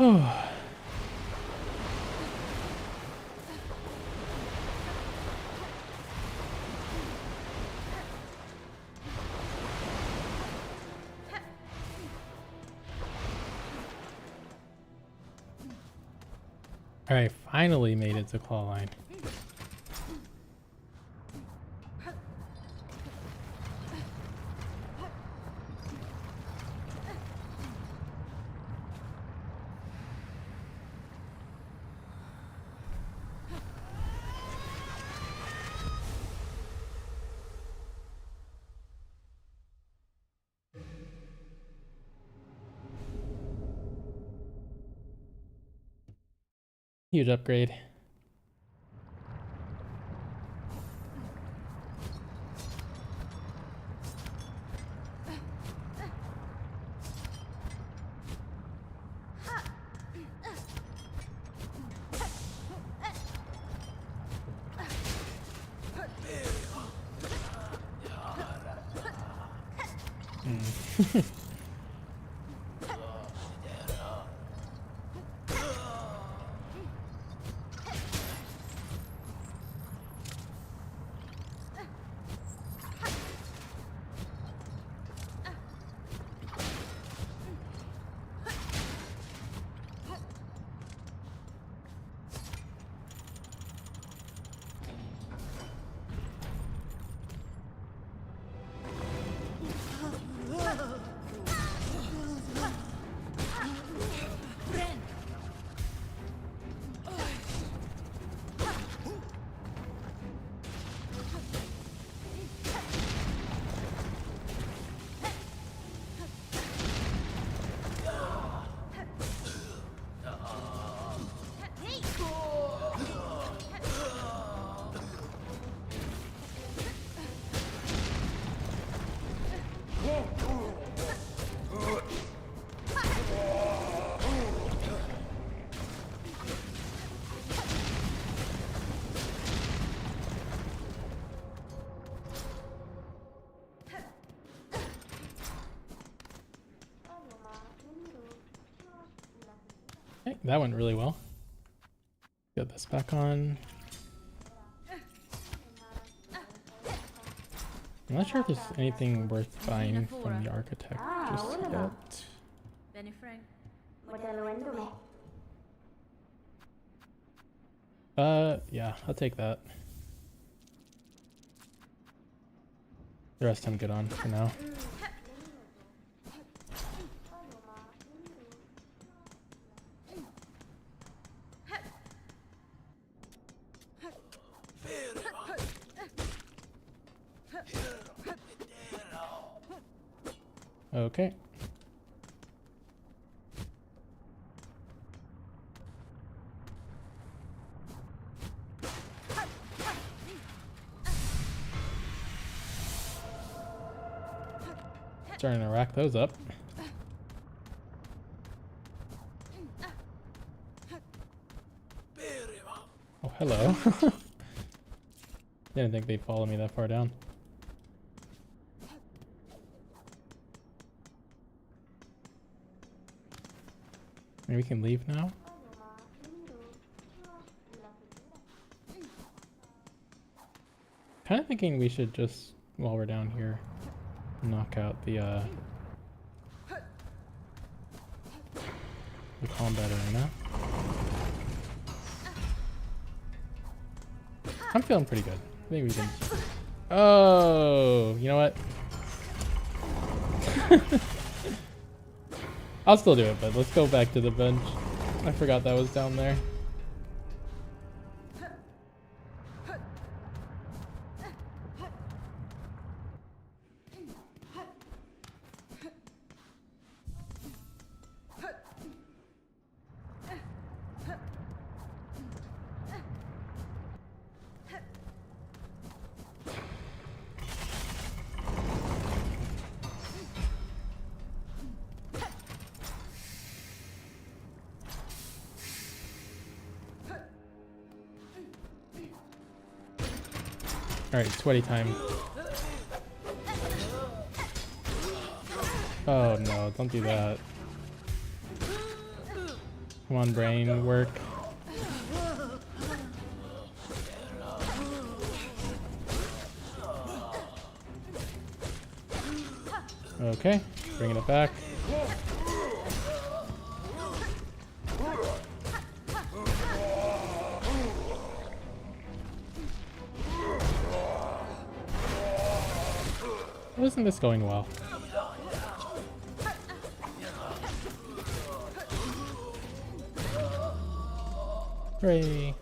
Oh. Alright, finally made it to claw line. Huge upgrade. Okay, that went really well. Get this back on. I'm not sure if there's anything worth buying from the architect just yet. Benny Frank. Yeah, I'll take that. The rest I'm good on for now. Okay. Starting to rack those up. Oh, hello. Didn't think they'd follow me that far down. Maybe we can leave now? Kind of thinking we should just, while we're down here, knock out the combat arena. I'm feeling pretty good. I think we can... Oh, you know what? I'll still do it, but let's go back to the bench. I forgot that was down there. Alright, sweaty time. Oh no, don't do that. Come on, brain, work. Okay, bringing it back. Isn't this going well? Hooray.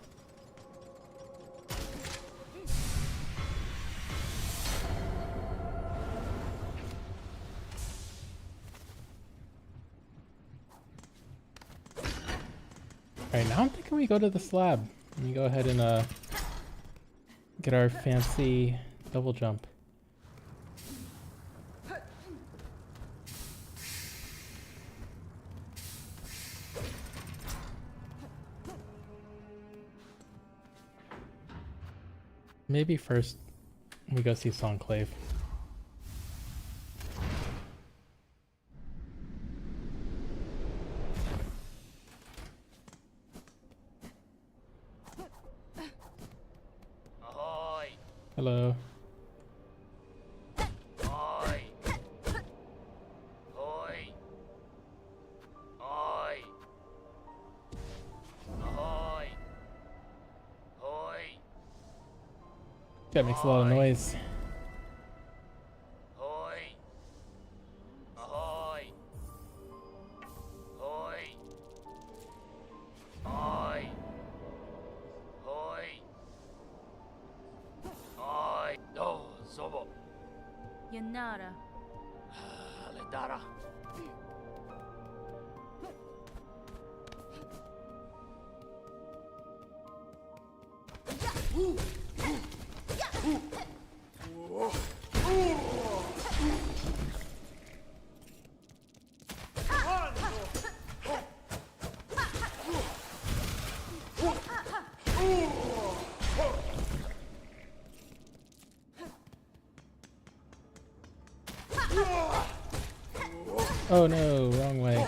Alright, now I'm thinking we go to the slab. Let me go ahead and get our fancy double jump. Maybe first we go see Songclave. Ahoy! Hello. Ahoy! Ahoy! Ahoy! Ahoy! Ahoy! That makes a lot of noise. Ahoy! Ahoy! Ahoy! Ahoy! Ahoy! Ahoy! No, Zobo. Yanara. Aledara. Oh no, wrong way.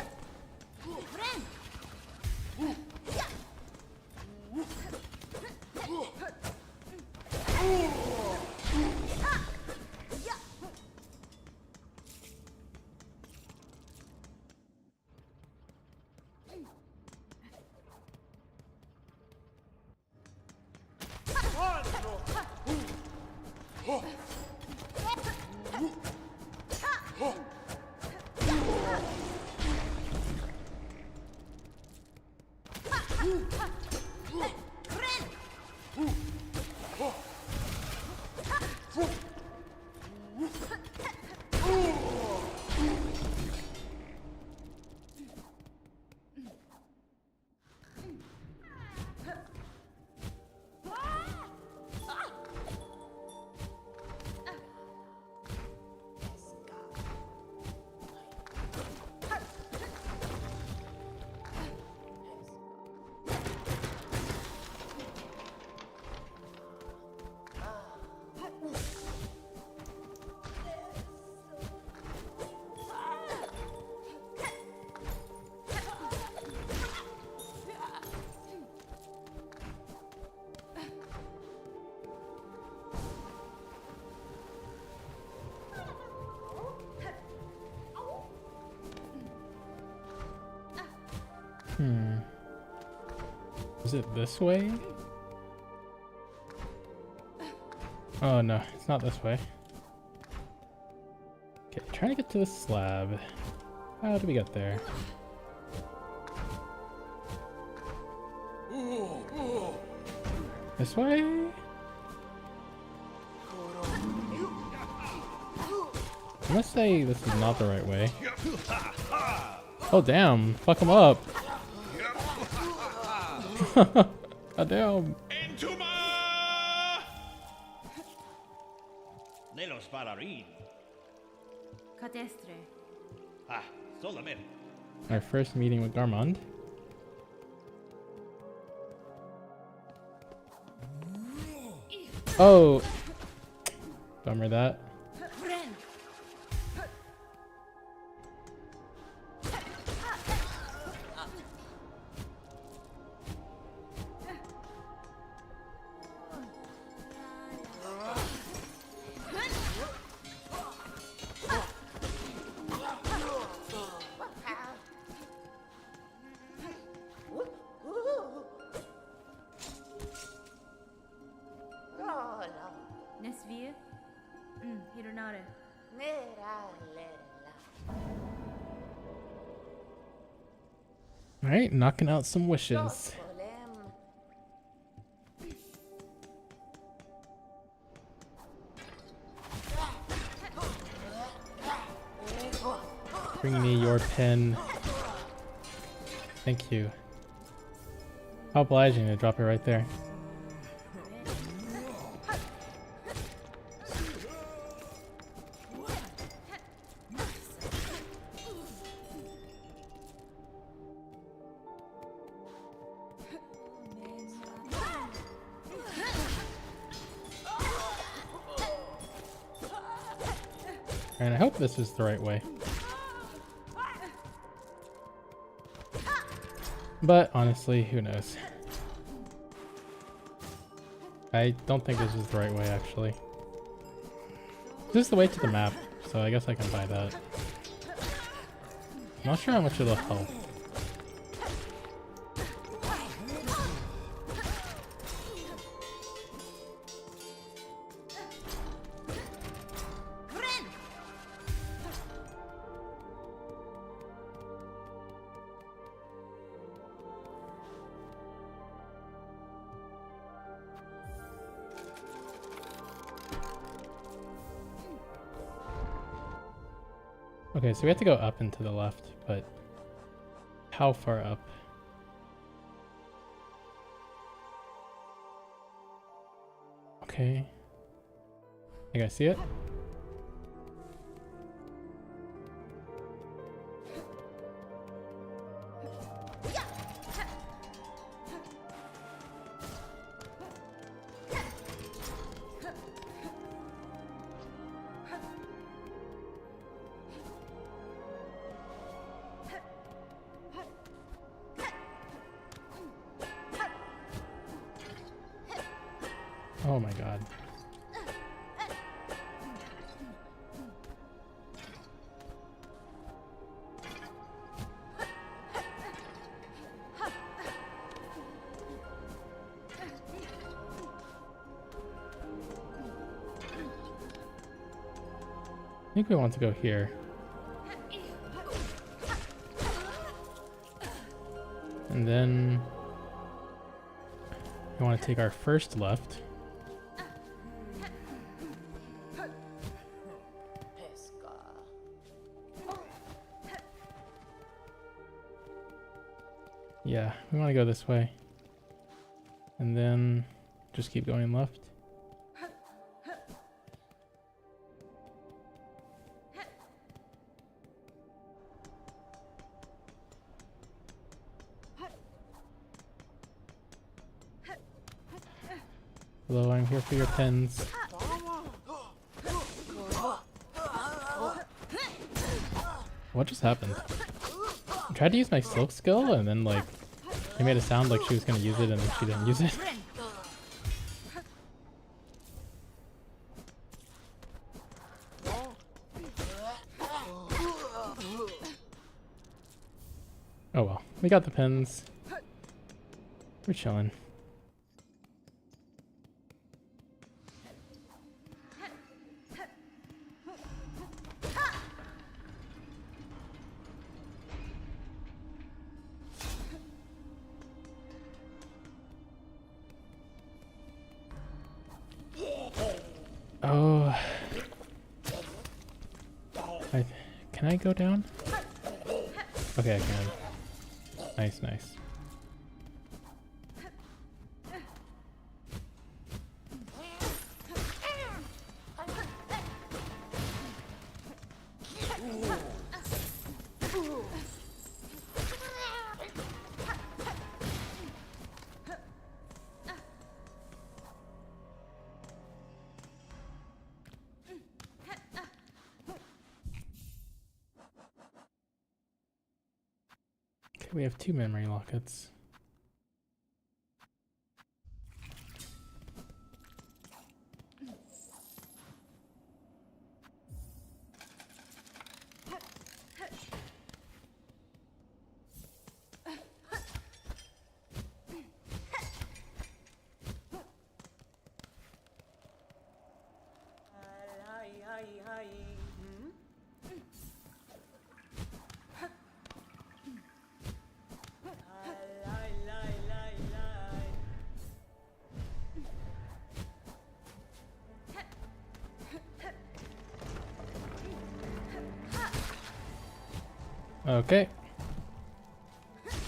Is it this way? Oh no, it's not this way. Okay, trying to get to the slab. How do we get there? This way? I must say this is not the right way. Oh damn, fuck him up. God damn. Nelos balarin. Cadestre. Ah, solamente. Our first meeting with Garmond. Oh! Bummer that. Nesvir. Alright, knocking out some wishes. Bring me your pen. Thank you. How obliging to drop it right there. And I hope this is the right way. But honestly, who knows? I don't think this is the right way, actually. This is the way to the map, so I guess I can buy that. I'm not sure how much it'll help. Okay, so we have to go up and to the left, but how far up? Okay. You guys see it? Oh my god. I think we want to go here. And then we want to take our first left. Yeah, we want to go this way. And then just keep going left. Hello, I'm here for your pens. What just happened? I tried to use my silk skill and then like it made it sound like she was gonna use it and then she didn't use it. Oh well, we got the pens. We're chilling. Oh, can I go down? Okay, I can. Nice, nice. Okay, we have 2 memory lockets. Okay.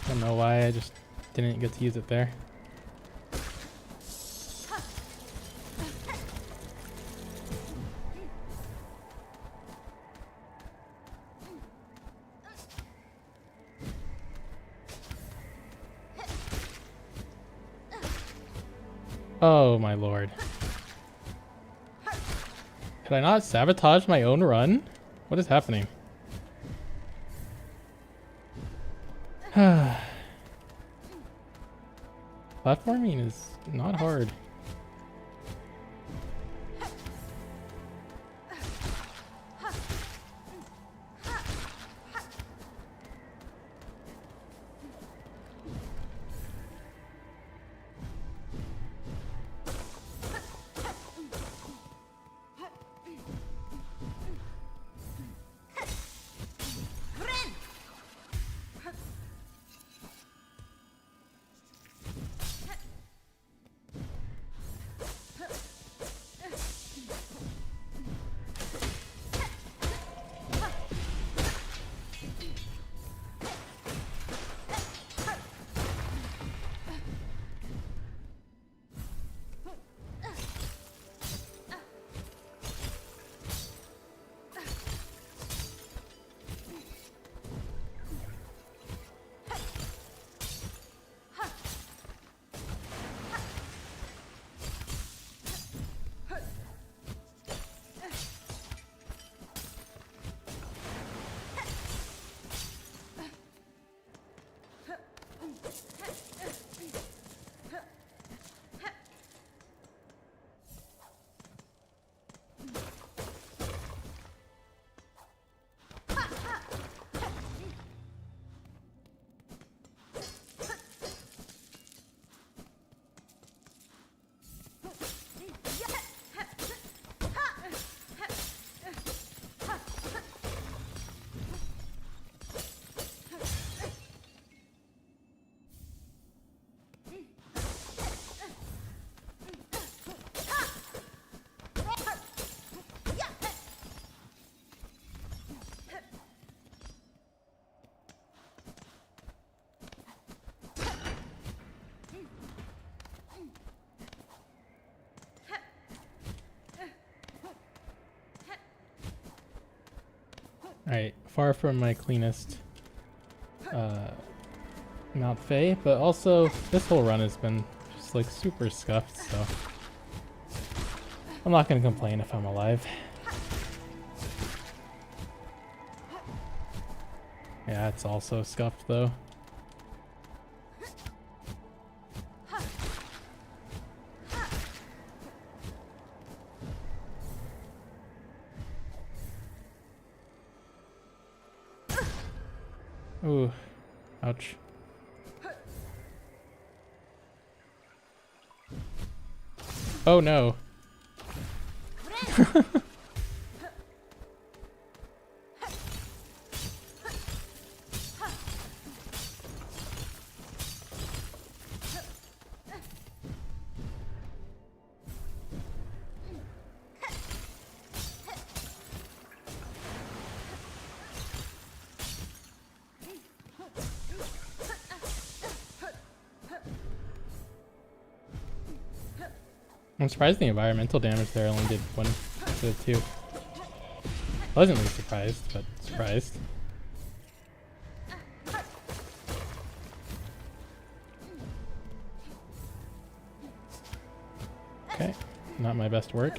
Don't know why I just didn't get to use it there. Oh my lord. Could I not sabotage my own run? What is happening? Platforming is not hard. Alright, far from my cleanest Mount Faye, but also this whole run has been just like super scuffed, so I'm not gonna complain if I'm alive. Yeah, it's also scuffed though. Ooh, ouch. Oh no. I'm surprised the environmental damage there only did 1 instead of 2. Pleasantly surprised, but surprised. Okay, not my best work.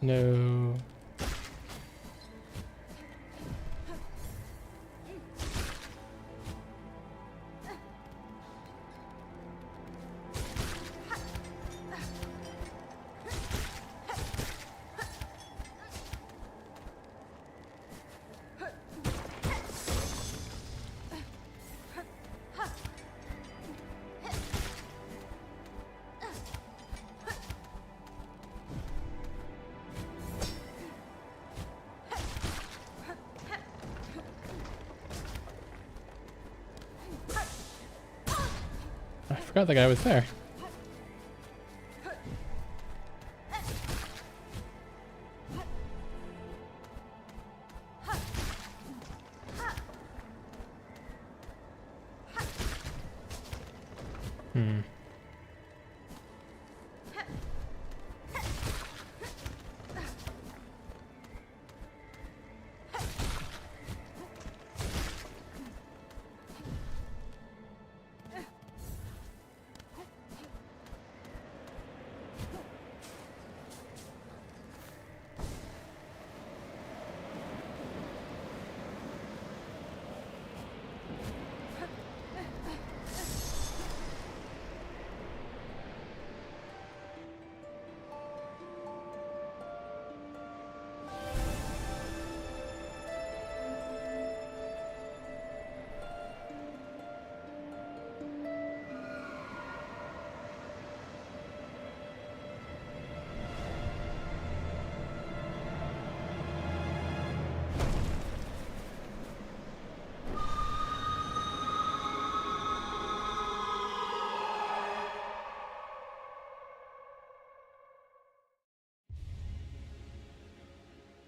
No. I forgot the guy was there. Hmm.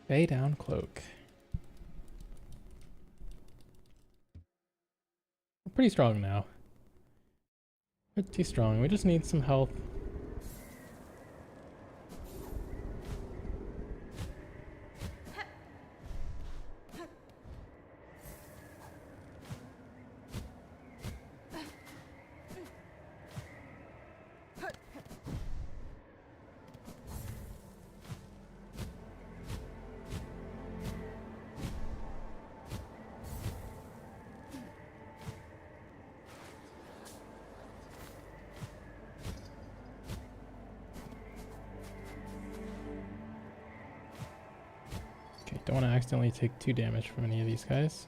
Bay down cloak. We're pretty strong now. Pretty strong. We just need some health. Okay, don't want to accidentally take 2 damage from any of these guys.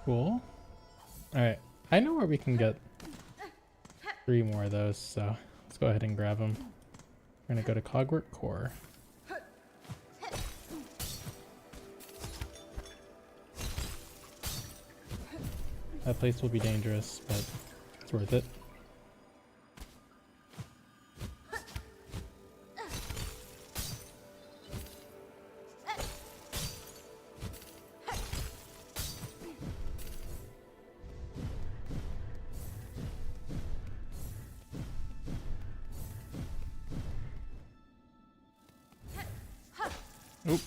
Cool. Alright, I know where we can get 3 more of those, so let's go ahead and grab them. We're gonna go to Cogwork Core. That place will be dangerous, but it's worth it. Oop.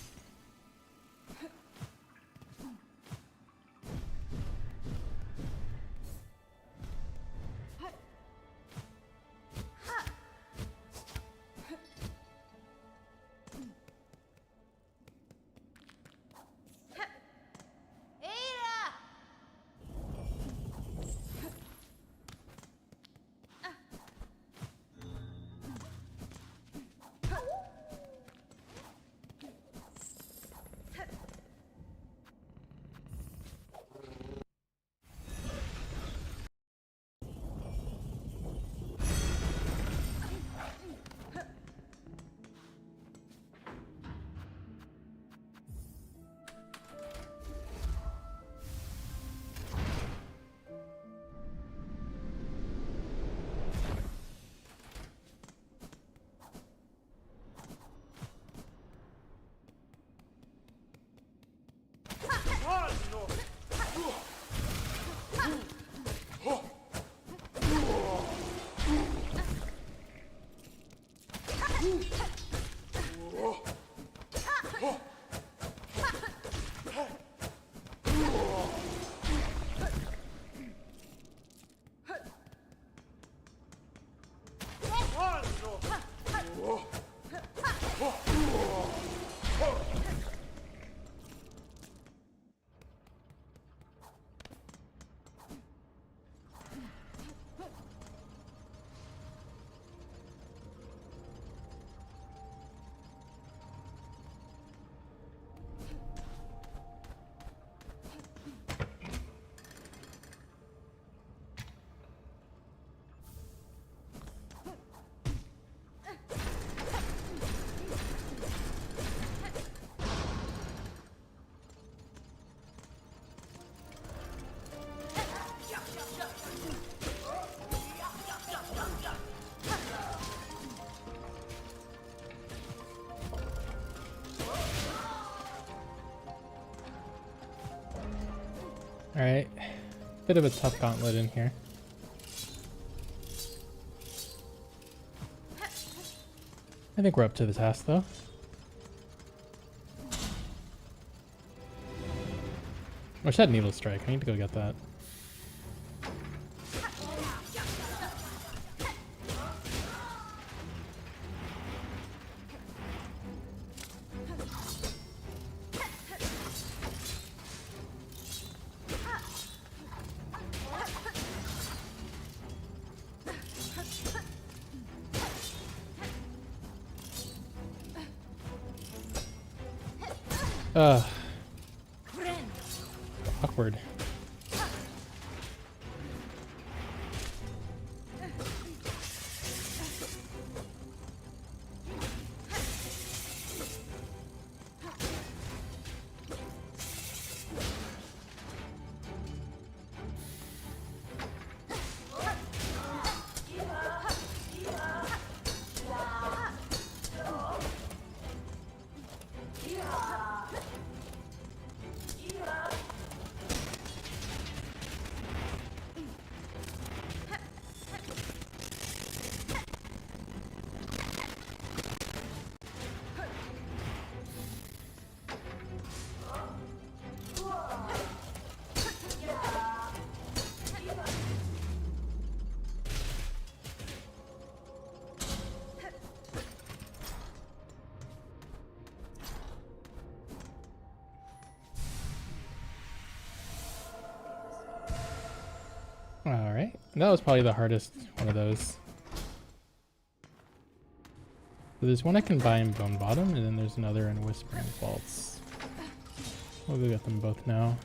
Alright. Bit of a tough gauntlet in here. I think we're up to the task though. Wish I had Needle Strike. I need to go get that. Awkward. Alright, that was probably the hardest one of those. So there's one I can buy in Bone Bottom, and then there's another in Whispering Vaults. We'll go get them both now.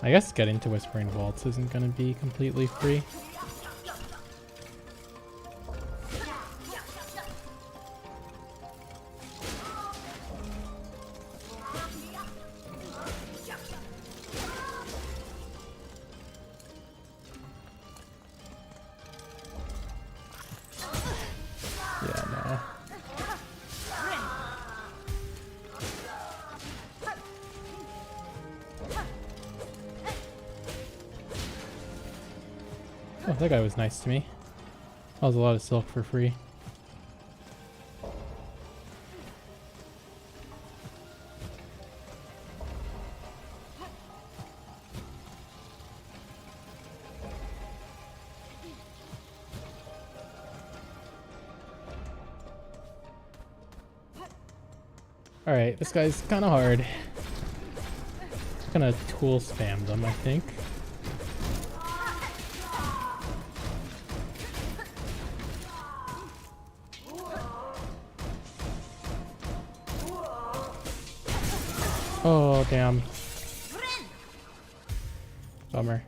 I guess getting to Whispering Vaults isn't going to be completely free. Yeah, no. Oh, that guy was nice to me. That was a lot of silk for free. Alright, this guy's kind of hard. Just gonna tool spam them, I think. Oh, damn. Bummer.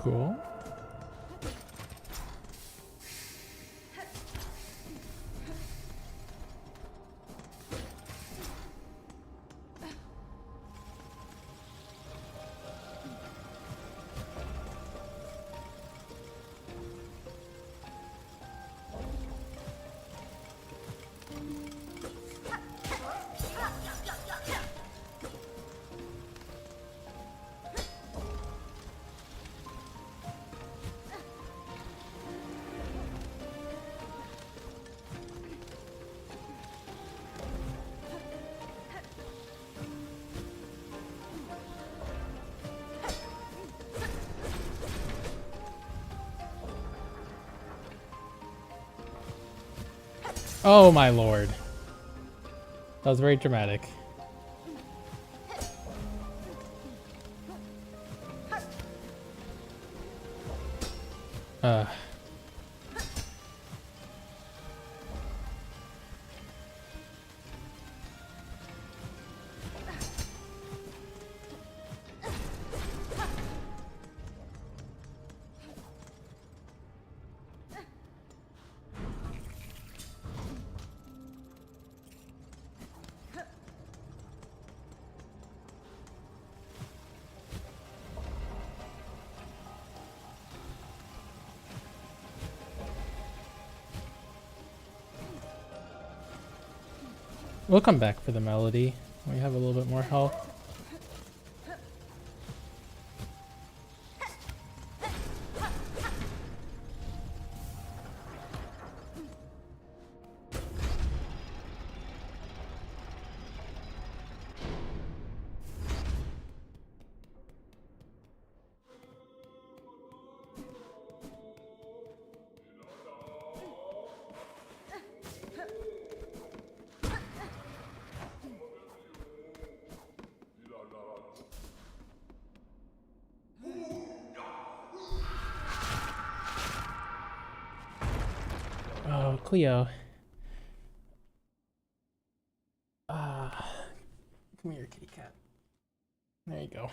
Cool. Oh my lord. That was very dramatic. Uh. We'll come back for the melody when we have a little bit more health. Oh, Cleo. Come here, kitty cat. There you go.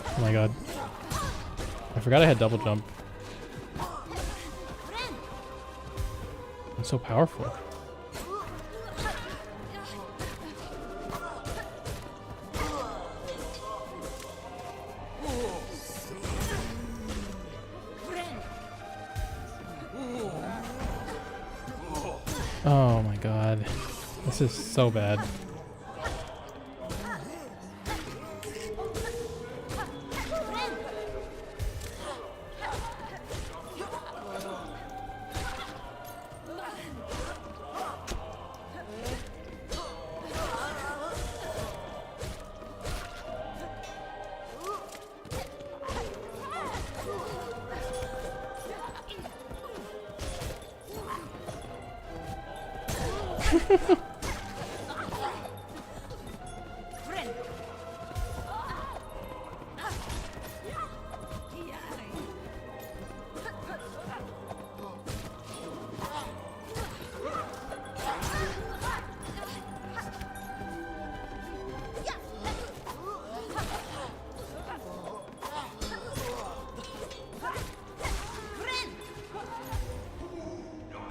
Oh my god. I forgot I had double jump. I'm so powerful. Oh my god. This is so bad.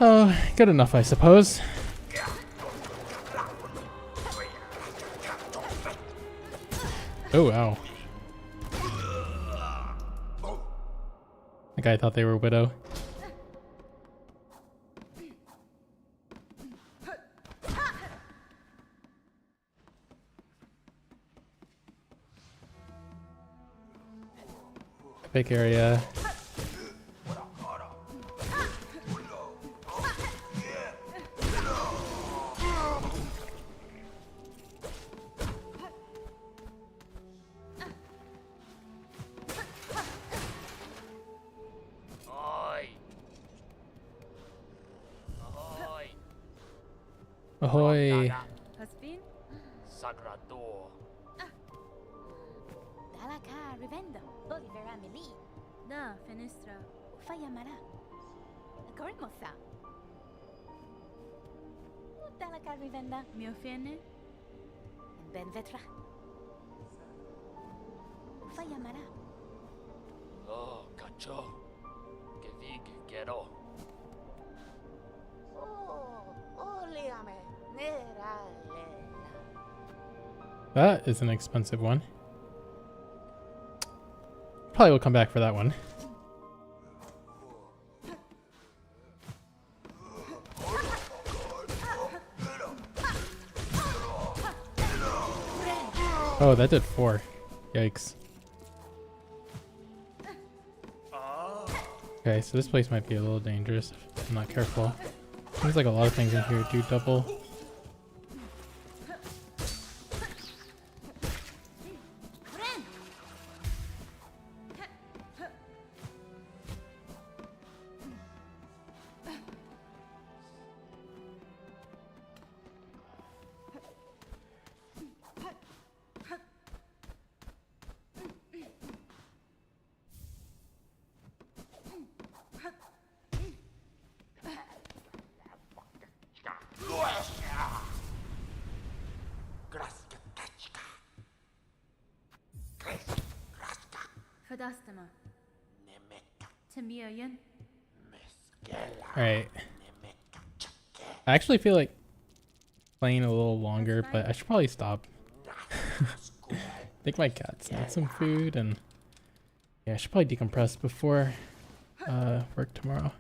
Oh, good enough, I suppose. Oh, wow. The guy thought they were Widow. Epic area. Ahoy! Has been? Sagrador. Dalaka Rivenda, Bolivera Mili, Da, Fenestra. Fayamara, Gormosa. Dalaka Rivenda, Mio fene? Ben Vetra. Fayamara, Oh, cacho. Que vig quiero. Oliame, Nerale. That is an expensive one. Probably will come back for that one. Oh, that did 4. Yikes. Okay, so this place might be a little dangerous if I'm not careful. Seems like a lot of things in here do double. Kadastama. Tamiyan. Alright. I actually feel like playing a little longer, but I should probably stop. I think my cats need some food, and yeah, I should probably decompress before work tomorrow.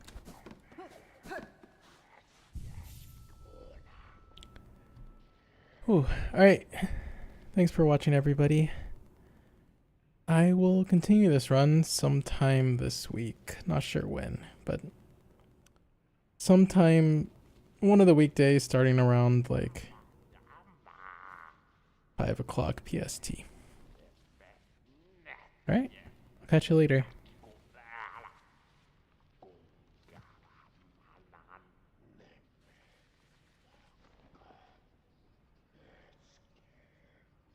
Whew. Alright. Thanks for watching, everybody. I will continue this run sometime this week. Not sure when, but sometime one of the weekdays starting around like 5 o'clock PST. Alright. I'll catch you later.